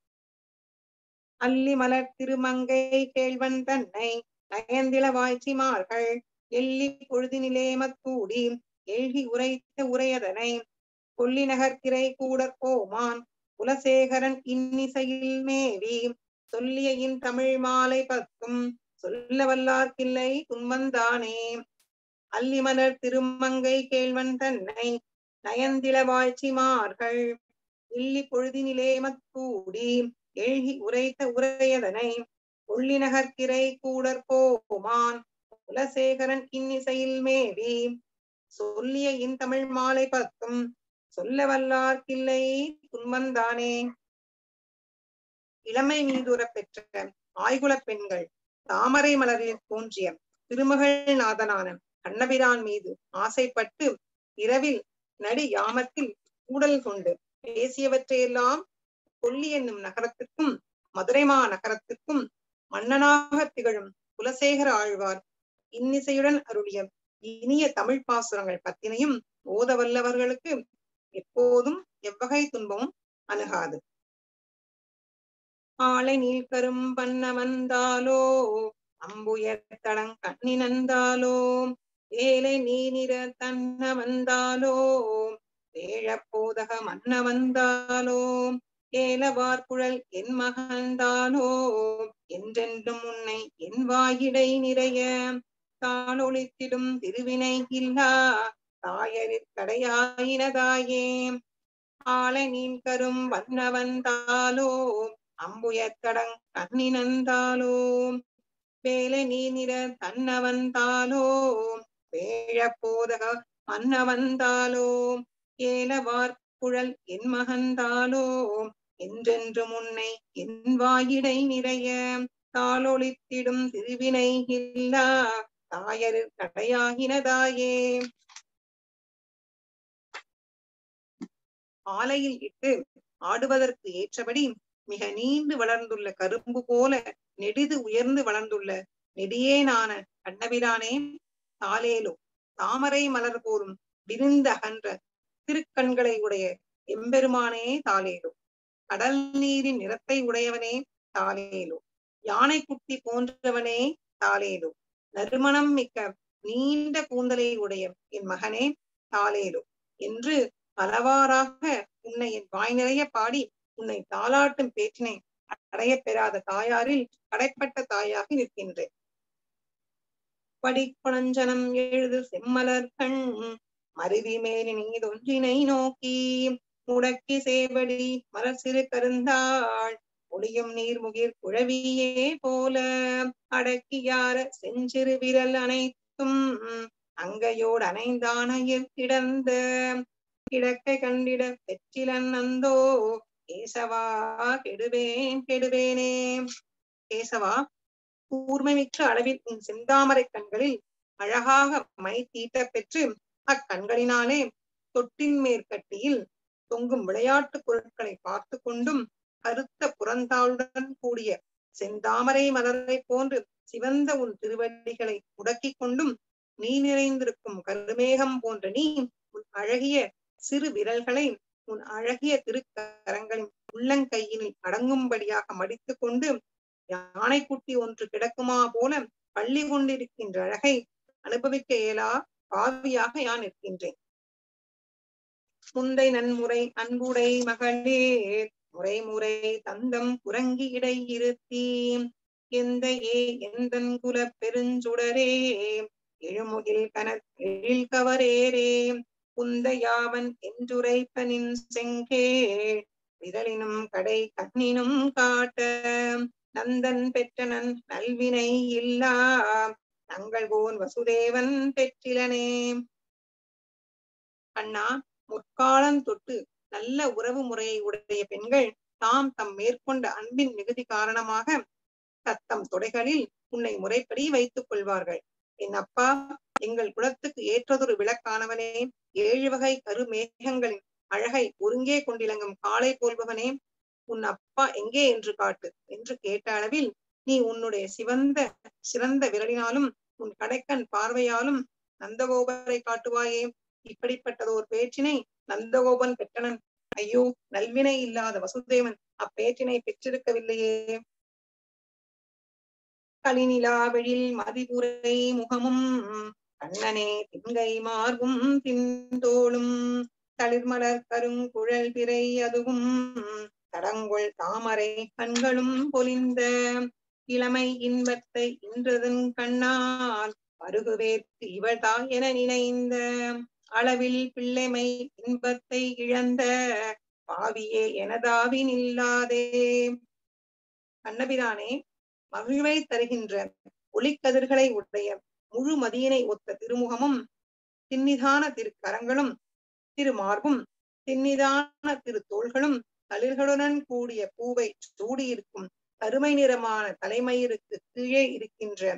அல்லி மலர் திருமங்கை கேழ்வன் தன்னை நயந்தில வாய்ச்சிமார்கள் எள்ளி பொழுதினிலே மத்தூடி எழுகி உரைத்த உரையதனை கொல்லி நகர்கிரை கூடற் கோமான் குலசேகரன் இன்னிசையில் மேவி சொல்லிய இன் தமிழ் மாலை பத்தும் சொல்ல வல்லார்க்கில்லை துன்பந்தானே. அல்லிமலர் திருமங்கை கேழ்வன் தன்னை நயந்தில வாய்ச்சிமார்கள் எள்ளி பொழுதினிலே மத்தூடி எழுகி உரைத்த உரையதனை கொல்லி நகர்கிரை கூடற் கோமான் குலசேகரன் இன்னிசையில் மேவி சொல்லிய இன் தமிழ் மாலை பத்தும் சொல்ல வல்லார்க்கில்லை துன்பந்தானே. இளமை மீதுற பெற்ற ஆய்குலப் பெண்கள் தாமரை மலரில் தோன்றிய திருமகள் நாதனான கண்ணபிரான் மீது ஆசைப்பட்டு இரவில் நடி யாமத்தில் கூடல் கொண்டு பேசியவற்றையெல்லாம் கொல்லி என்னும் நகரத்திற்கும் மதுரைமா நகரத்திற்கும் மன்னனாக திகழும் குலசேகர ஆழ்வார் இன்னிசையுடன் அருளிய இனிய தமிழ் பாசுரங்கள் பத்தினையும் ஓத வல்லவர்களுக்கு எப்போதும் எவ்வகை துன்பமும் அணுகாது. ஆளை நீள்கரும் பண்ண வந்தாலோ அம்புயர் தடங் கண்ணி நந்தாலோ ஏழை நீநிற தன்ன வந்தாலோ வேழப்போதக மன்ன வந்தாலோ ஏலவார்குழல் என் மகந்தாலோ என்றென்றும் உன்னை என் வாயிடை நிறைய தாளொழித்திடும் திருவினை இல்லா தாயரிற் கடையாயினதாயே. ஆளை நீள்கரும் வண்ண வந்தாலோ அம்புயத்தடங் கண்ணி நந்தாலோ வேலை நீநிற தன்ன வந்தாலோ வேழப்போதக மன்ன வந்தாலோ ஏலவார்குழல் என் மகந்தாலோ என்றென்றும் உன்னை என் வாயிடை நிறைய தாளொழித்திடும் திருவினை இல்லா தாயரிற் கடையாகினதாயே. ஆலையில் இட்டு ஆடுவதற்கு ஏற்றபடி மிக நீண்டு வளர்ந்துள்ள கரும்பு போல நெடிது உயர்ந்து வளர்ந்துள்ள நெடியேனான கண்ணபிரானே தாலேலோ. தாமரை மலர் போலும் விரிந்த அகன்ற திருக்கண்களை உடைய எம்பெருமானே தாலேலோ. கடல் நீரின் நிறத்தை உடையவனே தாலேலோ. யானை குட்டி போன்றவனே தாலேலோ. நறுமணம் மிக்க நீண்ட கூந்தலை உடைய என் மகனே தாலேலோ என்று பலவாறாக உன்னை என் வாய் நிறைய பாடி உன்னை தாளாட்டும் பேற்றினை அடைய பெறாத தாயாரில் கடைப்பட்ட தாயாக நிற்கின்றேன். படிப்பணஞ்சனம் எழுது செம்மலர் கண் மருவி மேலி நீதொன்றினை நோக்கி முடக்கி சேவடி மலர் சிறு கருந்தாள் ஒளியும் நீர்முகிர் குழவியே போல அடக்கியார செஞ்சிறு விரல் அனைத்தும் அங்கையோடு அணைந்தானையில் கிடந்த கிடக்கை கண்டிட பெற்றிலன் அந்தோ கேசவா கெடுவேனே. கேசவா, கூர்மைமிக்க அளவில் உன் செந்தாமரை கண்களில் அழகாக மை தீட்ட பெற்று அக்கண்களினாலே தொட்டின் மேற்கட்டியில் தொங்கும் விளையாட்டு பொருட்களை பார்த்து கொண்டும் கருத்த புறந்தாளுடன் கூடிய செந்தாமரை மலரை போன்று சிவந்த உன் திருவடிகளை முடக்கிக் கொண்டும் நீ நிறைந்திருக்கும் கருமேகம் போன்ற நீ உன் அழகிய சிறு விரல்களை உன் அழகிய திருக்கரங்களின் உள்ளங்கையினில் அடங்கும்படியாக மடித்து கொண்டு யானைக்குட்டி ஒன்று கிடக்குமா போல பள்ளி கொண்டிருக்கின்ற அழகை அனுபவிக்க இயலா பாவியாக யான் இருக்கின்றேன். முந்தை நன்முறை அன்புடை மகளே, முறை முறை தந்தம் குரங்கி இடை இருத்தி எந்த எந்தன் குல பெருஞ்சுடரே எழுமுகில் கனல் கவரேரே குந்தையாவன் என்றுரைப்பனின் செங்கே விரலினும் கடை கண்ணினும் காட்ட நந்தன் பெற்றனன் நல்வினை இல்லா தங்கள் போன் வசுதேவன் பெற்றிலனே. அண்ணா, முற்காலம் தொட்டு நல்ல உறவு முறையை உடைய பெண்கள் தாம் தம் மேற்கொண்ட அன்பின் மிகுதி காரணமாக தத்தம் தொடைகளில் உன்னை முறைப்படி வைத்துக் கொள்வார்கள். என் அப்பா, எங்கள் குலத்துக்கு ஏற்றதொரு விளக்கானவனே, 7 வகை கருமேகங்களின் அழகை ஒருங்கே கொண்டிலங்கும் காளை போல்பவனே, உன் அப்பா எங்கே என்று காட்டு என்று கேட்ட அளவில் நீ உன்னுடைய சிறந்த விரலினாலும் உன் கடைக்கண் பார்வையாலும் நந்தகோபரை காட்டுவாயே. இப்படிப்பட்டதோர் பேற்றினை நந்தகோபன் பெற்றனன். ஐயோ, நல்வினை இல்லாத வசுதேவன் அப்பேற்றினை பெற்றிருக்கவில்லையே. களிநிலாவெழில் மதிபுரை முகமும் கண்ணனே திங்கை மார்பும் தின்தோளும் தளிர்மலர் கருங்குழல் பிறை அதுவும் தடங்கொள் தாமரை கண்களும் பொலிந்த இளமை இன்பத்தை இன்றதன் கண்ணால் பருகுவேற்கு இவள்தா என நினைந்த அளவில் பிள்ளைமை இன்பத்தை இழந்த பாவியே எனதாவின் இல்லாதே. கண்ணபிரானே, மகிழ்வை தருகின்ற ஒளிக்கதிர்களை உடைய முழு மதியினை ஒத்த திருமுகமும் தின்னிதான திருக்கரங்களும் திருமார்பும் தின்னிதான திருத்தோள்களும் தளிர்களுடன் கூடிய பூவை சூடியிருக்கும் கருமை நிறமான தலைமயிருக்கு கீழே இருக்கின்ற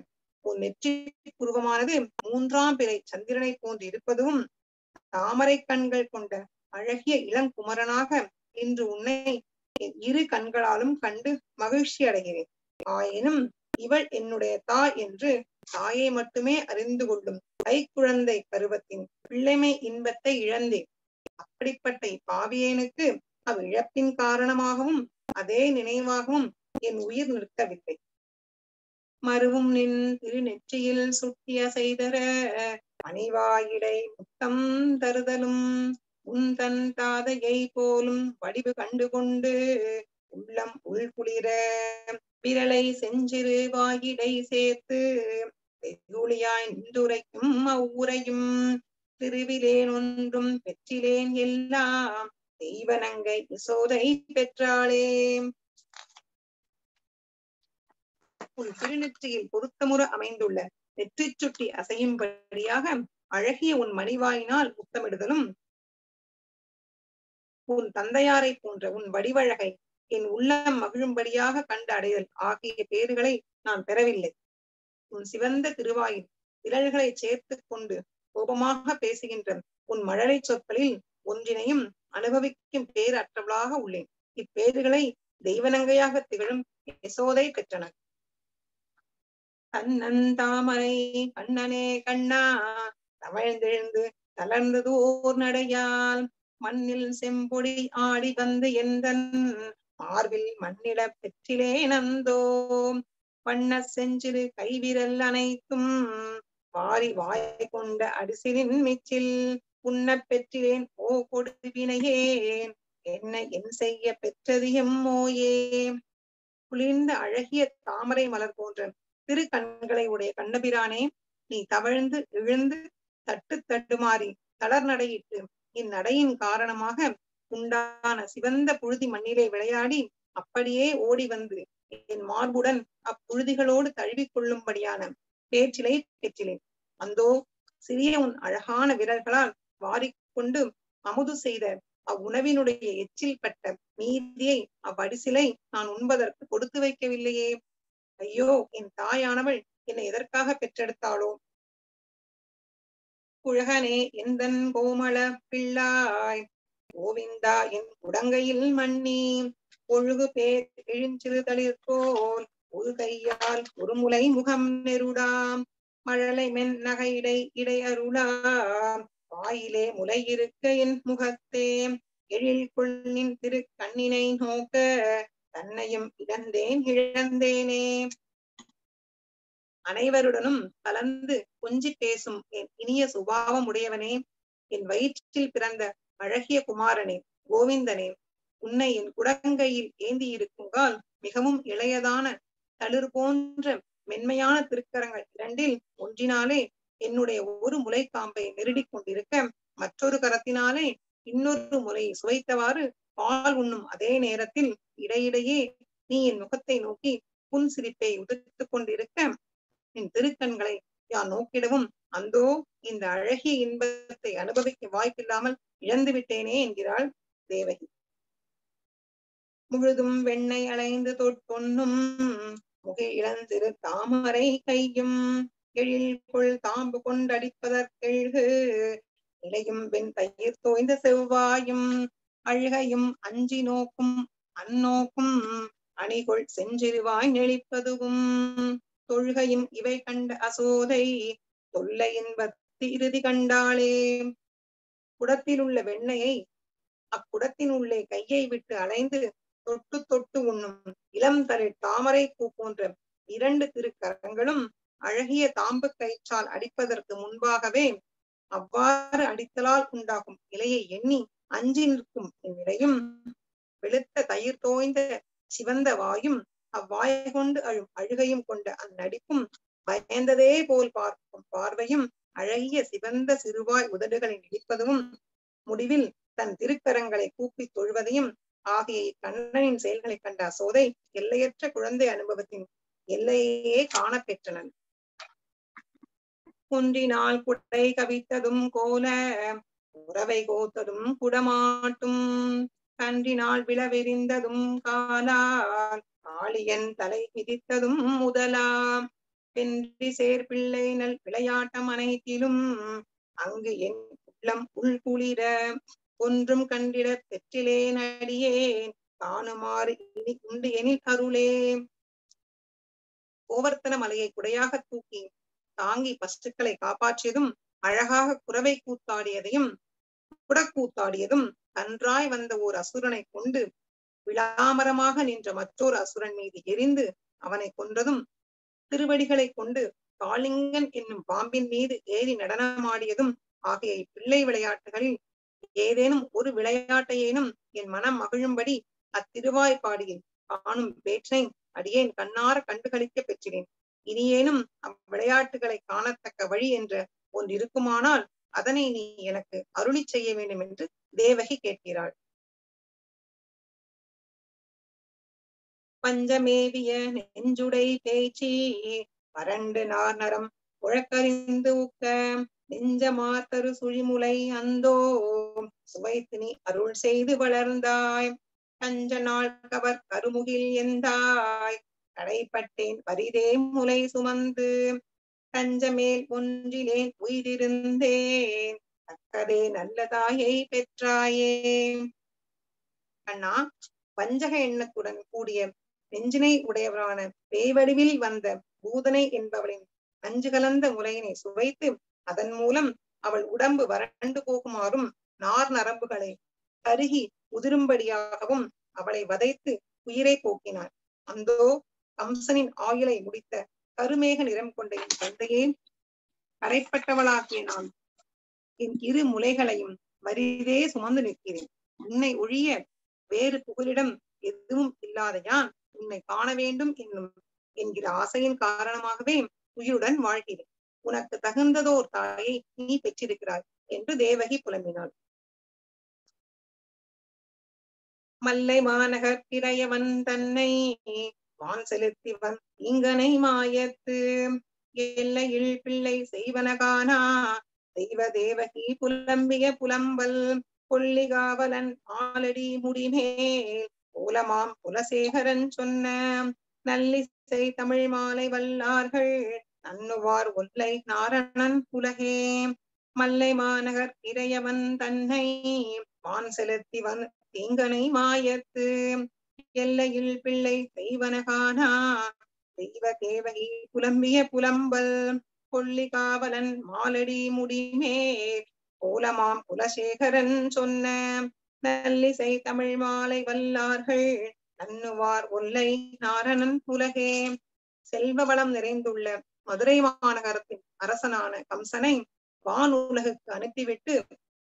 உன் நெற்றி புருவமானது 3ஆம் பிறை சந்திரனை போன்று இருப்பதும் தாமரை கண்கள் கொண்ட அழகிய இளங்குமரனாக இன்று உன்னை என் 2 கண்களாலும் கண்டு மகிழ்ச்சி அடைகிறேன். ஆயினும் இவள் என்னுடைய தாய் என்று தாயை மட்டுமே அறிந்து கொள்ளும் கைக்குழந்தை பருவத்தின் பிள்ளைமை இன்பத்தை இழந்தேன். அப்படிப்பட்ட இப்பாவியனுக்கு அவ்விழப்பின் காரணமாகவும் அதே நினைவாகவும் என் உயிர் நிற்கவில்லை. மருவும் நின் திருநெற்றியில் சுட்டிய செய்தர மணிவாயிடை முத்தம் தருதலும் உன் தன் தாதையை போலும் வடிவு கண்டுகொண்டு உள்ளம் உள்குளிர விரலை செஞ்சிறு வாயிடை சேர்த்து வெகுளியாய் நின்றுரைக்கும் அவ்வுரையும் திருவிலேன் ஒன்றும் பெற்றிலேன் எல்லாம் தெய்வனங்கை யசோதை பெற்றாளே. உன் திருநெற்றியில் பொருத்தமுற அமைந்துள்ள நெற்றி சுட்டி அசையும்படியாக அழகிய உன் மணிவாயினால் முத்தமிடுதலும் உன் தந்தையாரை போன்ற உன் வடிவழகை என் உள்ளம் மகிழும்படியாக கண்டு அடைதல் ஆகிய பேறுகளை நான் பெறவில்லை. உன் சிவந்த திருவாயில் விரல்களை சேர்த்து கொண்டு கோபமாக பேசுகின்ற உன் மழலை சொற்களில் ஒன்றினையும் அனுபவிக்கும் பேர் அற்றவளாக உள்ளேன். இப்பேறுகளை தெய்வநங்கையாக திகழும் யசோதை பெற்றனர். கண்ணன் தாமரை கண்ணனே கண்ணா தவழ்ந்தெழுந்து தளர்ந்ததோர் நடையால் மண்ணில் செம்பொடி ஆடி வந்து எந்தன் மார்பில் மண்ணிட பெற்றிலே நந்தோ வண்ண செஞ்சிறு கைவிரல் அனைத்தும் வாரி வாய் கொண்ட அடிசிலின் மிச்சில் உண்ண பெற்றிலேன் ஓ கொடுவினையேன் என்ன என் செய்ய பெற்றது எம்மோயே. குளிர்ந்த அழகிய தாமரை மலர் போன்ற திரு கண்களை உடைய கண்ணபிரானே, நீ தவழ்ந்து எழுந்து தட்டு தட்டுமாறி தளர் நடையிட்டு இந்நடையின் காரணமாக உண்டான சிவந்த புழுதி மண்ணிலே விளையாடி அப்படியே ஓடி வந்து என் மார்புடன் அப்புழுதிகளோடு தழுவிக் கொள்ளும்படியான பேச்சிலை பெற்றிலேன். அந்தோ சிறிய உன் அழகான விரல்களால் வாரிக்கொண்டு அமுது செய்த அவ்வுணவினுடைய எச்சில் பட்ட மீதியை அவ்வடிசிலை நான் உண்பதற்கு கொடுத்து வைக்கவில்லையே. ஐயோ, என் தாயானவள் என்னை எதற்காக பெற்றெடுத்தாளோ? குழகனே எந்தன் கோமள பிள்ளாய், கோவிந்தா என் உடங்கையில் மண்ணி, ஒழுகு பேர் எழுஞ்சிறு தளிர்போல் ஒரு கையால் ஒரு முலை முகம் நெருடாம், மழலை மென் நகையிடை இடை அருளாம், வாயிலே முலை இருக்க என் முகத்தே, எழில் கொள்ளின் திரு கண்ணினை நோக்க தன்னையும் இழந்தேனே. அனைவருடனும் கலந்து கொஞ்சி பேசும் என் இனிய சுபாவம் உடையவனே, என் வயிற்றில் பிறந்த அழகிய குமாரனே, கோவிந்தனே, உன்னை என் குடங்கையில் ஏந்தி இருக்குங்கால் மிகவும் இளையதான தளிர் போன்ற மென்மையான திருக்கரங்கள் இரண்டில் ஒன்றினாலே என்னுடைய ஒரு முளைக்காம்பை நெருடிக் கொண்டிருக்க, மற்றொரு கரத்தினாலே இன்னொரு முலையை சுவைத்தவாறு பால் உண்ணும் அதே நேரத்தில் இடையிடையே நீ என் முகத்தை நோக்கி புன் சிரிப்பை உதிர்த்துக் கொண்டிருக்க, என் திருக்கண்களை யான் நோக்கிடவும் அந்தோ இந்த அழகிய இன்பத்தை அனுபவிக்க வாய்ப்பில்லாமல் இழந்து விட்டேனே என்கிறாள் தேவகி. முழுதும் வெண்ணெய் அலைந்து தொட்பொன்னும் முகில் இளந்திரு தாமரை கையும், எழில் கொள் தாம்பு கொண்டடிப்பதற்கெழ்கு நிலையும் வெண் தயிர் தோய்ந்த செவ்வாயும், அழுகையும் அஞ்சி நோக்கும் அந்நோக்கும் அணிகொள் செஞ்சிருவாய் நெளிப்பதுவும், தொழுகையும் இவை கண்ட அசோதை தொல்லை இன்பத்து இறுதி கண்டாளே. குடத்தில் உள்ள வெண்ணையை அக்குடத்தின் உள்ளே கையை விட்டு அலைந்து தொட்டு தொட்டு உண்ணும் இளம் தளிர் தாமரை பூ போன்ற இரண்டு திருக்கரங்களும் அழகிய தாம்பு கயிற்றால் அடிப்பதற்கு முன்பாகவே அவ்வாறு அடித்தலால் உண்டாகும் இலையை எண்ணி அஞ்சி நிற்கும் இந்நிலையும், வெளுத்த தயிர் தோய்ந்த சிவந்த வாயும் அவ்வாய் கொண்டு அழும் அழுகையும் கொண்ட அந்நடிப்பும், பயந்ததே போல் பார்க்கும் பார்வையும், அழகிய சிவந்த சிறுவாய் உதடுகளின் இடிப்பதும், முடிவில் தன் திருக்கரங்களை கூப்பி தொழுவதையும் ஆகிய கண்ணனின் செயல்களை கண்ட அசோதை எல்லையற்ற குழந்தை அனுபவத்தின் எல்லையே காண பெற்றனன். குன்றினால் குடை கவித்ததும் கோல உறவை கோத்ததும் குடமாட்டும், கன்றினால் விளவெறிந்ததும் காலால் காளியன் தலை மிதித்ததும் முதலாம், வென்றி சேர் பிள்ளை நல் விளையாட்டம் அனைத்திலும் அங்கு என் உள்ளம் உள்குளிர, ஒன்றும் கண்டிட பெற்றிலேன் அடியேன் காணுமாறு இனி உண்டு எனில் அருளே. கோவர்த்தன மலையை குடையாக தூக்கி தாங்கி பசுக்களை காப்பாற்றியதும், அழகாக குறவை கூத்தாடியதையும் குடக்கூத்தாடியதும், கன்றாய் வந்த ஓர் அசுரனை கொண்டு விளாமரமாக நின்ற மற்றொரு அசுரன் மீது எரிந்து அவனை கொன்றதும், திருவடிகளை கொண்டு காளிங்கன் என்னும் பாம்பின் மீது ஏறி நடனமாடியதும் ஆகிய பிள்ளை விளையாட்டுகளில் ஏதேனும் ஒரு விளையாட்டையேனும் என் மனம் மகிழும்படி அத்திருவாய்ப்பாடியில் காணும் பேற்றினை அடியேன் கண்ணார கண்டுகளிக்க பெற்றினேன். இனியேனும் அவ்விளையாட்டுகளை காணத்தக்க வழி என்ற ஒன்று இருக்குமானால் அதனை நீ எனக்கு அருளி செய்ய வேண்டும் என்று தேவகி கேட்கிறாள். பஞ்சமேவிய நெஞ்சுடை பேச்சி வறண்டு நார் நரம் உழக்கறிந்து ஊக்க, நெஞ்ச மாத்தரு சுழிமுலை அந்தோ சுவைத்து நீ அருள் செய்து வளர்ந்தாய், கஞ்ச நாள் கவர் கருமுகில் எந்தாய் தடைப்பட்டேன் பரிதே முலை சுமந்து, கஞ்சமேல் ஒன்றிலேன் உயிரிருந்தேன் தக்கதே நல்லதாயை பெற்றாயே. அண்ணா, வஞ்சக எண்ணத்துடன் கூடிய நெஞ்சினை உடையவரான பேய்வடிவில் வந்த பூதனை என்பவளின் நஞ்சு கலந்த முலையினை சுவைத்து அதன் மூலம் அவள் உடம்பு வறண்டு போகுமாறும் நார் நரம்புகளை கருகி உதிரும்படியாகவும் அவளை வதைத்து உயிரை போக்கினார். அந்தோ கம்சனின் ஆயுளை முடித்த கருமேக நிறம் கொண்ட என் தந்தையே, கரைப்பட்டவளாகிய நான் என் இரு முலைகளையும் வரிதே சுமந்து நிற்கிறேன். உன்னை ஒழிய வேறு புகலிடம் எதுவும் இல்லாத யான் உன்னை காண வேண்டும் என்கிற ஆசையின் காரணமாகவே உயிருடன் வாழ்கிறேன். உனக்கு தகுந்ததோர் தாயை நீ பெற்றிருக்கிறாய் என்று தேவகி புலம்பினாள். மல்லை மாநகர் இறையவன் தன்னை வான் செலுத்திவன் இங்கனை மாயத்து எல்லையில் பிள்ளை செய்வனகானா தெய்வ தேவகி புலம்பிய புலம்பல் கொல்லிகாவலன் ஆலடி முடிமேல் கோலமாம் குலசேகரன் சொன்ன நல்லிசை தமிழ் மாலை வல்லார்கள் நன்னுவார் ஒல்லை நாரணன் உலகே மல்லை மாநகர் இறையவன் தன்னை வான் செலுத்தி வன் தீங்கனை மாயத்து எல்லையில் பிள்ளை செய்வனகானா தெய்வ தேவகி புலம்பிய புலம்பல் கொல்லிகாவலன் மாலடி முடிமேல் கோலமாம் குலசேகரன் சொன்ன நல்லிசை தமிழ் மாலை வல்லார்கள் நன்னுவார் ஒல்லை நாரணன் உலகே செல்வ வளம் நிறைந்துள்ள மதுரை மாநகரத்தின் அரசனான கம்சனை வானுலகுக்கு அனுப்பிவிட்டு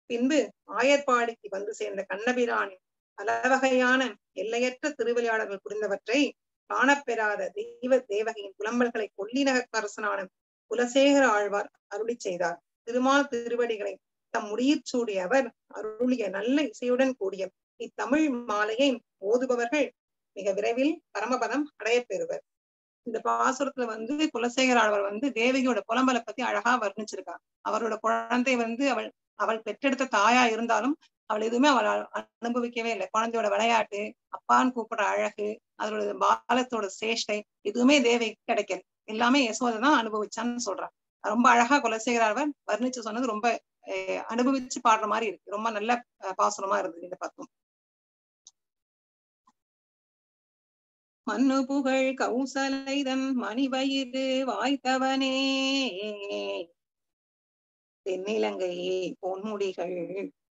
பின்பு ஆயர்பாடிக்கு வந்து சேர்ந்த கண்ணபிரானின் பலவகையான எல்லையற்ற திருவிளையாடல்கள் புரிந்தவற்றை காணப்பெறாத தெய்வ தேவகையின் புலம்பல்களை கொல்லிநகர் அரசனான குலசேகர ஆழ்வார் அருளி செய்தார். திருமால் திருவடிகளை தம் முடியிற் சூடிய அவர் அருளிய நல்ல இசையுடன் கூடிய இத்தமிழ் மாலையை ஓதுபவர்கள் மிக விரைவில் பரமபதம் அடைய பெறுவர். இந்த பாசுரத்துல குலசேகர ஆழ்வார் தேவகியோட புலம்பலை பத்தி அழகா வர்ணிச்சிருக்கார். அவரோட குழந்தை அவள் பெற்றெடுத்த தாயா இருந்தாலும் அவள் எதுவுமே அவள் அனுபவிக்கவே இல்லை. குழந்தையோட விளையாட்டு, அப்பான்னு கூப்பிடுற அழகு, அதோட பாலத்தோட சேஷ்டை எதுவுமே தேவகிக்கு கிடைக்கல. எல்லாமே யசோதை தான் அனுபவிச்சான்னு சொல்றான். ரொம்ப அழகா குலசேகர ஆழ்வார் வர்ணிச்சு சொன்னது ரொம்ப அனுபவிச்சு பாடுற மாதிரி இருக்கு. ரொம்ப நல்ல பாசுரமா இருந்தது இந்த பத்தும். மண்ணு புகழ் கௌசலைதன் மணிவயிறு வாய்த்தவனே தென்னிலங்கை பொன்முடிகள்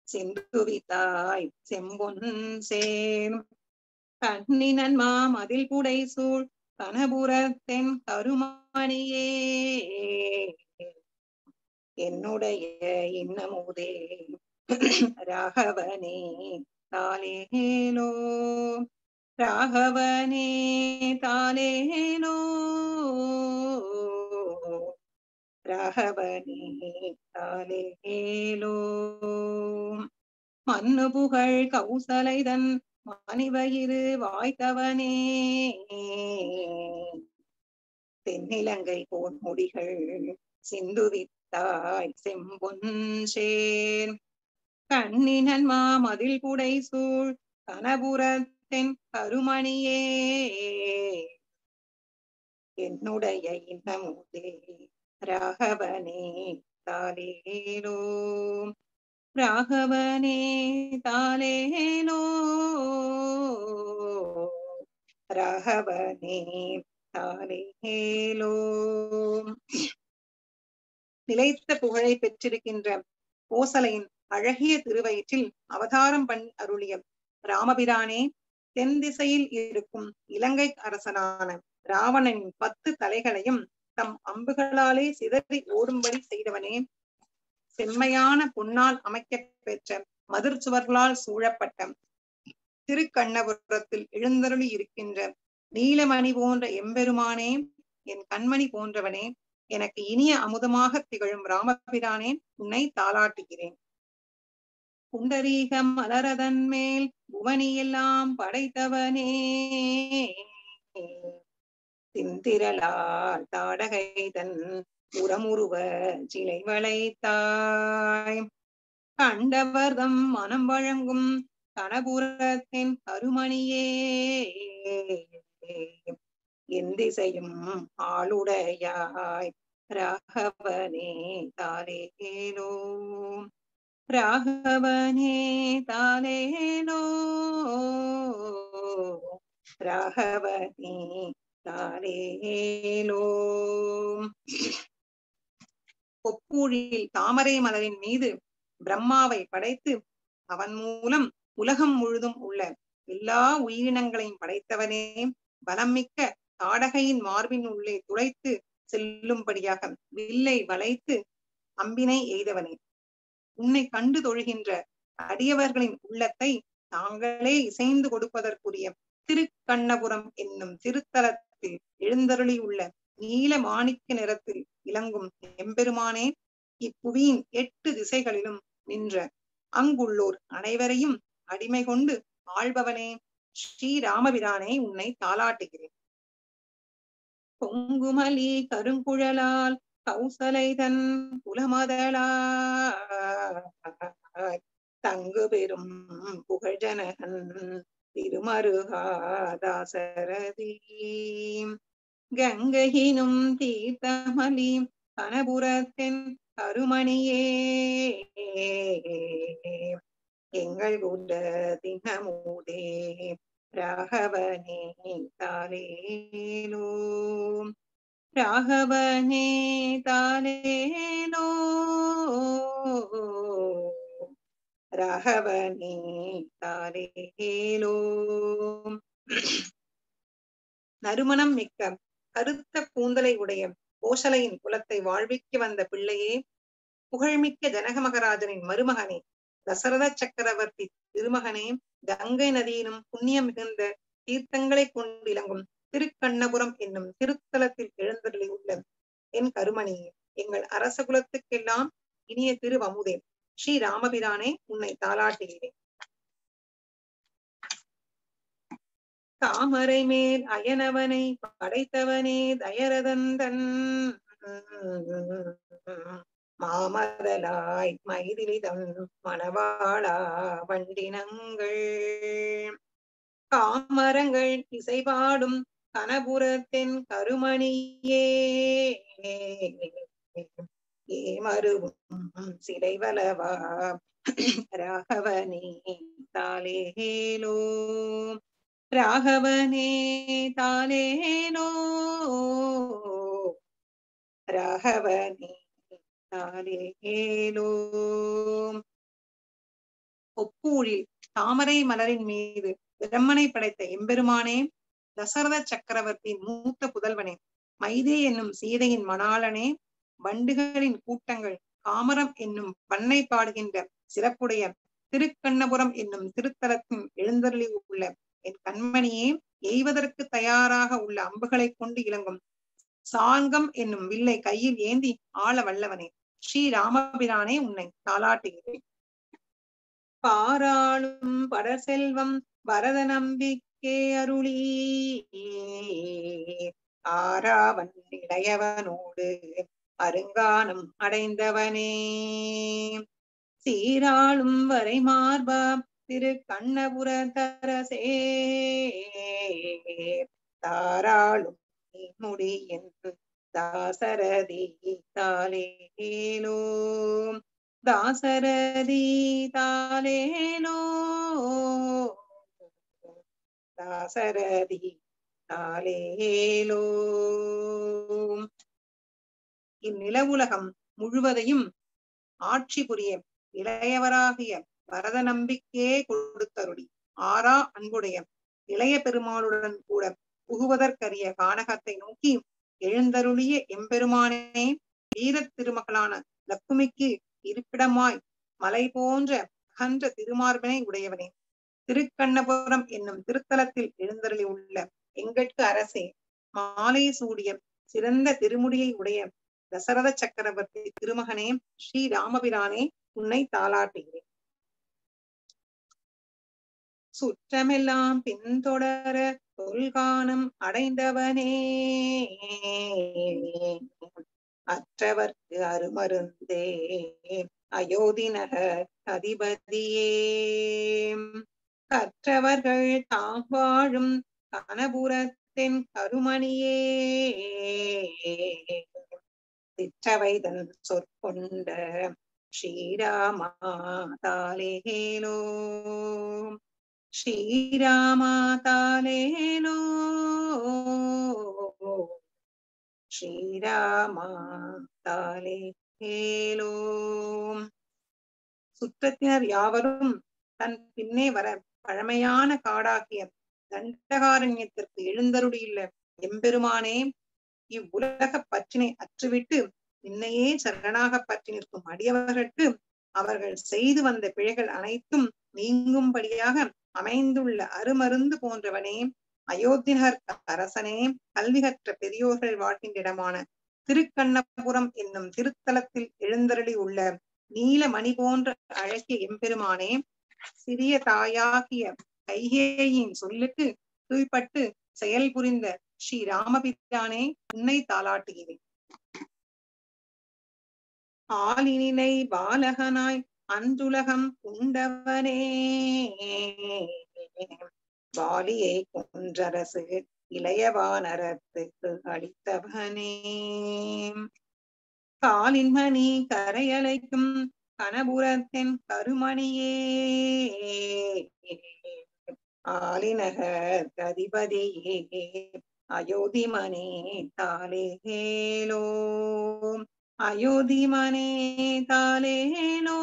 செந்துவித்தாய் செம்பொன் சேர் கண்ணினன் மதில் புடை சூழ் கனபுரத்தென் கருமணியே என்னுடைய இன்னமுதே ராகவனே தாலேலோ ராகவனே தாலேலோ ராகவனே தாலேலோ மண்ணு புகழ் கௌசலைதன் மணிவயிறு வாய்த்தவனே தென்னிலங்கை பொன்முடிகள் சிந்துவித்தாய் செம்பொன் சேர் கண்ணினன் மதில் புடை சூழ் கனபுரத்தென் கருமணியே என்னுடைய இன்னமுதே ராகவனே தாலேலோ ராகவனே தாலேலோ ராகவனே தாலேலோ. நிலைத்த புகழை பெற்றிருக்கின்ற கோசலையின் அழகிய திருவயிற்றில் அவதாரம் பண்ணி அருளிய ராமபிரானே, தென் திசையில் இருக்கும் இலங்கை அரசனான ராவணனின் 10 தலைகளையும் தம் அம்புகளாலே சிதறி ஓடும்படி செய்தவனே, செம்மையான பொன்னால் அமைக்க பெற்ற மதிர் சுவர்களால் சூழப்பட்ட திருக்கண்ணபுரத்தில் எழுந்தருளி இருக்கின்ற நீலமணி போன்ற எம்பெருமானே, என் கண்மணி போன்றவனே, எனக்கு இனிய அமுதமாக திகழும் ராமபிரானே, உன்னை தாளாட்டுகிறேன். புண்டரீக மலரதன் மேல் புவனியெல்லாம் படைத்தவனே, திந்திரலால் தாடகைதன் உரமுருவ சிலை வளைத்தாய், கண்டவர்தம் மனம் வழங்கும் கனபுரத்தின் கருமணியே, என் திசையும் ஆளுடையாய் ராகவனே தாலேலோ ராகவனே தாலேலோ ராகவனே தாலேலோ. பொப்பூழில் தாமரை மலரின் மீது பிரம்மாவை படைத்து அவன் மூலம் உலகம் முழுதும் உள்ள எல்லா உயிரினங்களையும் படைத்தவனே, பலம் மிக்க தாடகையின் மார்பின் உள்ளே துளைத்து செல்லும்படியாக வில்லை வளைத்து அம்பினை எய்தவனே, உன்னை கண்டு தொழுகின்ற அடியவர்களின் உள்ளத்தை தாங்களே இசைந்து கொடுப்பதற்குரிய திருக்கண்ணபுரம் என்னும் திருத்தலத்தில் எழுந்தருளி உள்ள நீல மாணிக்க நிறத்தில் இலங்கும் எம்பெருமானே, இப்புவியின் 8 திசைகளிலும் நின்ற அங்குள்ளோர் அனைவரையும் அடிமை கொண்டு ஆள்பவனே ஸ்ரீராமபிரானே உன்னை தாளாட்டுகிறேன். பொங்குமலி கருங்குழலால் கௌசலை தன் குலமதலாய் தங்கு பெரும் புகழ்ஜனகன் திருமருகாதாசரதி கங்கையினும் தீர்த்தமலி கனபுரத்தின் கருமணியே எங்கள் குல தினமூதே ராகவனே தாலேலோ ராகவனே தாலேலோ ராகவனே தாலேலோ. நறுமணம் மிக்க கருத்த கூந்தலை உடைய கோசலையின் குலத்தை வாழ்விக்க வந்த பிள்ளையே, புகழ்மிக்க ஜனக மகராஜனின் மருமகனே, தசரத சக்கரவர்த்தி திருமகனே, கங்கை நதியினும் புண்ணியம் மிகுந்த தீர்த்தங்களை கொண்டு இலங்கும் திருக்கண்ணபுரம் என்னும் திருத்தலத்தில் எழுந்தருளி உள்ள என் கருமணியே, எங்கள் அரச குலத்துக்கெல்லாம் இனிய திருவமுதே, ஸ்ரீராமபிரானே உன்னை தாளாட்டுகிறேன். தாமரை மேல் அயனவனை படைத்தவனே தயரதந்தன் மாமதலாய் மைதிலிதம் மணவாளா வண்டினங்கள் காமரங்கள் இசைபாடும் கனபுரத்தின் கருமணியே ஏமருவும் சிலைவலவா ராகவனே தாலேலோ ராகவனே தாலேலோ ராகவனே தாலேலோ. ஒப்பூழில் தாமரை மலரின் மீது பிரம்மனை படைத்த எம்பெருமானே, தசரத சக்கரவர்த்தியின் மூத்த புதல்வனே, மைதே என்னும் சீதையின் மணாளனே, வண்டுகளின் கூட்டங்கள் காமரம் என்னும் பண்ணை பாடுகின்ற சிறப்புடைய திருக்கண்ணபுரம் என்னும் திருத்தலத்தின் எழுந்தருளி உள்ள என் கண்மணியே, எய்வதற்கு தயாராக உள்ள அம்புகளை கொண்டு இலங்கும் சாங்கம் என்னும் வில்லை கையில் ஏந்தி ஆள வல்லவனே, ஸ்ரீராமபிரானே உன்னை தாளாட்டுகிறேன். பாராளும் படசெல்வம் வரத நம்பிக்கை அருளி ஆராவன் இளையவனோடு அருங்கானம் அடைந்தவனே, சீராளும் வரை மார்பா திரு கண்ணபுரத்தரசே தாராளும் முடி என்று தாசரதி தாலேலோ தாசரதி தாலேலோ தாசரதி தாலேலோ. இந்நிலவுலகம் முழுவதையும் ஆட்சி புரிய இளையவராகிய வரத நம்பிக்கையே கொடுத்தருளி ஆரா அன்புடைய இளைய பெருமாளுடன் கூட புகுவதற்கரிய கானகத்தை நோக்கி எழுந்தருளிய எம்பெருமானே, வீரத் திருமகளான லக்குமிக்கு இருப்பிடமாய் மலை போன்ற அகன்ற திருமார்பனை உடையவனே, திருக்கண்ணபுரம் என்னும் திருத்தலத்தில் எழுந்தருளி உள்ள எங்கட்கு அரசே, மாலை சூடிய சிறந்த திருமுடியை உடைய தசரத சக்கரவர்த்தி திருமகனே, ஸ்ரீராமபிரானே உன்னை தாளாட்டுகிறேன். சுற்றமெல்லாம் பின்தொடர தொல்கானம் அடைந்தவனே, அற்றவர்க்கு அருமருந்தே அயோத்தி நகர் அதிபதியே, கற்றவர்கள் தாம் வாழும் கனபுரத்தின் கருமணியே, சிற்றவைதன் சொற்கொண்ட ஸ்ரீராமா தாலேலோ ஸ்ரீராமா தாலேலோ ஸ்ரீராமா தாலேலோ. சுற்றத்தினர் யாவரும் தன் பின்னே வர பழமையான காடாகிய தண்டகாரண்யத்திற்கு எழுந்தருளியுள்ள எம்பெருமானே, இவ்வுலக பற்றினை அற்றுவிட்டு நின்னையே சரணாக பற்றி நிற்கும் அடியவர்களுக்கு அவர்கள் செய்து வந்த பிழைகள் அனைத்தும் நீங்கும்படியாக அமைந்துள்ள அருமருந்து போன்றவனே, அயோத்திநகர் அரசனே, கல்வி கற்ற பெரியோர்கள் வாழ்கின்ற இடமான திருக்கண்ணபுரம் என்னும் திருத்தலத்தில் எழுந்தருளி உள்ள நீலமணி போன்ற அழகிய எம்பெருமானே, சிறிய தாயாகிய கைகேயின் சொல்லுக்கு கீழ்ப்பட்டு செயல் புரிந்த ஸ்ரீ ராமபிரானே உன்னை தாளாட்டுகிறேன். ஆளினிலை பாலகனாய் அன்றுலகம் உண்டவனே, வாலியை கொன்றரசு இளையவானரத்துக்கு அளித்தவனே, காலின் மணி கரையலைக்கும் கனபுரத்தின் கருமணியே, ஆலிநகர் அதிபதியே அயோத்திமனே தாலேலோ, அயோத்திமனே தாலேலோ,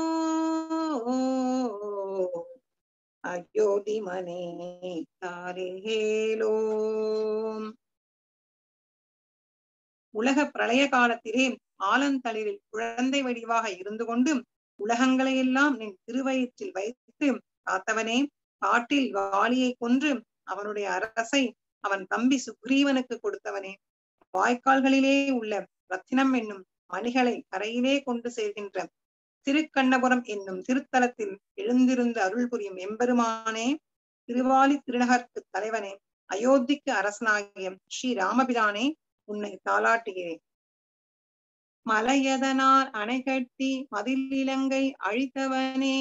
அயோத்திமனே தாலேலோ. உலக பிரளய காலத்திலே ஆலந்தளிரில் குழந்தை வடிவாக இருந்து கொண்டு உலகங்களையெல்லாம் நின் திருவயிற்றில் வைத்து காத்தவனே, காட்டில் வாலியை கொன்று அவனுடைய அரசை அவன் தம்பி சுக்ரீவனுக்கு கொடுத்தவனே, வாய்க்கால்களிலே உள்ள ரத்தினம் என்னும் மணிகளை கரையிலே கொண்டு சேர்கின்ற திருக்கண்ணபுரம் என்னும் திருத்தலத்தில் எழுந்திருந்து அருள் புரியும் எம்பெருமானே, திருவாலி திருநகருக்கு தலைவனே, அயோத்திக்கு அரசனாகிய ஸ்ரீ ராமபிரானே உன்னை தாளாட்டுகிறேன். மலையதனார் அணை கட்டி மதில் இலங்கை அழித்தவனே,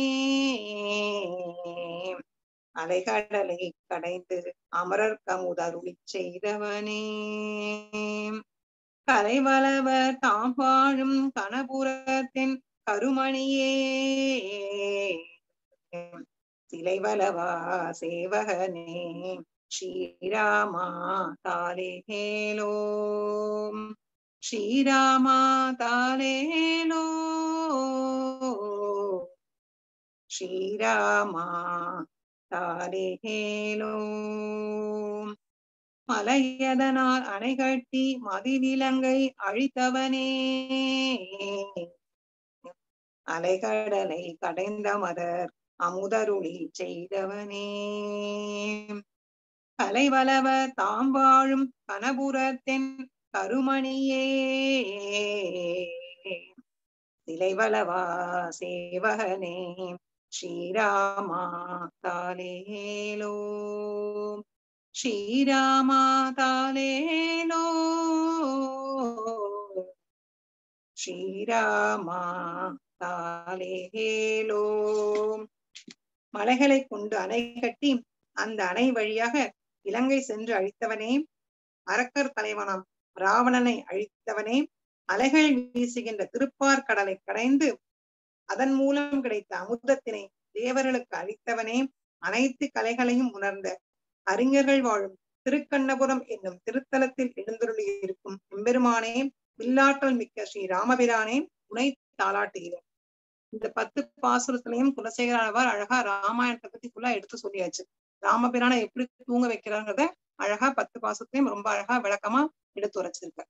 அலைகடலை கடைந்து அமரர் கமுதருளி செய்தவனே, கலைவளவர் தாம் வாழும் கனபுரத்தின் கருமணியே, சிலைவளவா சேவகனே ஸ்ரீராமா தாலேலோ, ஸ்ரீராமா தாலேலோ, ஸ்ரீராமா தாலேலோ. மலையதனால் அணை கட்டி மதிலிலங்கை அழித்தவனே, அலைகடலை கடைந்த மதர் அமுதருளி செய்தவனே, கலைவளவர் தாம் வாழும் கனபுரத்தின் கருமணியே, சிலைவளவா சேவகனே ஸ்ரீராமா தாலேலோ, ஸ்ரீராமா தாலேலோ, ஸ்ரீராமா தாலேலோ. மலைகளை கொண்டு அணை கட்டி அந்த அணை வழியாக இலங்கை சென்று அழித்தவனே, அரக்கர் தலைவனாம் ராவணனை அழித்தவனே, அலைகள் வீசுகின்ற திருப்பார் கடலை கடைந்து அதன் மூலம் கிடைத்த அமுதத்தினை தேவர்களுக்கு அளித்தவனே, அனைத்து கலைகளையும் உணர்ந்த அறிஞர்கள் வாழும் திருக்கண்ணபுரம் என்னும் திருத்தலத்தில் எழுந்தருளி இருக்கும் எம்பெருமானே, வில்லாற்றல் மிக்க ஸ்ரீ ராமபிரானே உனை தாளாட்டுகிறேன். இந்த 10 பாசுரத்திலையும் குலசேகராழ்வார் அழகா ராமாயணத்தை பத்தி ஃபுல்லா எடுத்து சொல்லியாச்சு. ராமபிரானை எப்படி தூங்க வைக்கிறாங்கிறத அழகா 10 பாசுரத்தையும் ரொம்ப அழகா விளக்கமா எடுத்து உரைச்சிருக்க.